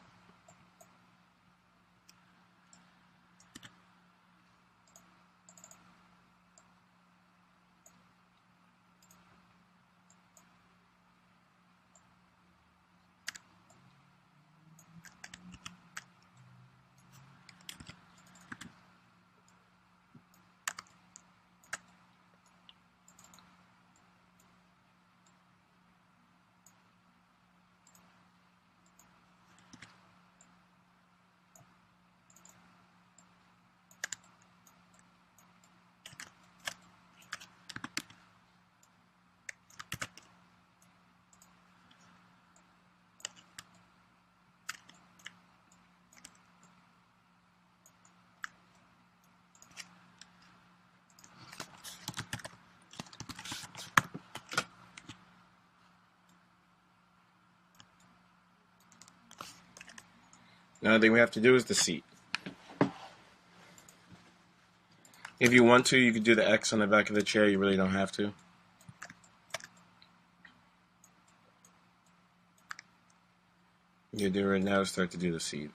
Another thing we have to do is the seat. If you want to, you could do the X on the back of the chair. You really don't have to. You do right now is start to do the seat.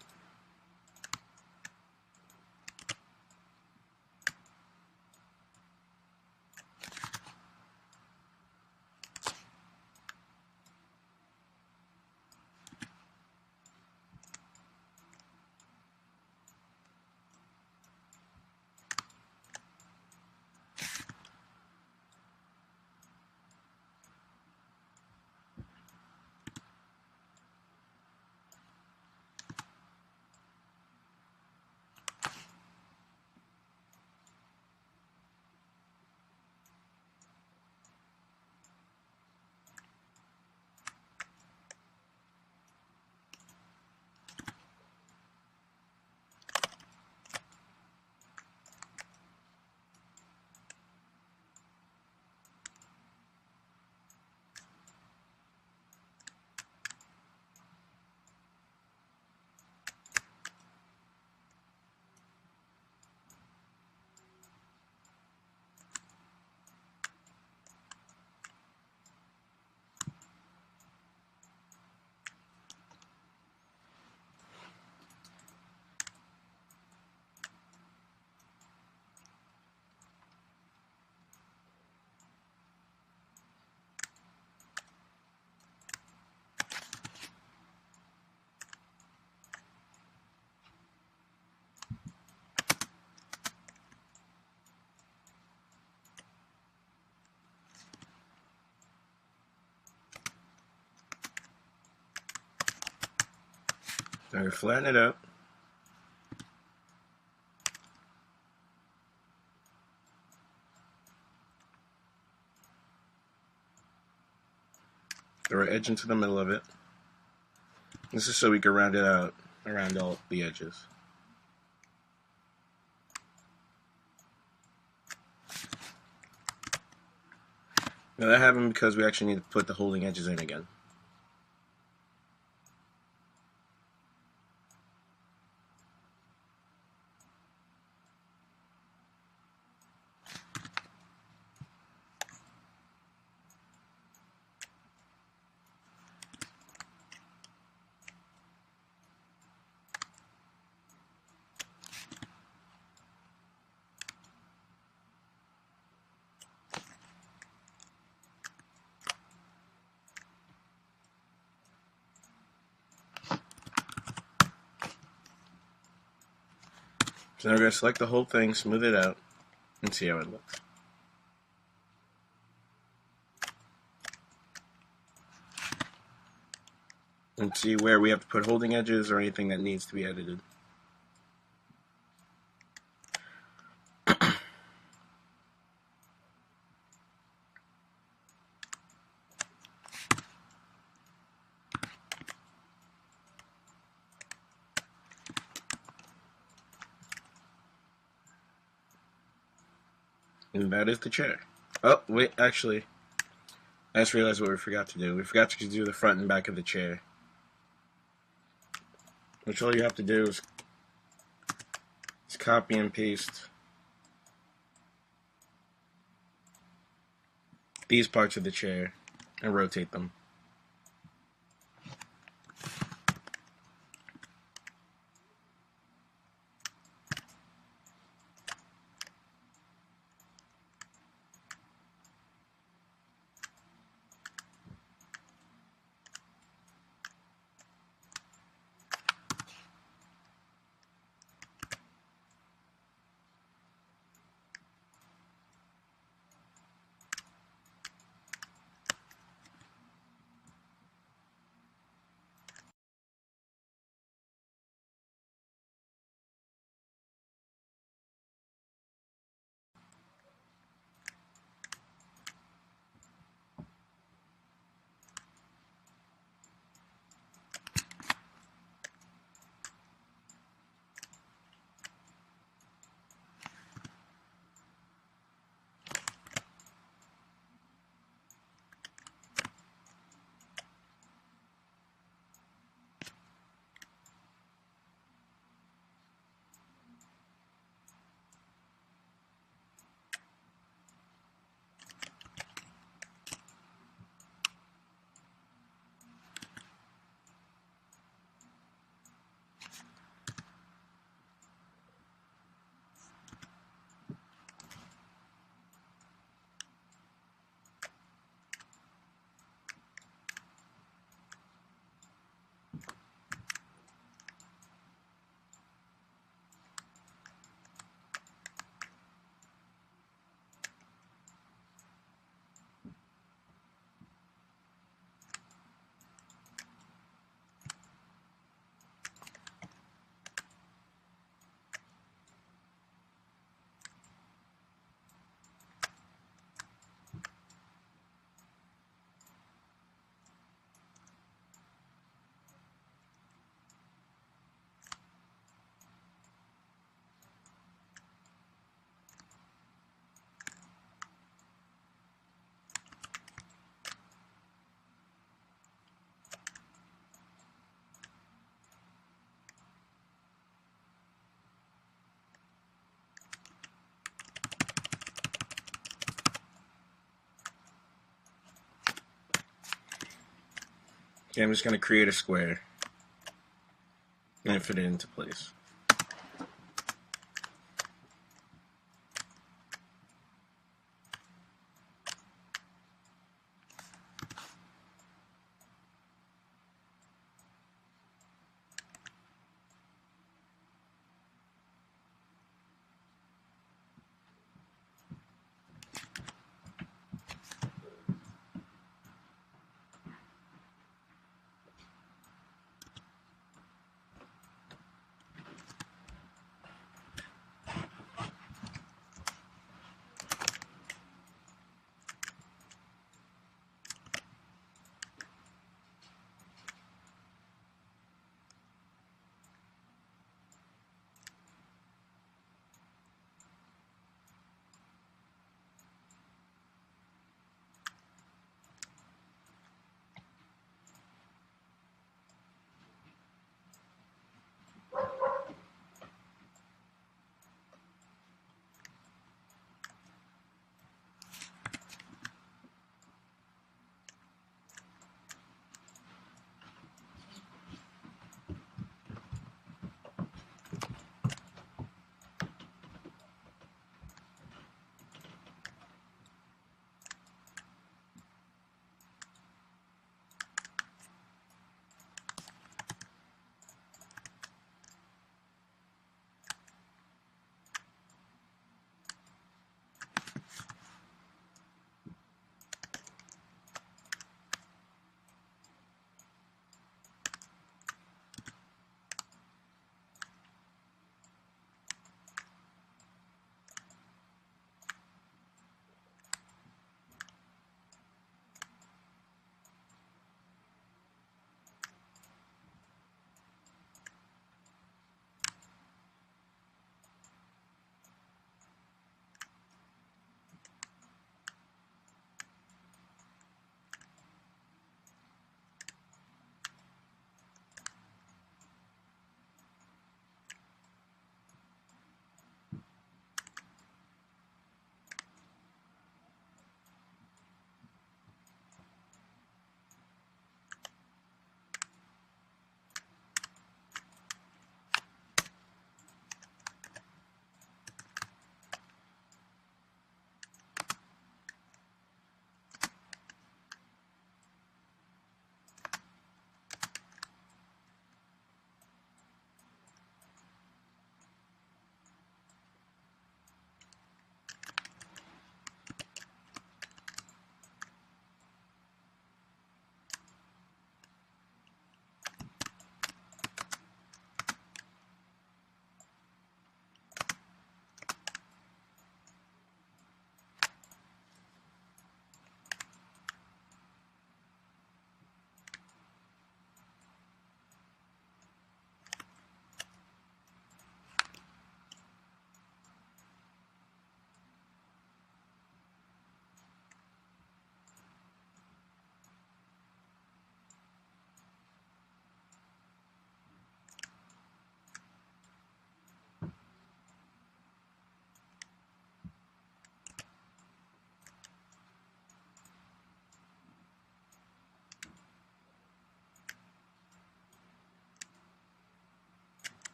Now you flatten it out. Throw an edge into the middle of it. This is so we can round it out around all the edges. Now that happened because we actually need to put the holding edges in again. So now we're going to select the whole thing, smooth it out, and see how it looks. And see where we have to put holding edges or anything that needs to be edited. And that is the chair. Oh, wait, actually, I just realized what we forgot to do. We forgot to do the front and back of the chair. Which all you have to do is copy and paste these parts of the chair and rotate them. Okay, I'm just going to create a square and fit it into place.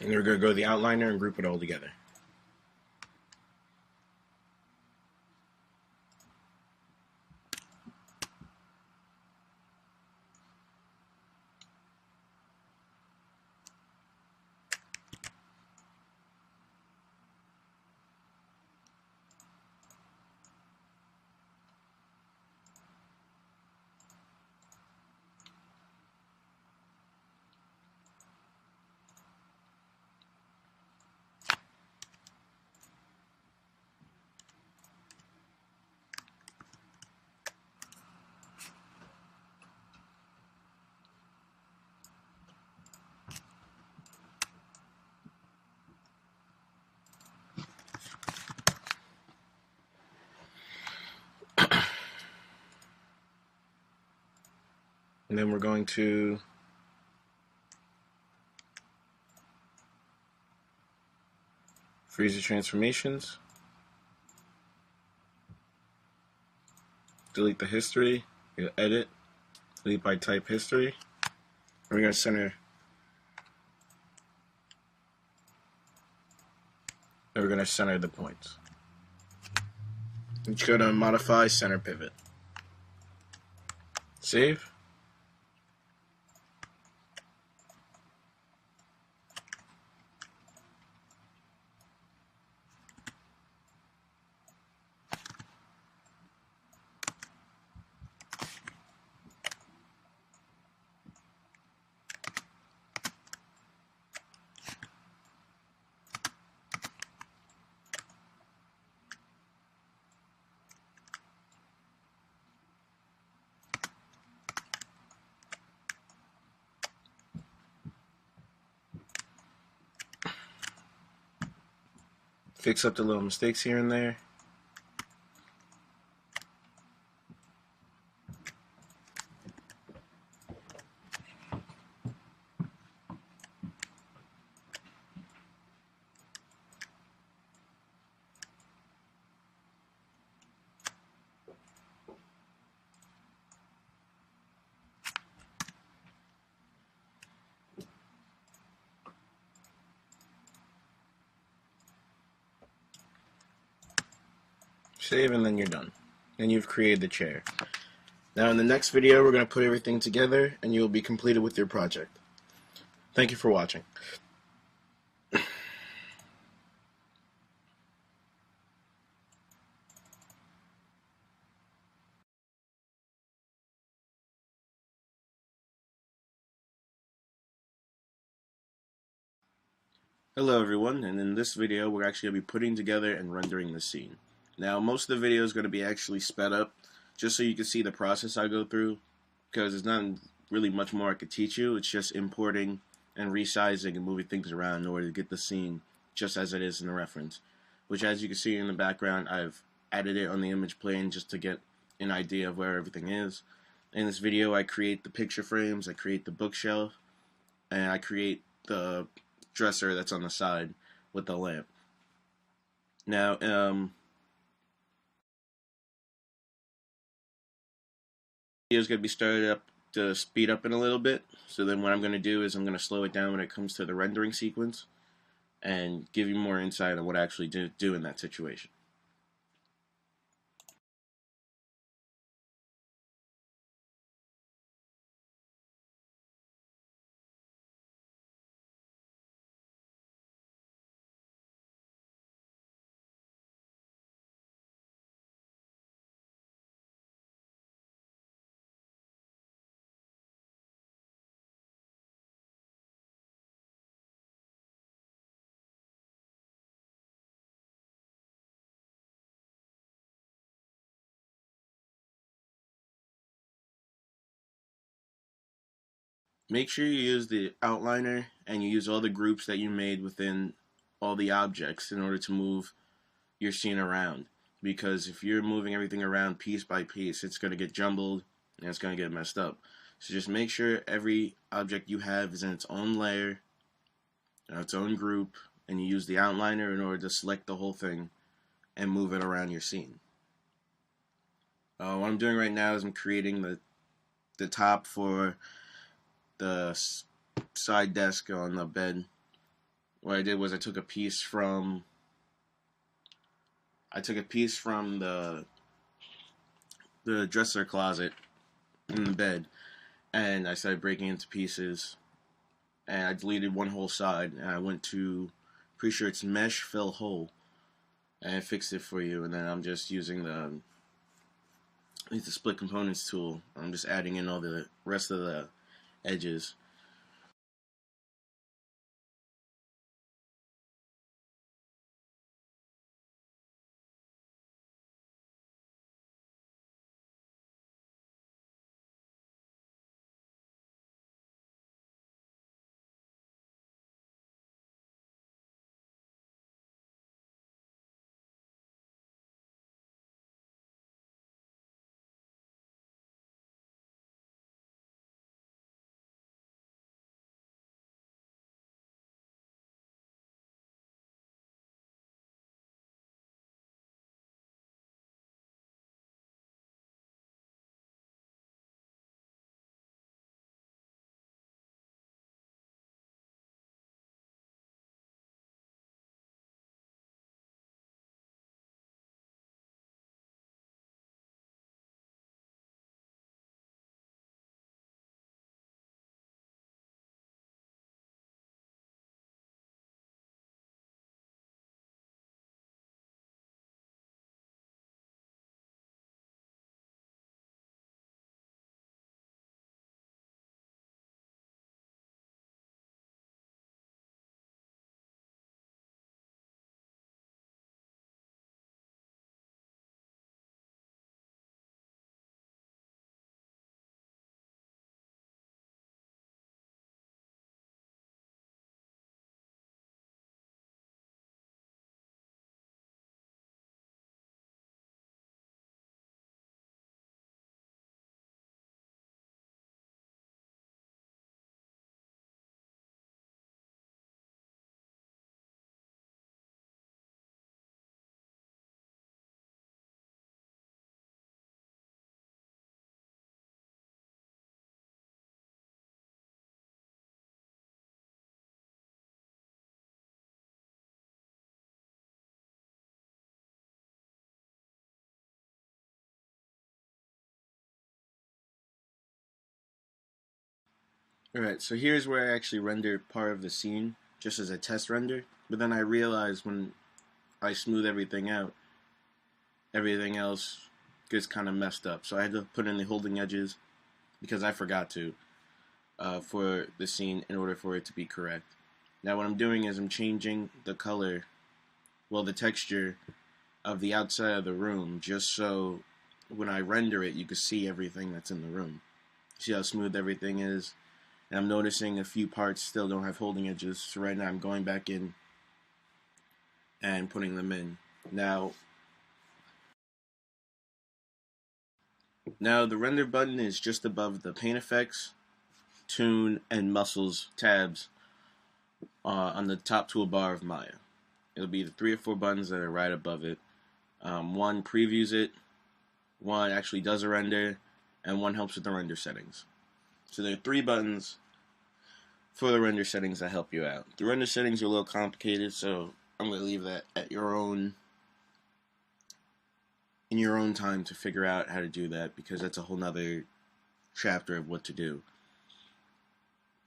And we're going to go to the outliner and group it all together. And then we're going to freeze the transformations, delete the history, edit, delete by type history. We're going to center, and we're going to center the points. Let's go to modify center pivot. Save. Fix up the little mistakes here and there. Save, and then you're done. And you've created the chair. Now in the next video, we're going to put everything together and you'll be completed with your project. Thank you for watching. Hello everyone, and in this video we're actually going to be putting together and rendering the scene. Now most of the video is going to be actually sped up just so you can see the process I go through, because there's not really much more I could teach you. It's just importing and resizing and moving things around in order to get the scene just as it is in the reference, which as you can see in the background I've added it on the image plane just to get an idea of where everything is. In this video I create the picture frames, I create the bookshelf, and I create the dresser that's on the side with the lamp. Now, video is going to be started up to speed up in a little bit. So then what I'm going to do is I'm going to slow it down when it comes to the rendering sequence and give you more insight on what I actually do in that situation. Make sure you use the outliner and you use all the groups that you made within all the objects in order to move your scene around. Because if you're moving everything around piece by piece, it's going to get jumbled and it's going to get messed up. So just make sure every object you have is in its own layer, its own group, and you use the outliner in order to select the whole thing and move it around your scene. What I'm doing right now is I'm creating the top for the side desk on the bed, what I did was I took a piece from the dresser closet in the bed, and I started breaking it into pieces, and I deleted one whole side, and I went to, pretty sure it's mesh fill hole, and I fixed it for you. And then I'm just using the split components tool. I'm just adding in all the rest of the edges. Alright, so here's where I actually rendered part of the scene, just as a test render. But then I realized when I smooth everything out, everything else gets kind of messed up. So I had to put in the holding edges, because I forgot to, for the scene in order for it to be correct. Now what I'm doing is I'm changing the color, well, the texture of the outside of the room, just so when I render it, you can see everything that's in the room. See how smooth everything is? And I'm noticing a few parts still don't have holding edges, so right now I'm going back in and putting them in. Now the render button is just above the paint effects, tune, and muscles tabs on the top toolbar of Maya. It'll be the 3 or 4 buttons that are right above it. One previews it, one actually does a render, and one helps with the render settings. So there are 3 buttons for the render settings that help you out. The render settings are a little complicated, so I'm going to leave that at in your own time to figure out how to do that, because that's a whole nother chapter of what to do.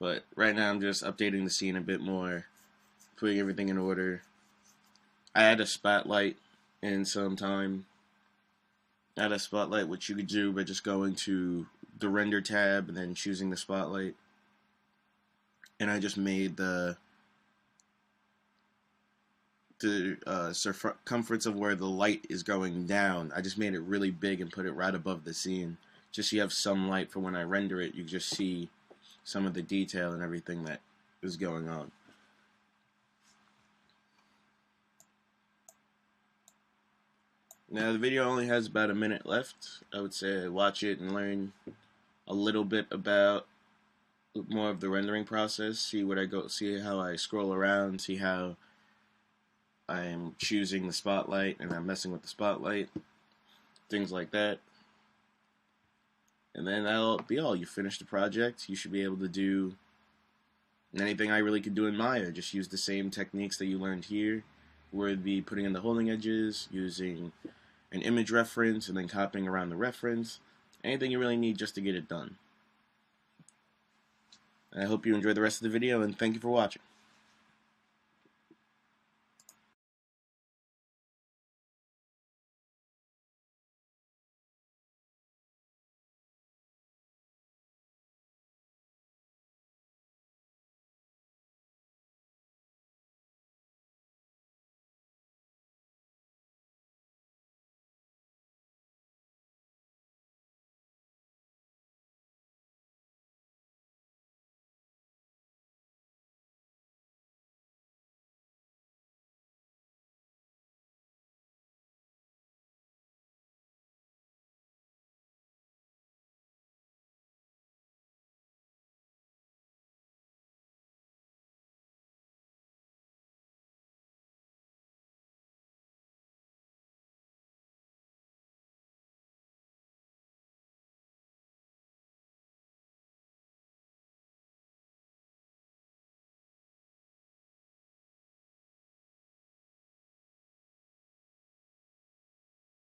But right now I'm just updating the scene a bit more, putting everything in order. I add a spotlight in some time. Add a spotlight, which you could do by just going to the render tab and then choosing the spotlight. And I just made the circumference of where the light is going down. I just made it really big and put it right above the scene, just so you have some light for when I render it. You just see some of the detail and everything that is going on. Now the video only has about a minute left. I would say watch it and learn a little bit about more of the rendering process. See how I scroll around, see how I'm choosing the spotlight and I'm messing with the spotlight, things like that. And then that'll be all. You finish the project. You should be able to do anything I really could do in Maya, just use the same techniques that you learned here, would be putting in the holding edges, using an image reference, and then copying around the reference. Anything you really need just to get it done. I hope you enjoyed the rest of the video, and thank you for watching.